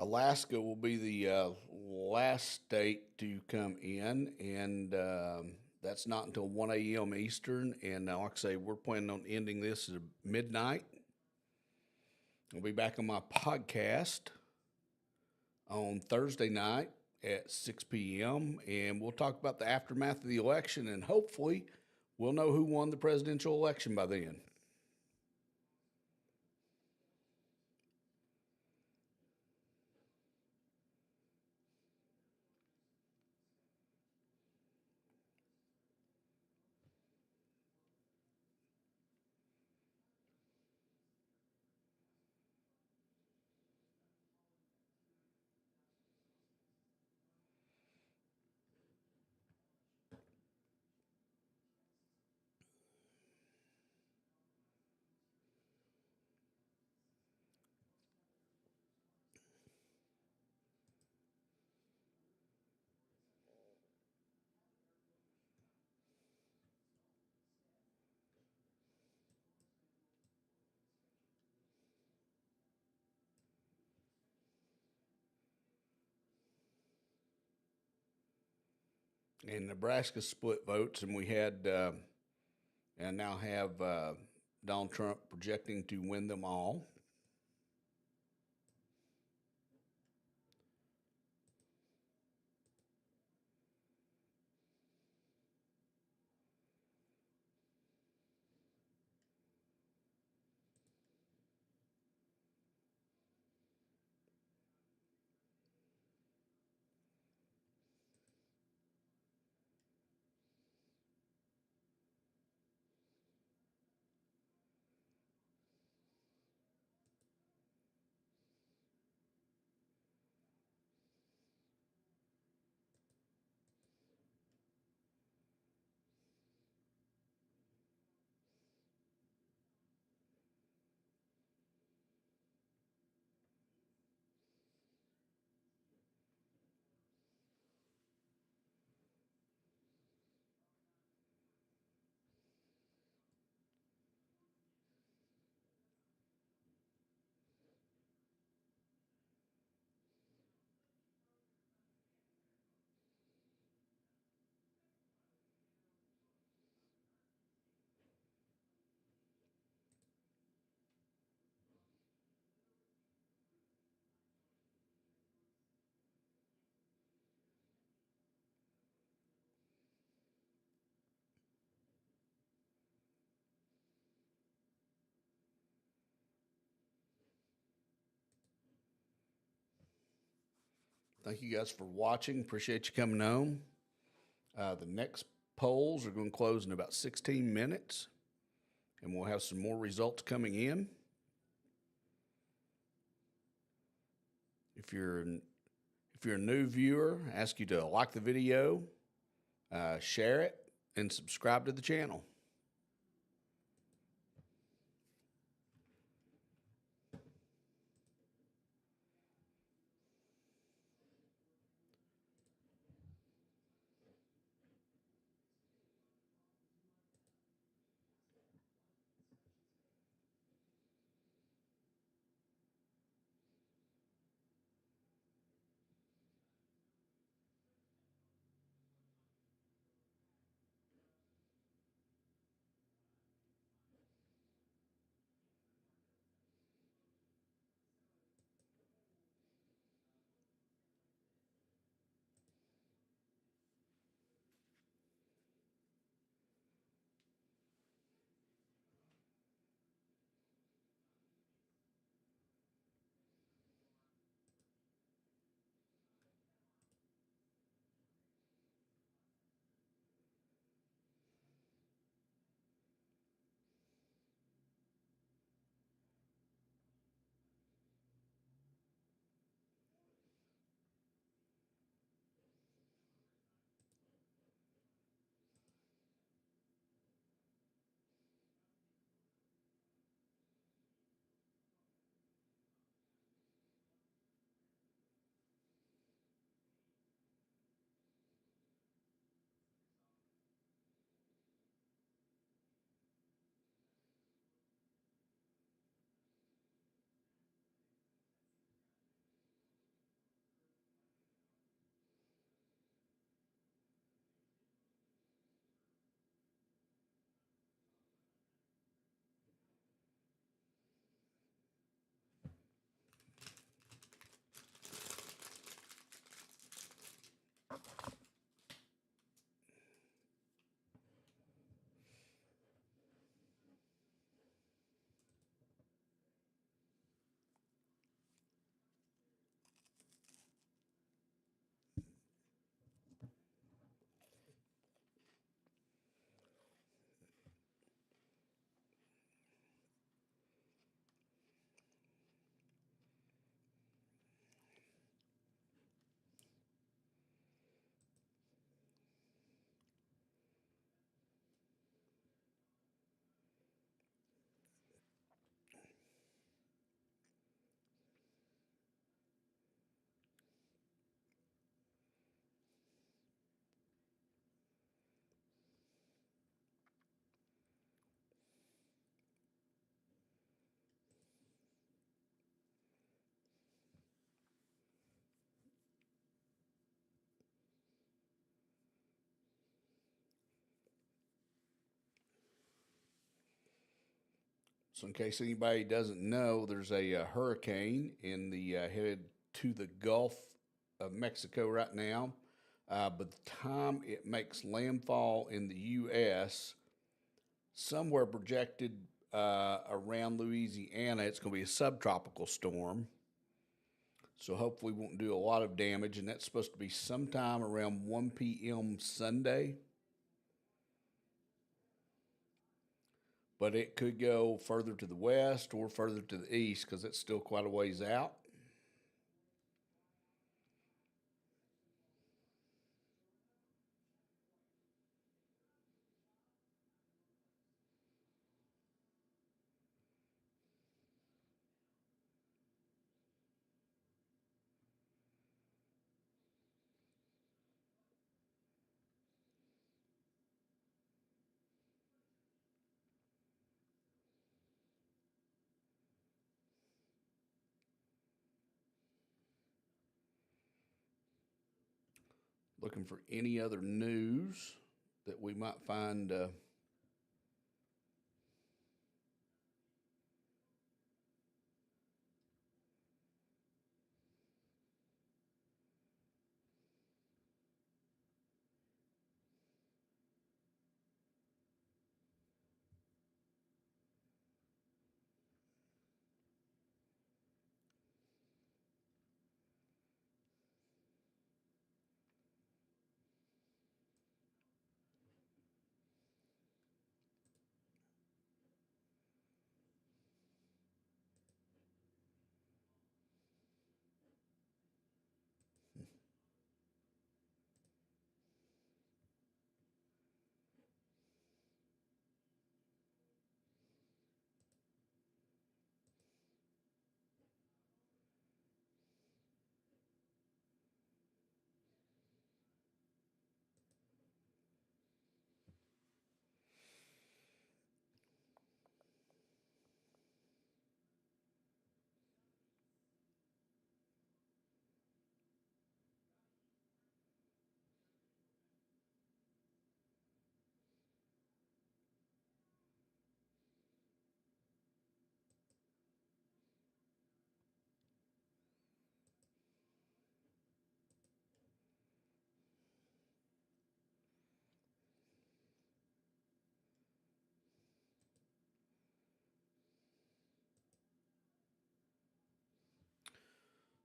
Alaska will be the last state to come in, and that's not until 1 a.m. Eastern. And like I say, we're planning on ending this at midnight. I'll be back on my podcast on Thursday night at 6 p.m., and we'll talk about the aftermath of the election, and hopefully we'll know who won the presidential election by then. And Nebraska split votes, and we had, and now have Donald Trump projecting to win them all. Thank you guys for watching. Appreciate you coming on. The next polls are going to close in about 16 minutes, and we'll have some more results coming in. If you're a new viewer, I ask you to like the video, share it, and subscribe to the channel. So in case anybody doesn't know, there's a hurricane in the headed to the Gulf of Mexico right now. By the time it makes landfall in the U.S., somewhere projected around Louisiana, it's going to be a subtropical storm. So hopefully won't do a lot of damage, and that's supposed to be sometime around 1 p.m. Sunday. But it could go further to the west or further to the east because it's still quite a ways out. Looking for any other news that we might find.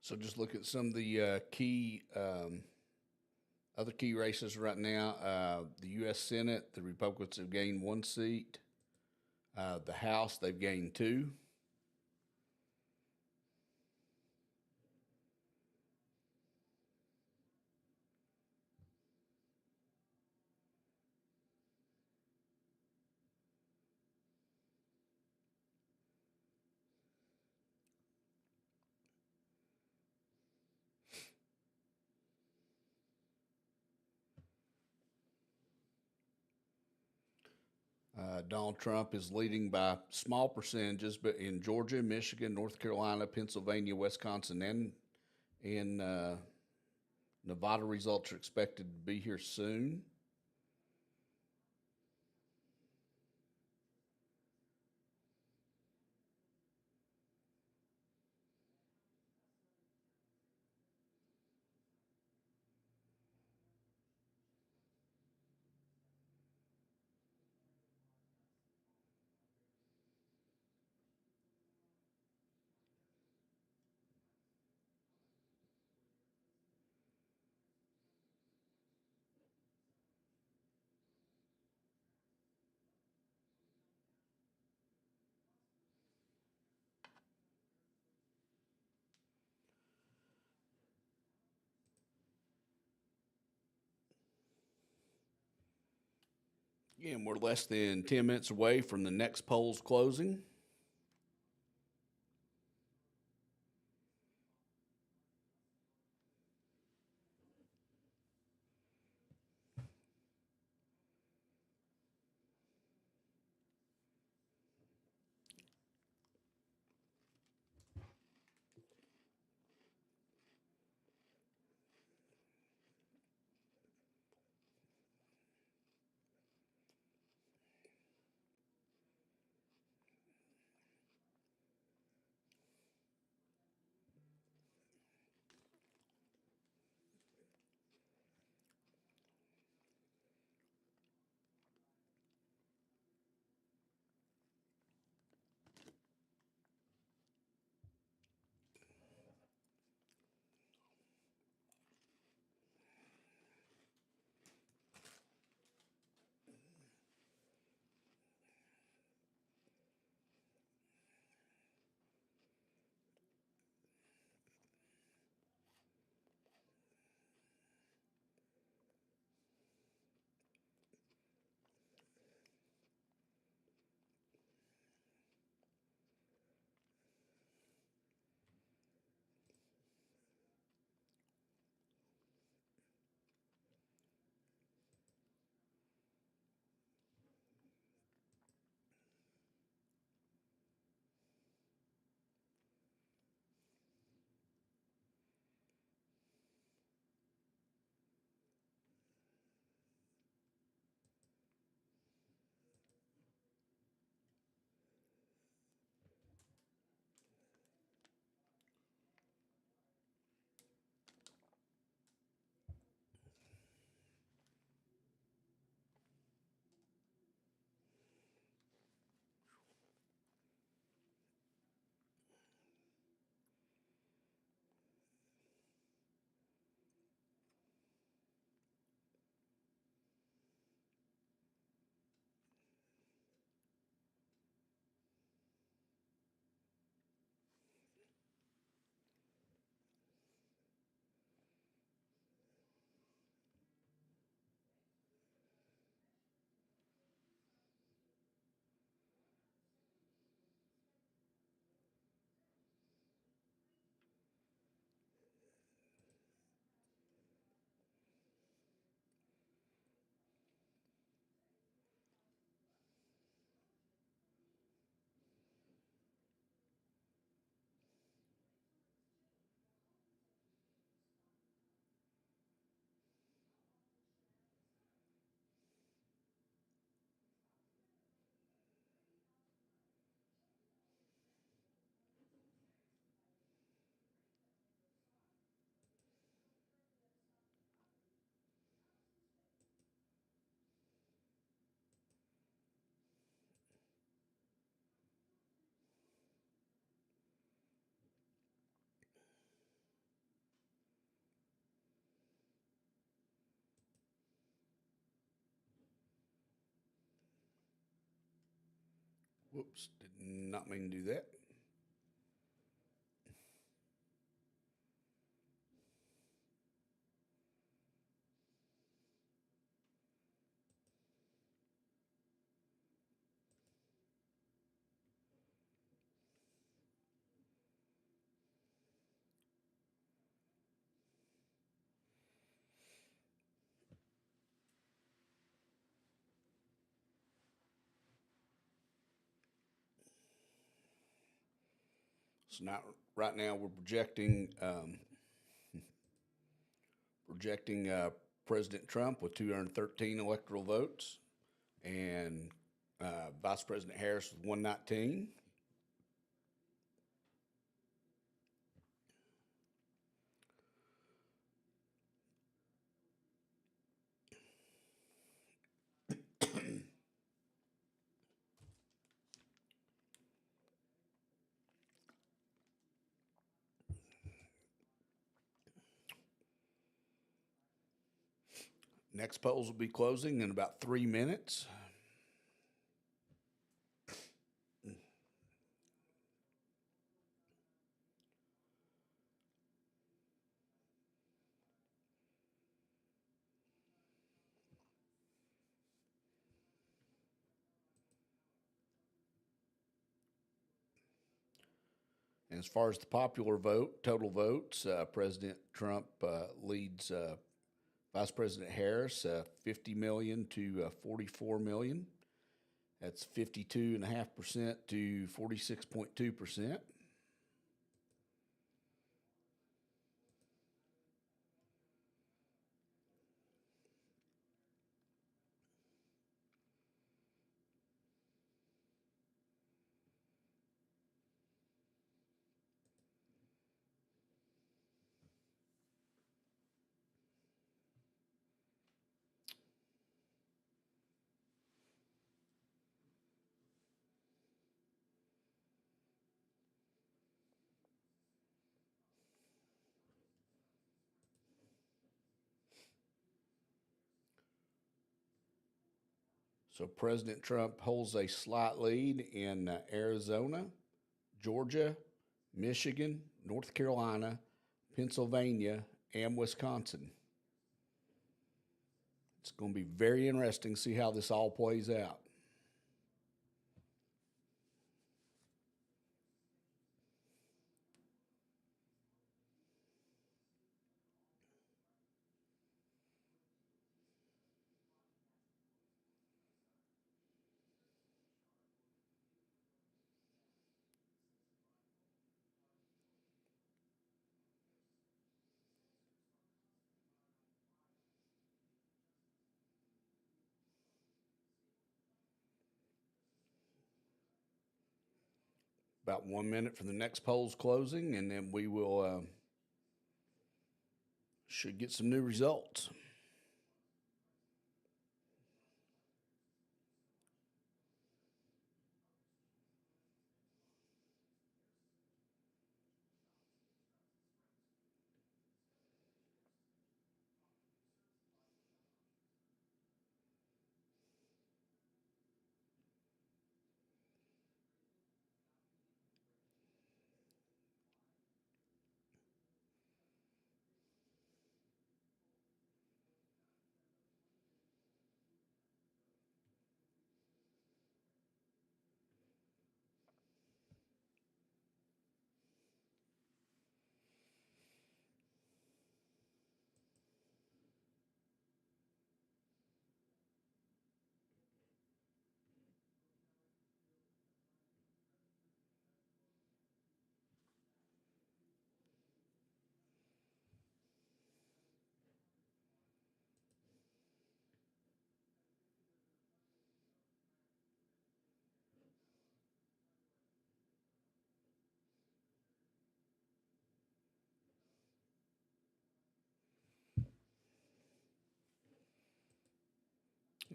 So just look at some of the key other key races right now. The U.S. Senate, the Republicans have gained 1 seat. The House, they've gained 2. Donald Trump is leading by small percentages, but in Georgia, Michigan, North Carolina, Pennsylvania, Wisconsin, and in Nevada, results are expected to be here soon. Again, we're less than 10 minutes away from the next polls closing. Whoops, did not mean to do that. So now, right now, we're projecting President Trump with 213 electoral votes, and Vice President Harris with 119. Next polls will be closing in about 3 minutes. And as far as the popular vote, total votes, President Trump leads Vice President Harris 50 million to 44 million. That's 52.5% to 46.2%. So President Trump holds a slight lead in Arizona, Georgia, Michigan, North Carolina, Pennsylvania, and Wisconsin. It's going to be very interesting to see how this all plays out. About 1 minute for the next polls closing, and then we will should get some new results.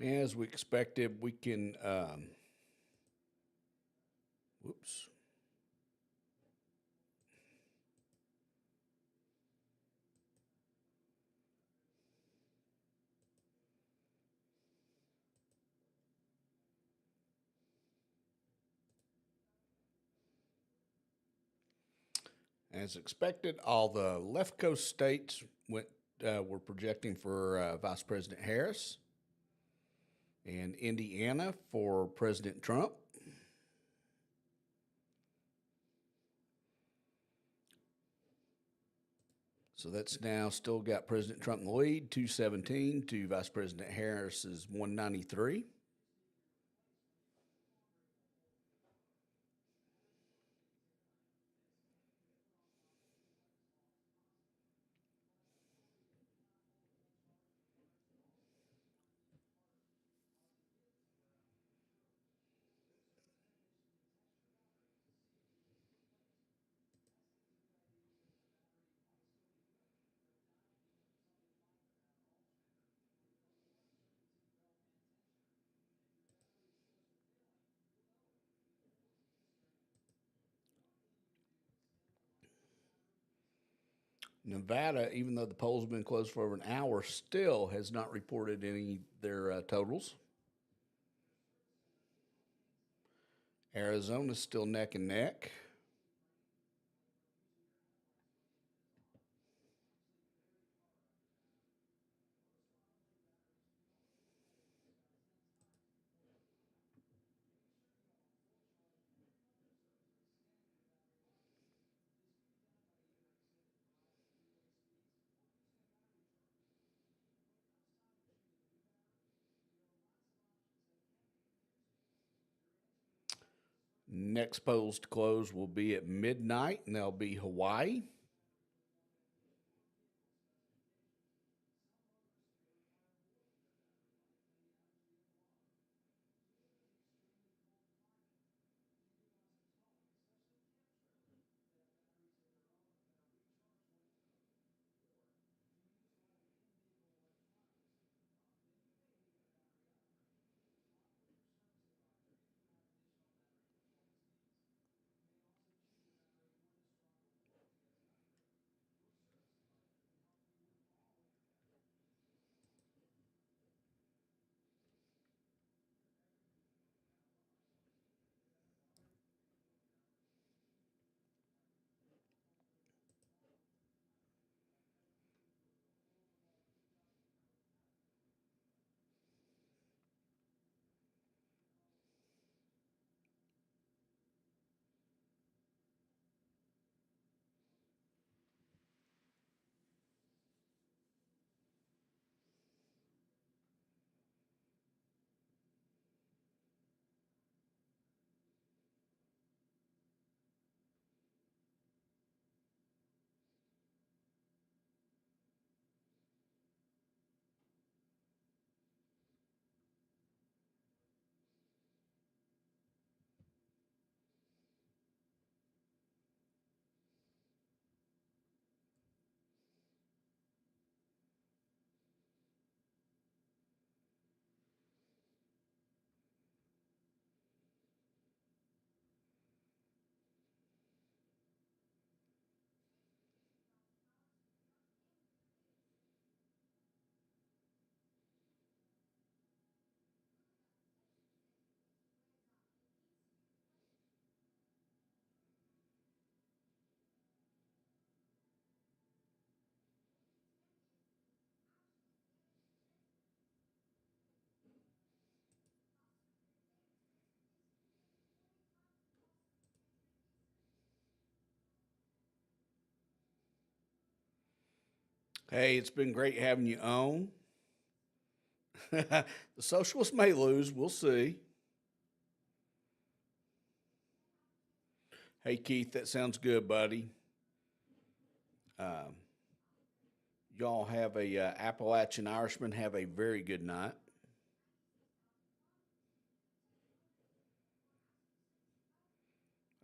As we expected, we can, whoops. As expected, all the left coast states were projecting for Vice President Harris, and Indiana for President Trump. So that's now still got President Trump in the lead, 217 to Vice President Harris's 193. Nevada, even though the polls have been closed for over an hour, still has not reported any their totals. Arizona's still neck and neck. Next polls to close will be at midnight, and that'll be Hawaii. Hey, it's been great having you on. The socialists may lose. We'll see. Hey, Keith, that sounds good, buddy. Y'all have a Appalachian Irishman. Have a very good night.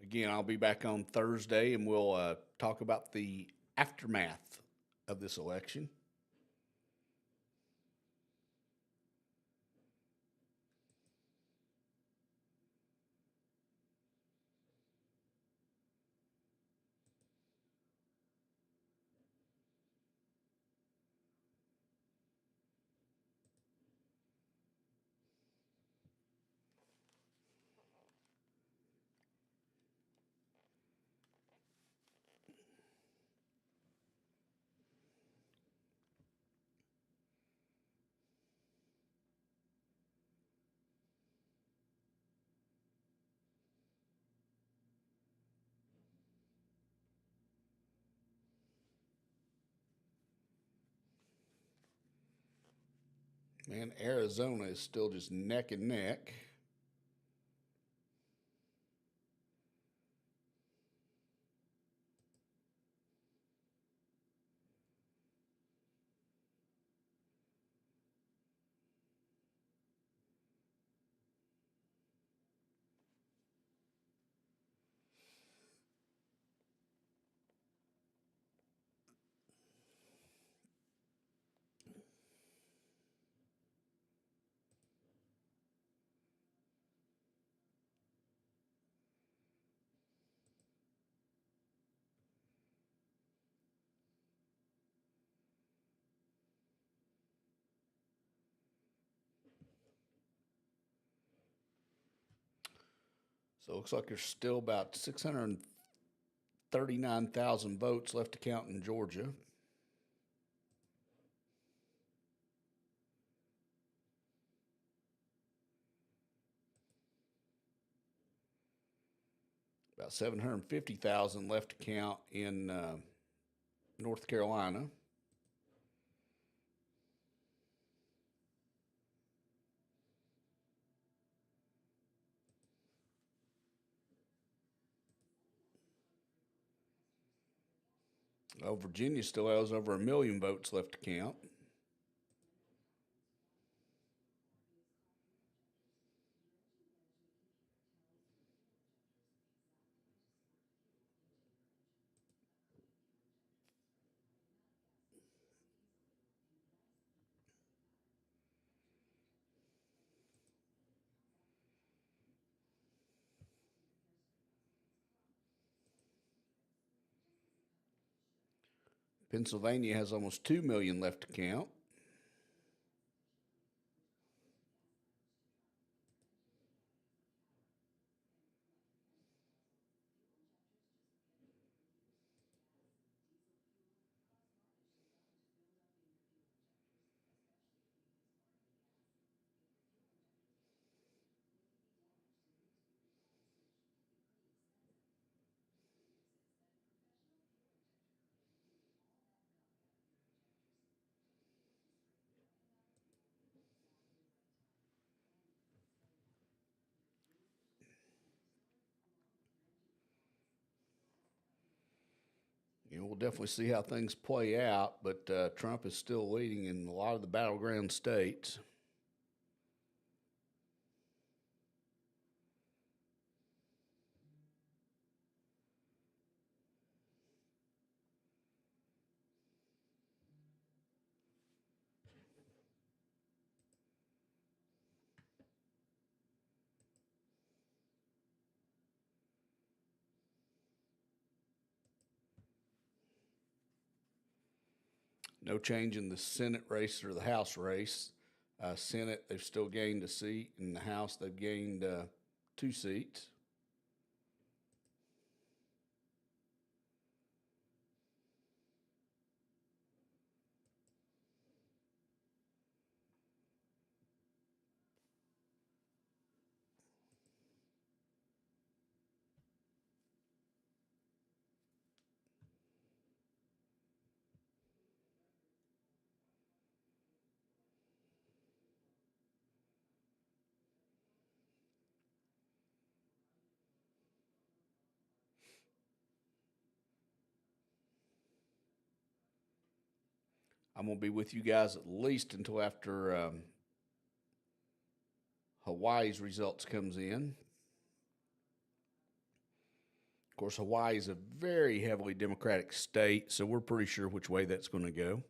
Again, I'll be back on Thursday, and we'll talk about the aftermath of this election. Man, Arizona is still just neck and neck. So it looks like there's still about 639,000 votes left to count in Georgia. About 750,000 left to count in North Carolina. Virginia still has over 1 million votes left to count. Pennsylvania has almost 2 million left to count. We'll definitely see how things play out, but Trump is still leading in a lot of the battleground states. No change in the Senate race or the House race. Senate, they've still gained a seat. In the House, they've gained 2 seats. I'm going to be with you guys at least until after Hawaii's results comes in. Of course, Hawaii is a very heavily Democratic state, so we're pretty sure which way that's going to go.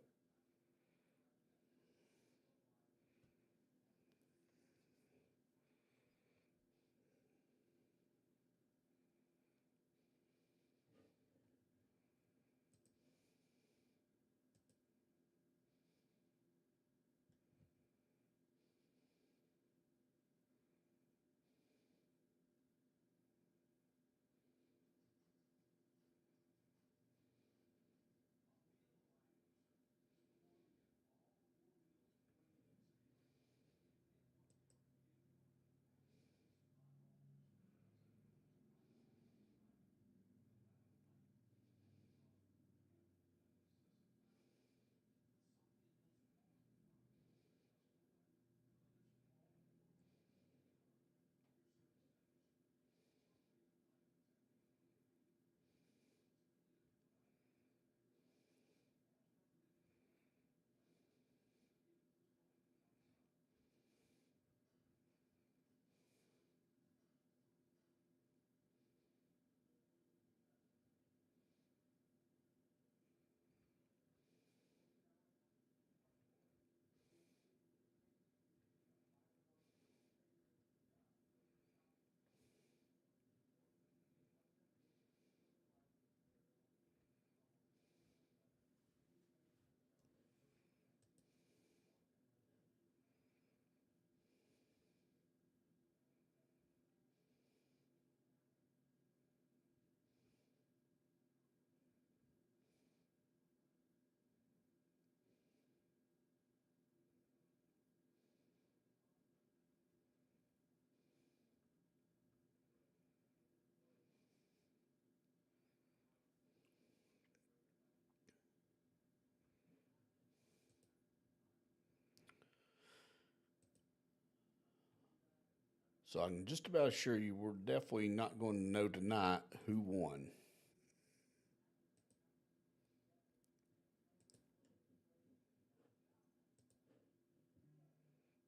So I can just about assure you we're definitely not going to know tonight who won.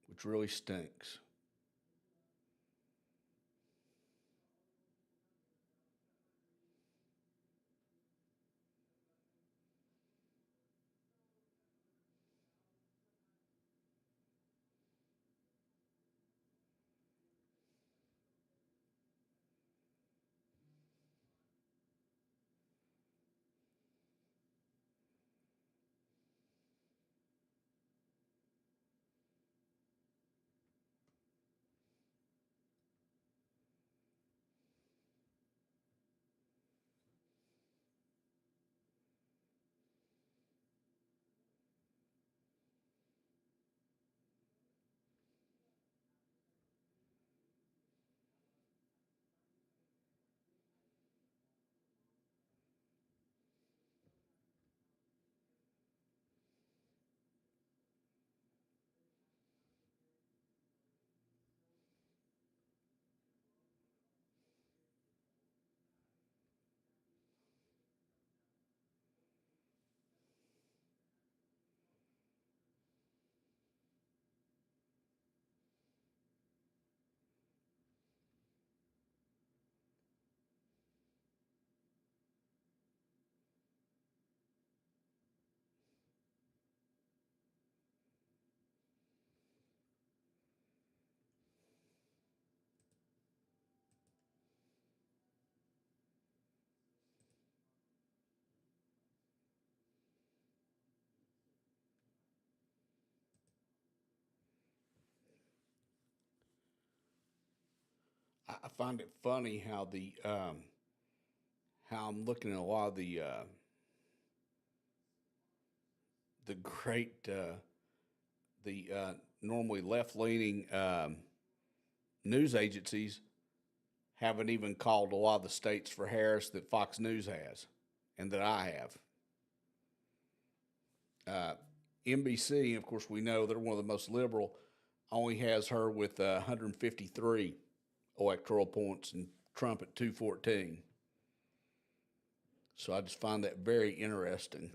Which really stinks. I find it funny how how I'm looking at a lot of the great normally left leaning news agencies haven't even called a lot of the states for Harris that Fox News has, and that I have. NBC, of course, we know they're one of the most liberal, only has her with 153 electoral points and Trump at 214. So I just find that very interesting.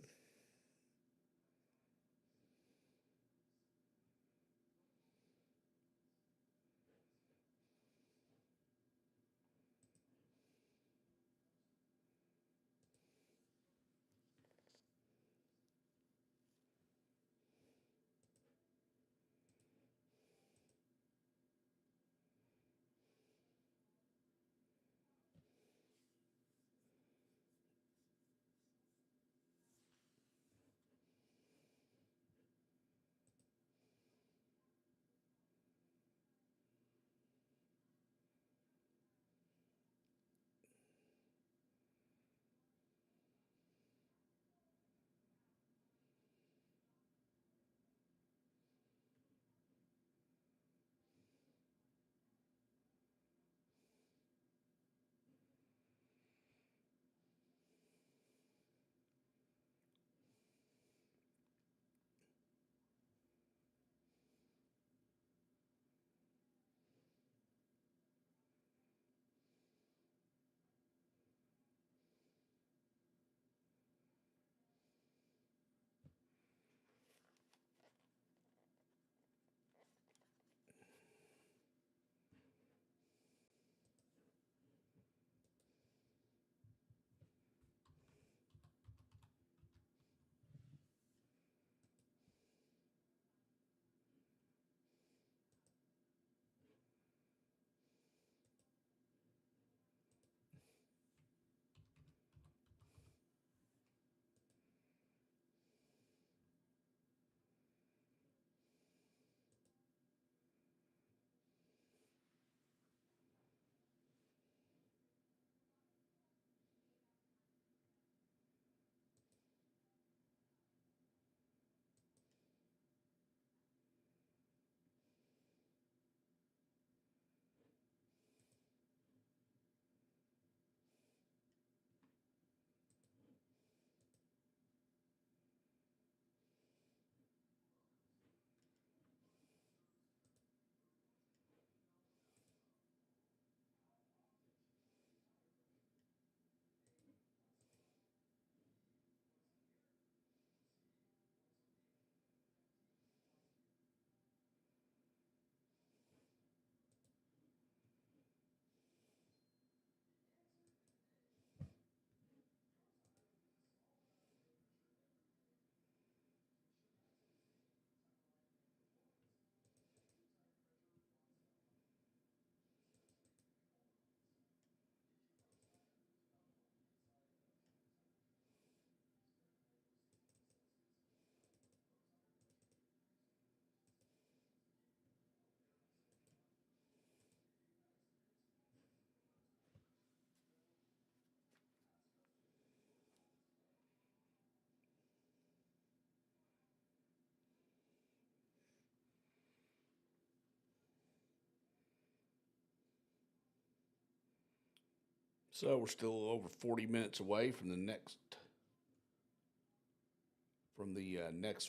So we're still over 40 minutes away from the next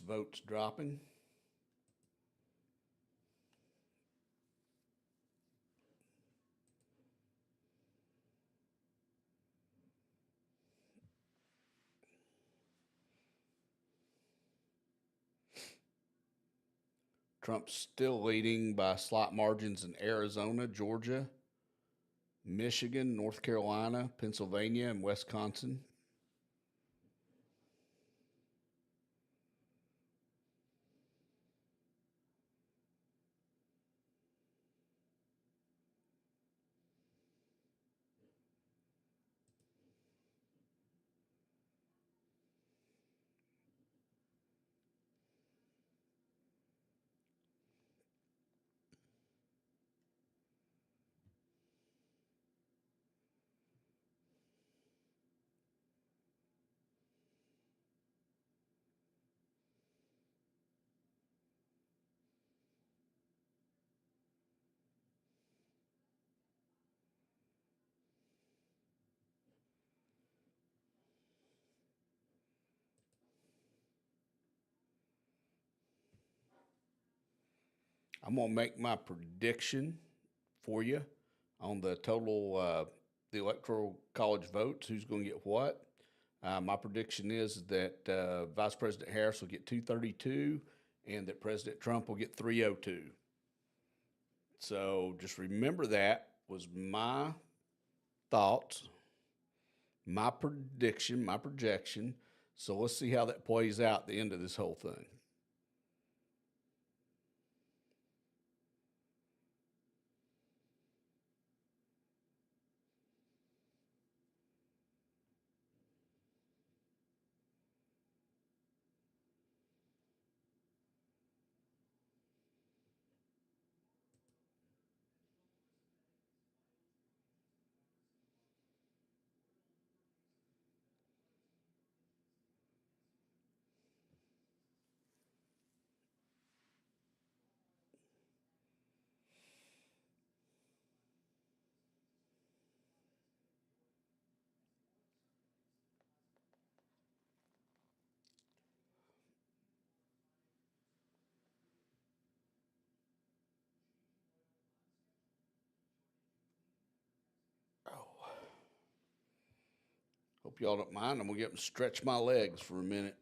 votes dropping. Trump's still leading by slight margins in Arizona, Georgia, Michigan, North Carolina, Pennsylvania, and Wisconsin. I'm going to make my prediction for you on the total, the Electoral College votes, who's going to get what. My prediction is that Vice President Harris will get 232 and that President Trump will get 302. So just remember that was my thoughts, my prediction, my projection. So let's see how that plays out at the end of this whole thing. Hope y'all don't mind. I'm going to get up and stretch my legs for a minute.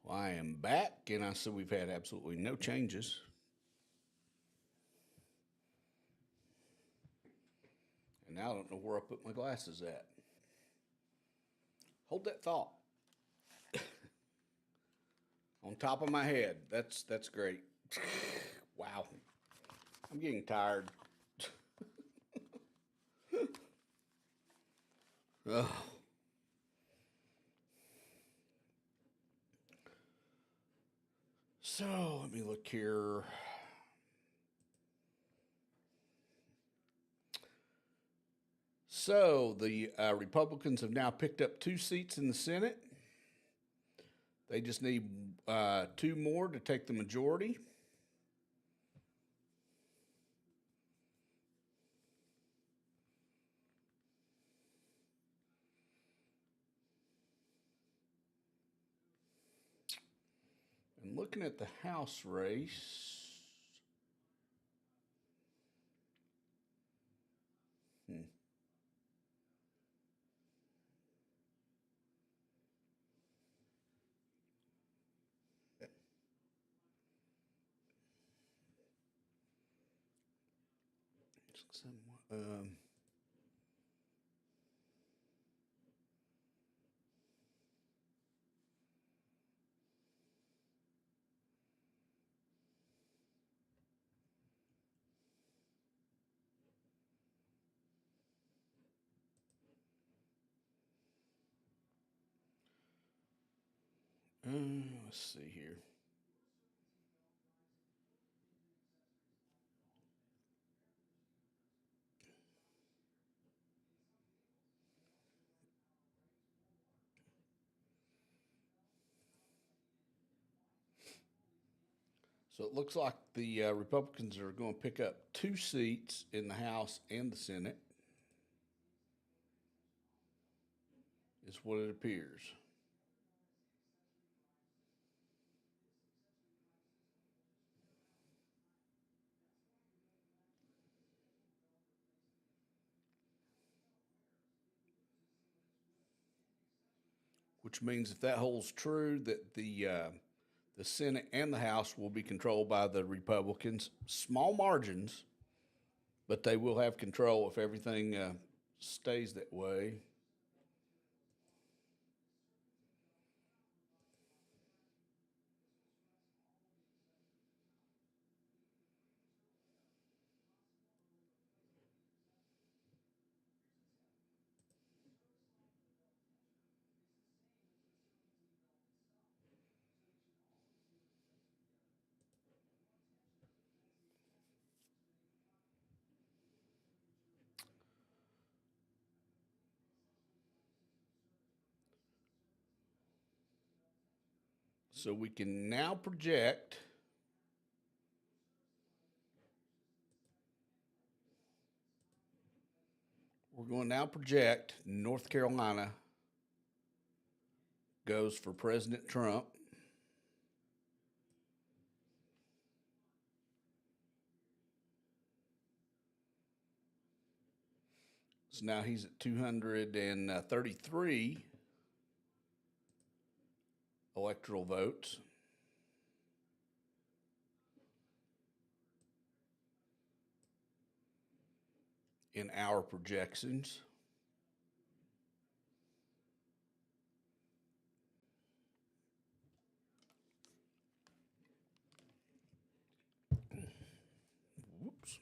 I am back, and I see we've had absolutely no changes. And now I don't know where I put my glasses at. Hold that thought. On top of my head. That's great. Wow. I'm getting tired. Ugh. So let me look here. So the Republicans have now picked up 2 seats in the Senate. They just need 2 more to take the majority. And looking at the House race, let's see here. So it looks like the Republicans are going to pick up 2 seats in the House and the Senate, is what it appears. Which means if that holds true, that the Senate and the House will be controlled by the Republicans. Small margins, but they will have control if everything stays that way. So we can now project North Carolina goes for President Trump. So now he's at 233 electoral votes. In our projections. Whoops.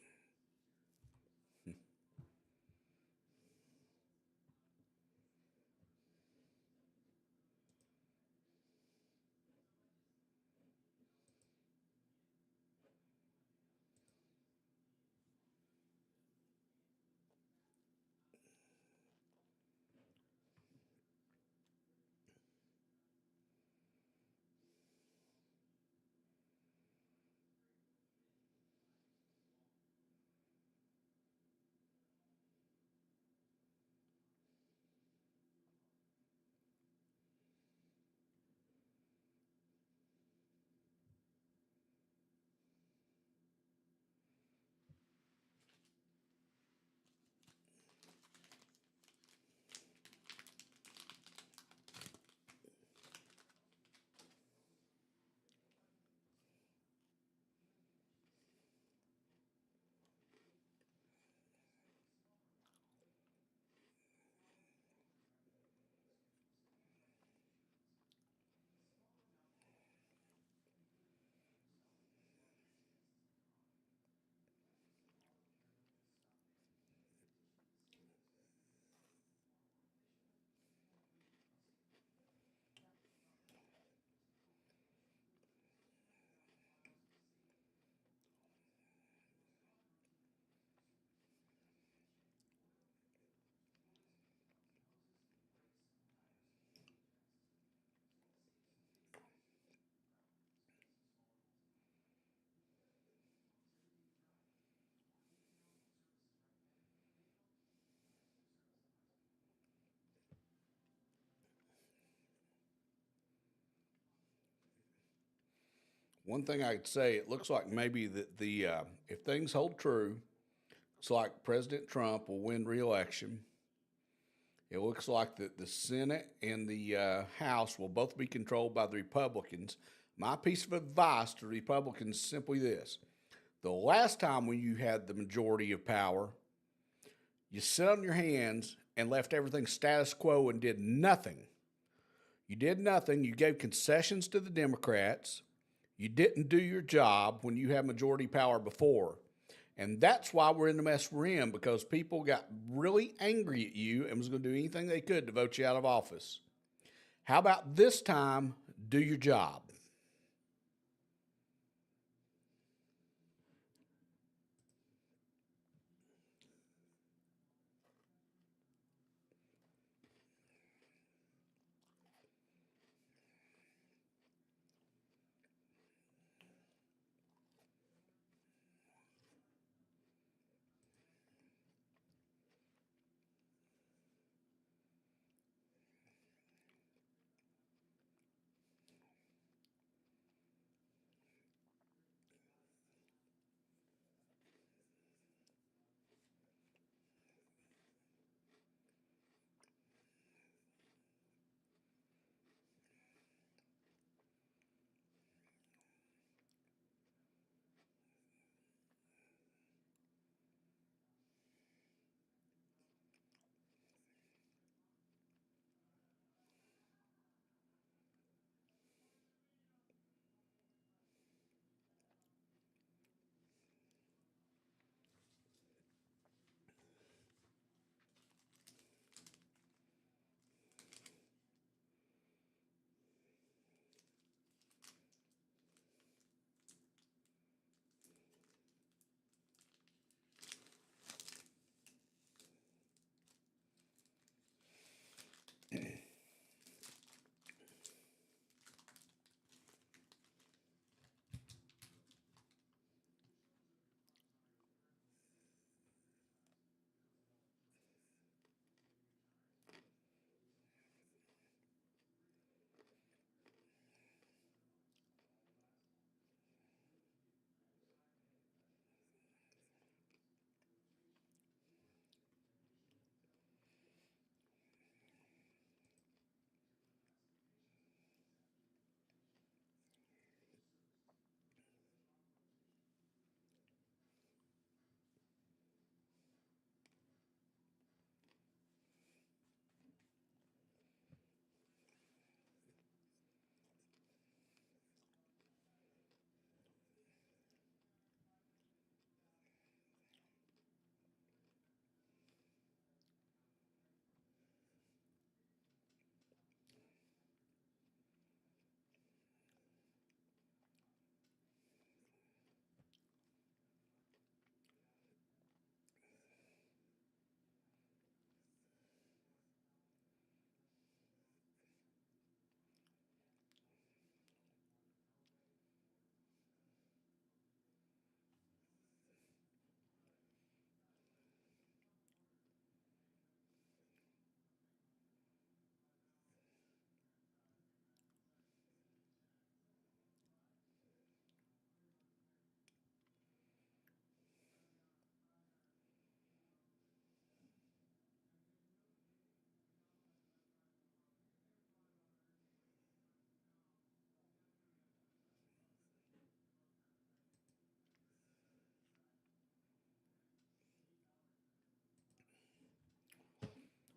one thing I could say, it looks like maybe that if things hold true, it's like President Trump will win re-election. It looks like that the Senate and the House will both be controlled by the Republicans. My piece of advice to Republicans is simply this. The last time when you had the majority of power, you sat on your hands and left everything status quo and did nothing. You did nothing. You gave concessions to the Democrats. You didn't do your job when you had majority power before. And that's why we're in the mess we're in, because people got really angry at you and was going to do anything they could to vote you out of office. How about this time, do your job?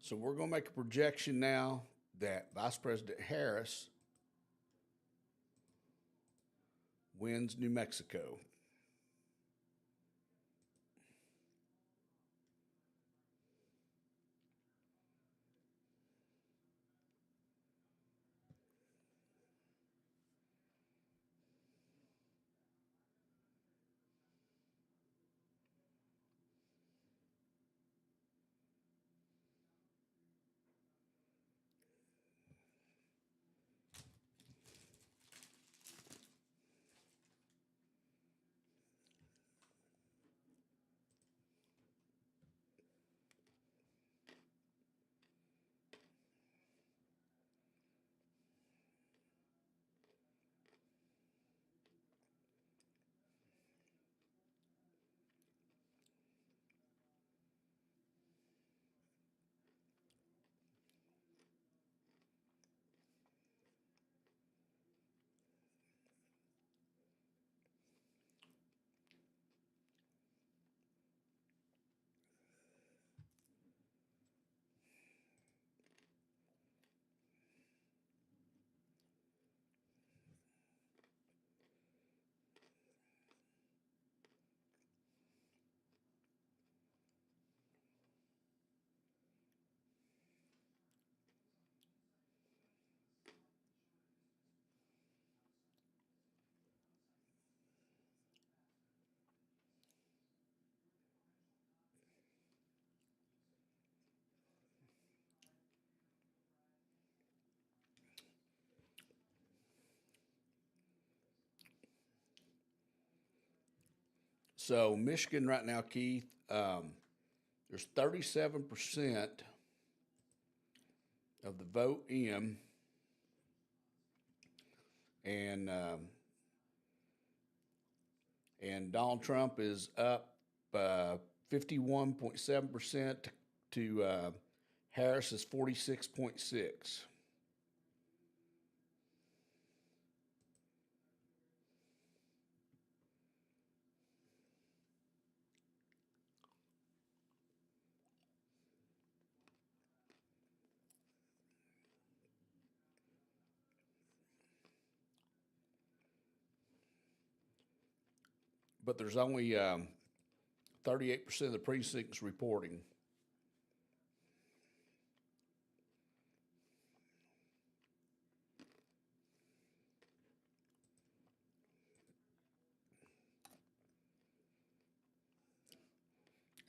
So we're going to make a projection now that Vice President Harris wins New Mexico. So Michigan right now, Keith, there's 37% of the vote in, and Donald Trump is up 51.7% to Harris is 46.6. But there's only 38% of the precincts reporting.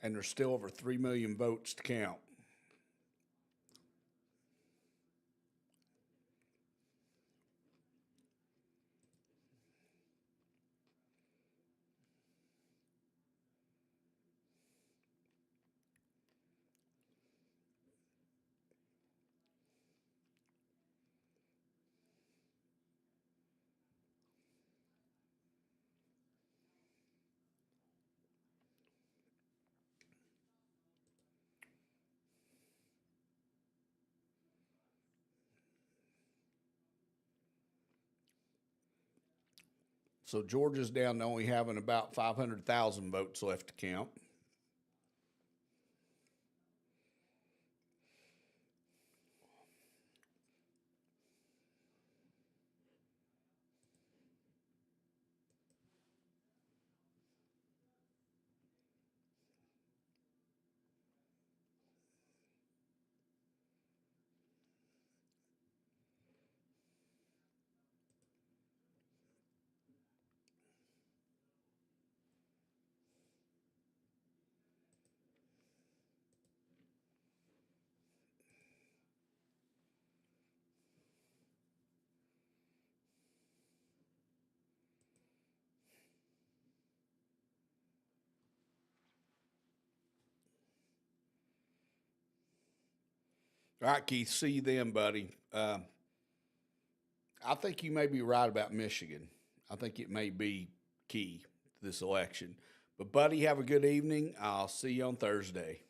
And there's still over 3 million votes to count. So Georgia's down to only having about 500,000 votes left to count. All right, Keith, see you then, buddy. I think you may be right about Michigan. I think it may be key to this election. But, buddy, have a good evening. I'll see you on Thursday.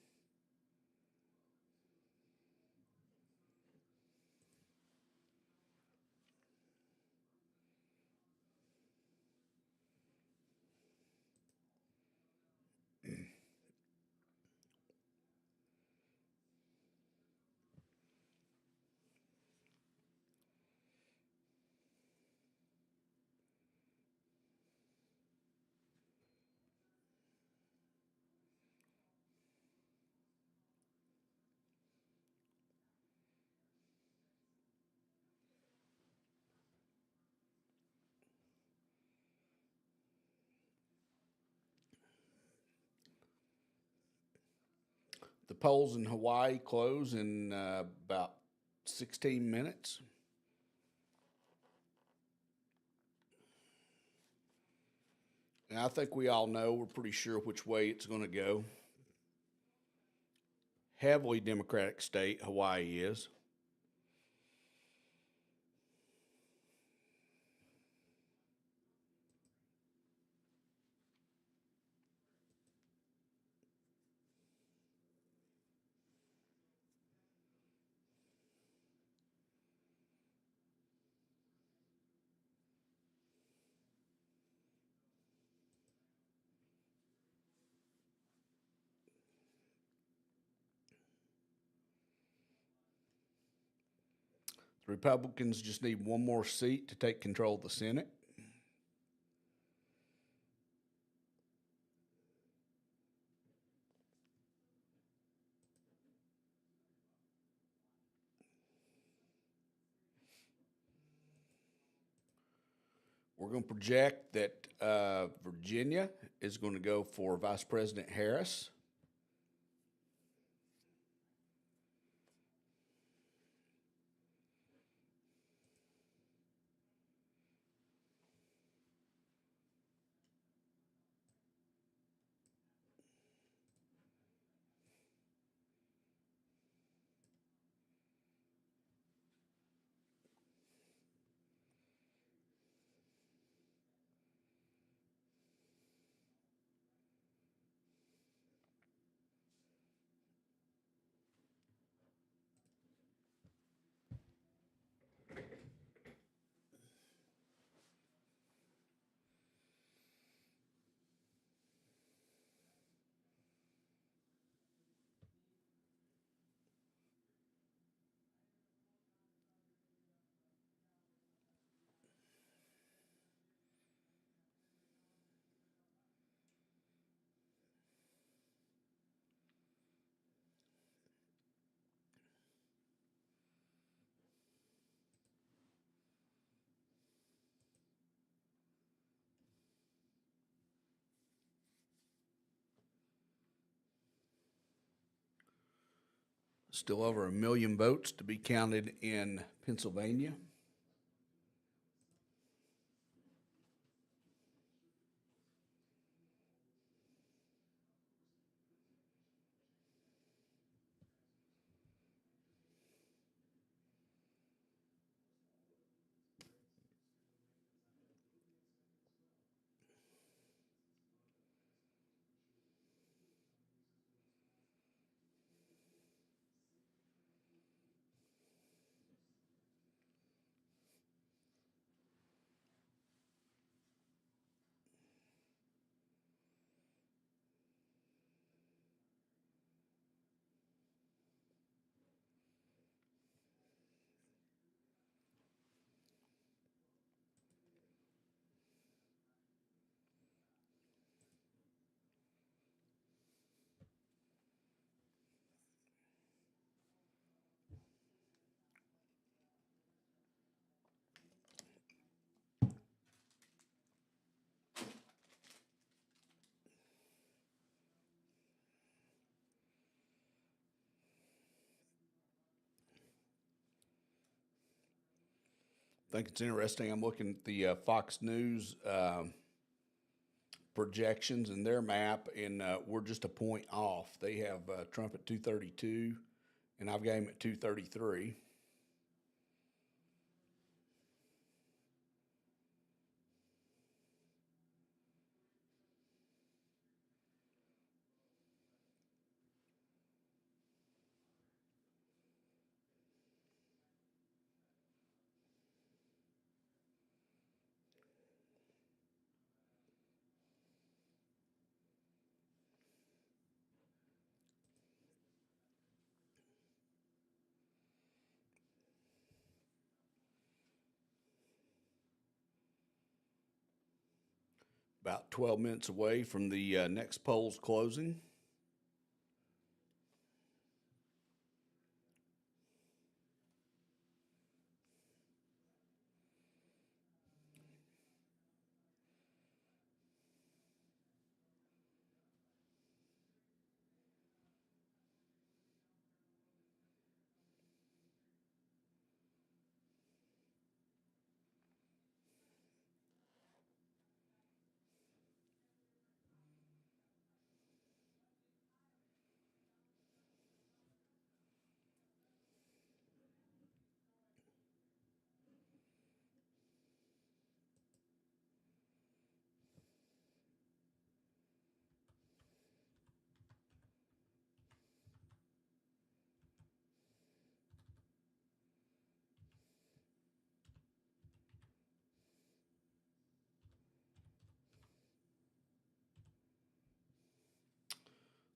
The polls in Hawaii close in about 16 minutes. And I think we all know, we're pretty sure which way it's going to go. Heavily Democratic state, Hawaii is. The Republicans just need one more seat to take control of the Senate. We're going to project that Virginia is going to go for Vice President Harris. Still over 1 million votes to be counted in Pennsylvania. I think it's interesting. I'm looking at the Fox News projections and their map, and we're just a point off. They have Trump at 232, and I've got him at 233. About 12 minutes away from the next polls closing.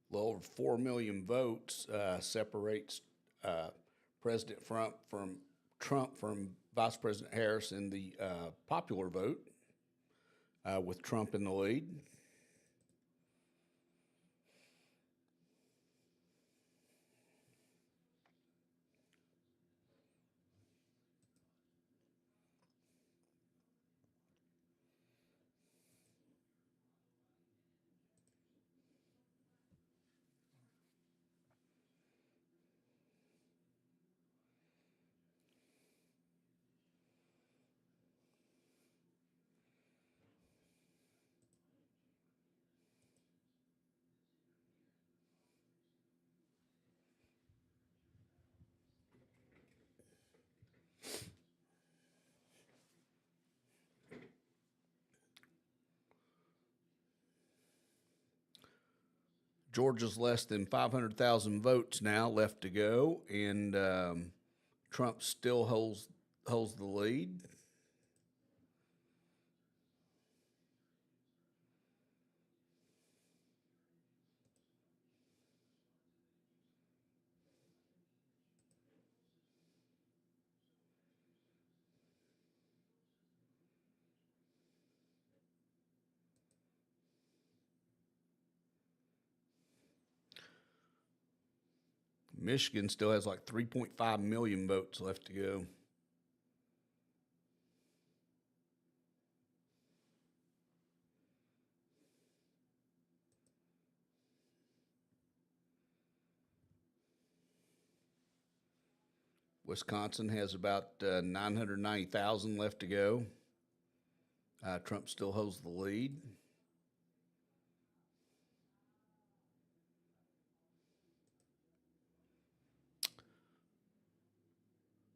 A little over 4 million votes separates President Trump from Vice President Harris in the popular vote, with Trump in the lead. Georgia's less than 500,000 votes now left to go, and Trump still holds the lead. Michigan still has like 3.5 million votes left to go. Wisconsin has about 990,000 left to go. Trump still holds the lead.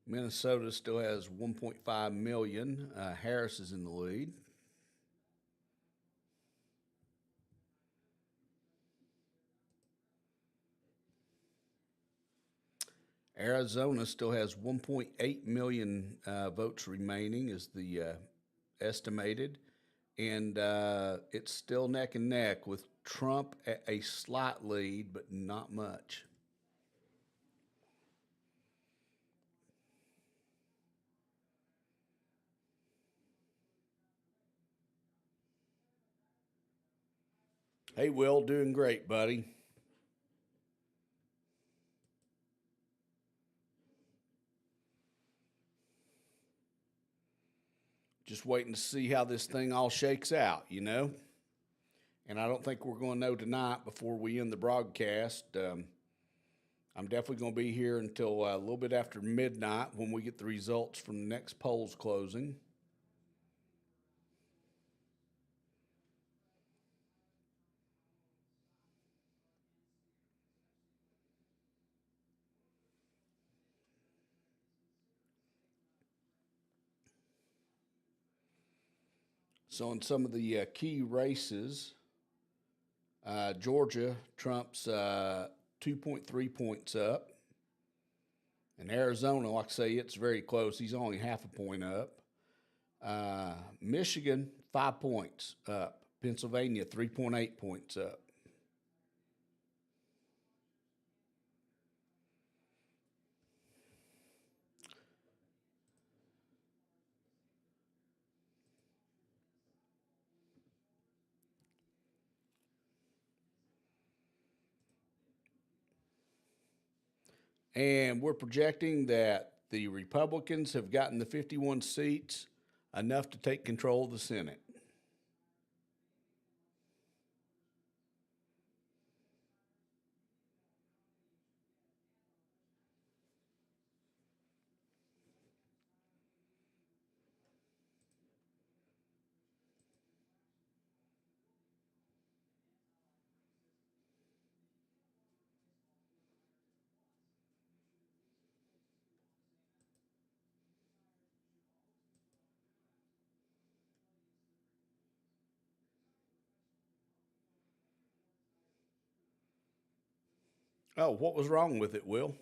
Minnesota still has 1.5 million. Harris is in the lead. Arizona still has 1.8 million votes remaining, is the estimated, and it's still neck and neck with Trump at a slight lead, but not much. Hey, Will, doing great, buddy. Just waiting to see how this thing all shakes out, you know? And I don't think we're going to know tonight before we end the broadcast. I'm definitely going to be here until a little bit after midnight when we get the results from the next polls closing. So in some of the key races, Georgia, Trump's 2.3 points up. And Arizona, like I say, it's very close. He's only half a point up. Michigan, 5 points up. Pennsylvania, 3.8 points up. And we're projecting that the Republicans have gotten the 51 seats, enough to take control of the Senate. Oh, what was wrong with it, Will?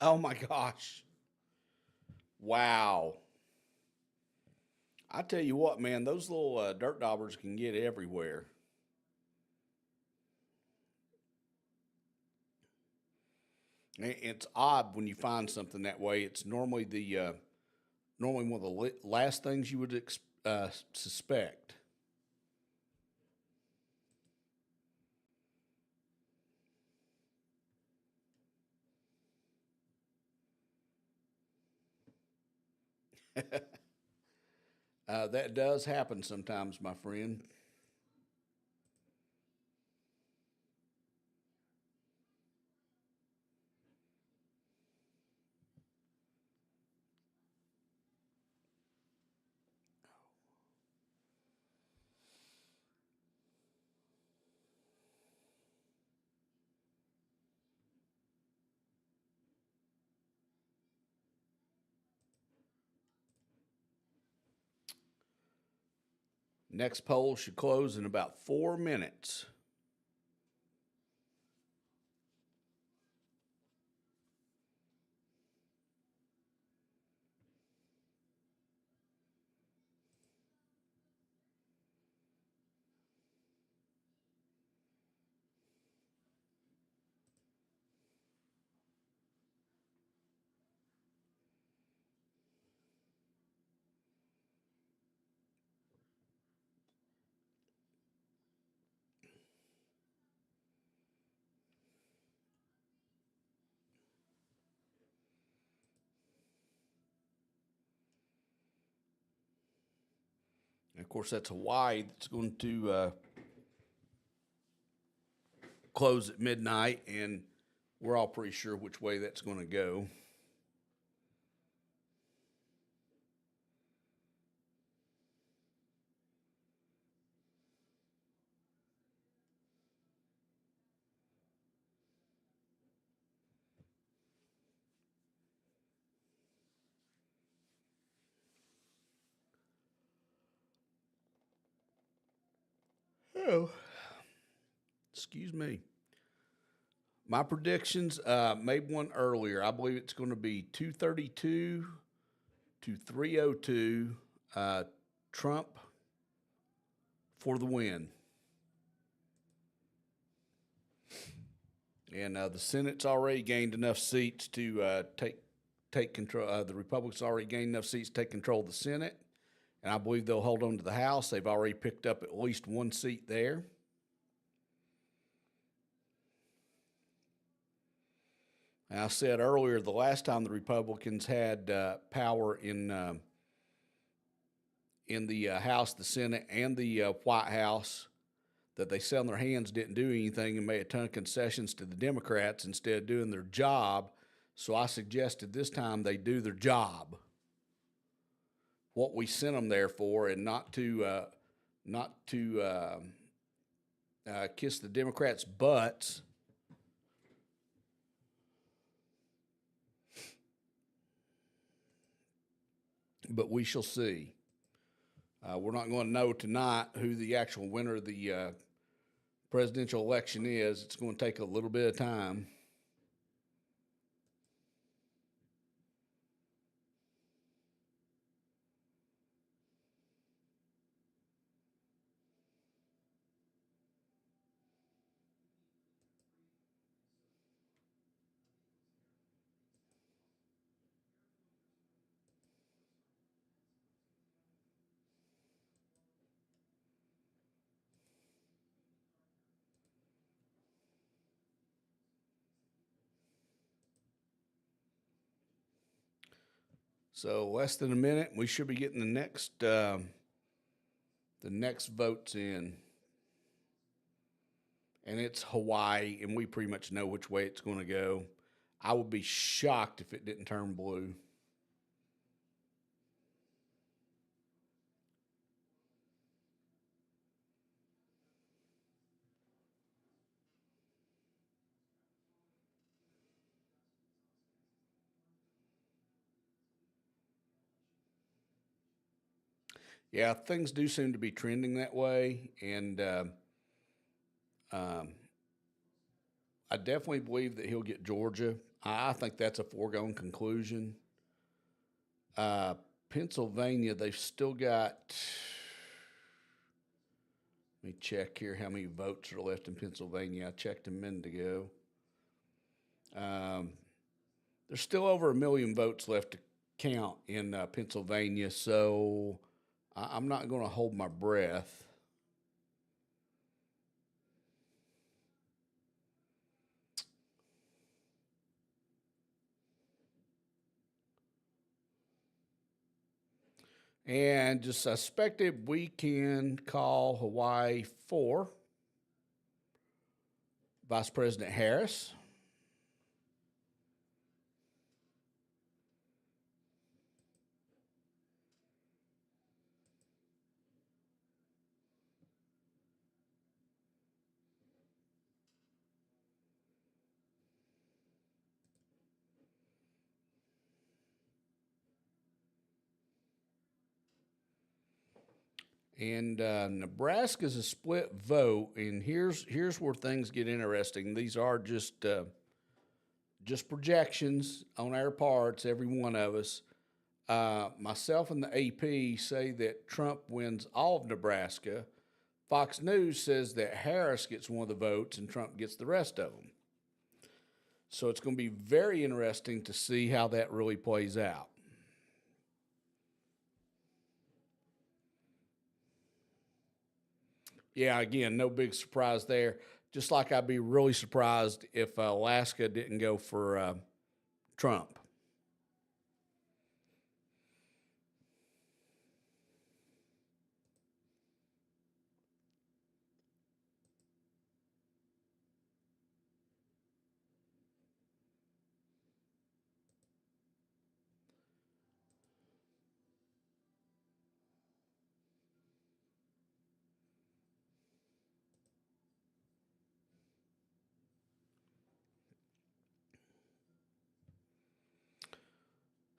Oh my gosh. Wow. I tell you what, man, those little dirt daubers can get everywhere. It's odd when you find something that way. It's normally normally one of the last things you would suspect. That does happen sometimes, my friend. Next poll should close in about 4 minutes. And of course, that's Hawaii that's going to close at midnight, and we're all pretty sure which way that's going to go. Oh, excuse me. My predictions, made one earlier. I believe it's going to be 232 to 302. Trump for the win. And the Senate's already gained enough seats to take control. The Republicans already gained enough seats to take control of the Senate. And I believe they'll hold on to the House. They've already picked up at least one seat there. And I said earlier, the last time the Republicans had power in the House, the Senate, and the White House, that they sat on their hands, didn't do anything, and made a ton of concessions to the Democrats instead of doing their job. So I suggested this time they do their job, what we sent them there for, and not to kiss the Democrats' butts. But we shall see. We're not going to know tonight who the actual winner of the presidential election is. It's going to take a little bit of time. So less than a minute, we should be getting the next votes in. And it's Hawaii, and we pretty much know which way it's going to go. I would be shocked if it didn't turn blue. Yeah, things do seem to be trending that way, and I definitely believe that he'll get Georgia. I think that's a foregone conclusion. Pennsylvania, they've still got. Let me check here how many votes are left in Pennsylvania. I checked a minute ago. There's still over 1 million votes left to count in Pennsylvania, so I'm not going to hold my breath. And just suspected we can call Hawaii for Vice President Harris. And Nebraska's a split vote, and here's where things get interesting. These are just projections on our parts, every one of us. Myself and the AP say that Trump wins all of Nebraska. Fox News says that Harris gets one of the votes and Trump gets the rest of them. So it's going to be very interesting to see how that really plays out. Yeah, again, no big surprise there. Just like I'd be really surprised if Alaska didn't go for Trump.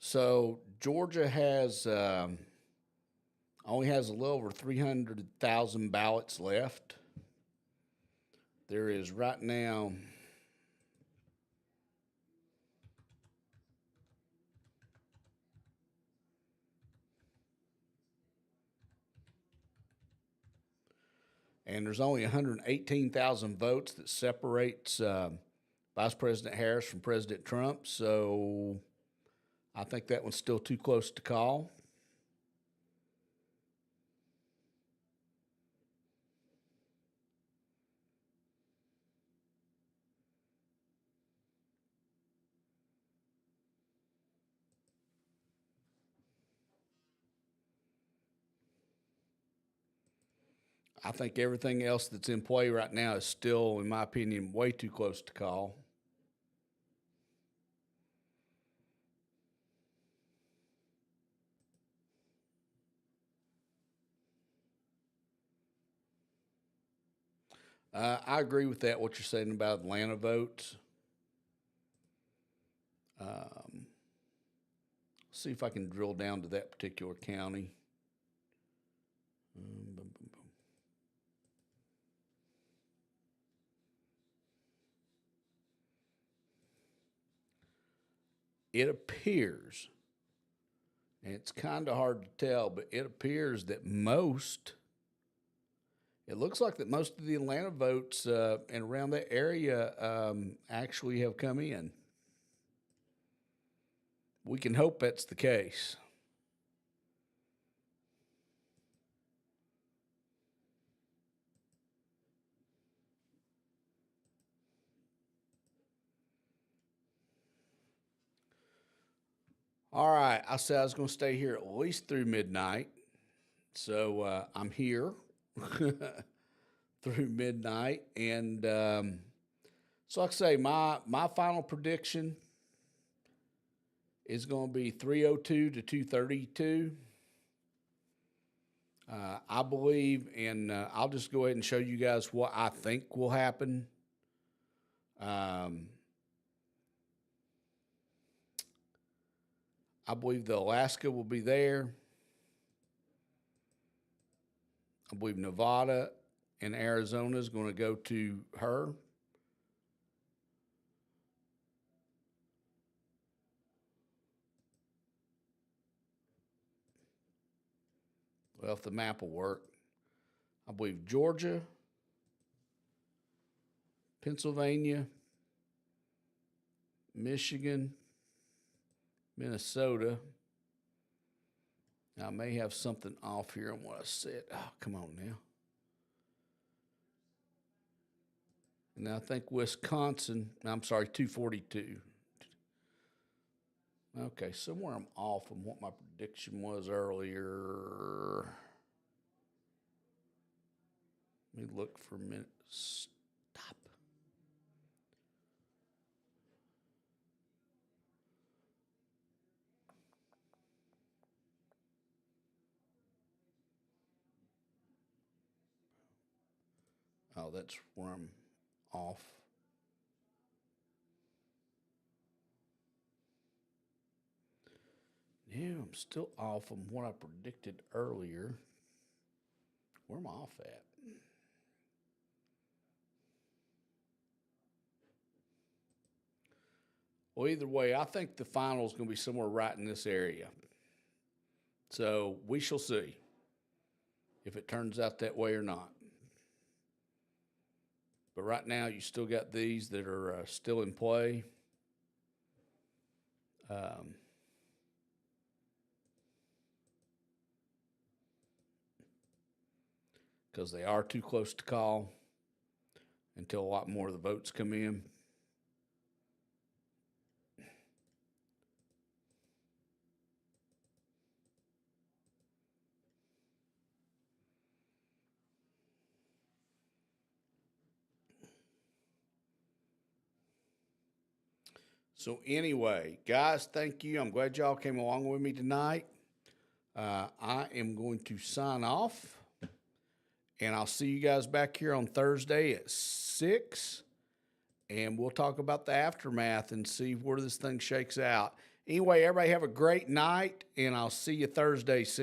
So Georgia has only has a little over 300,000 ballots left. There is right now and there's only 118,000 votes that separates Vice President Harris from President Trump. So I think that one's still too close to call. I think everything else that's in play right now is still, in my opinion, way too close to call. I agree with that, what you're saying about Atlanta votes. See if I can drill down to that particular county. Boom, boom, boom. It appears, and it's kind of hard to tell, but it appears that it looks like that most of the Atlanta votes and around that area actually have come in. We can hope that's the case. All right, I said I was going to stay here at least through midnight. So I'm here through midnight. And so, like I say, my final prediction is going to be 302 to 232. I believe, and I'll just go ahead and show you guys what I think will happen. I believe the Alaska will be there. I believe Nevada and Arizona is going to go to her. Well, if the map will work. I believe Georgia, Pennsylvania, Michigan, Minnesota. Now, I may have something off here on what I said. Oh, come on now. And I think Wisconsin, I'm sorry, 242. Okay, somewhere I'm off from what my prediction was earlier. Let me look for a minute. Stop. Oh, that's where I'm off. Yeah, I'm still off from what I predicted earlier. Where am I off at? Well, either way, I think the final is going to be somewhere right in this area. So we shall see if it turns out that way or not. But right now, you still got these that are still in play. Because they are too close to call until a lot more of the votes come in. So anyway, guys, thank you. I'm glad y'all came along with me tonight. I am going to sign off, and I'll see you guys back here on Thursday at 6, and we'll talk about the aftermath and see where this thing shakes out. Anyway, everybody have a great night, and I'll see you Thursday, 6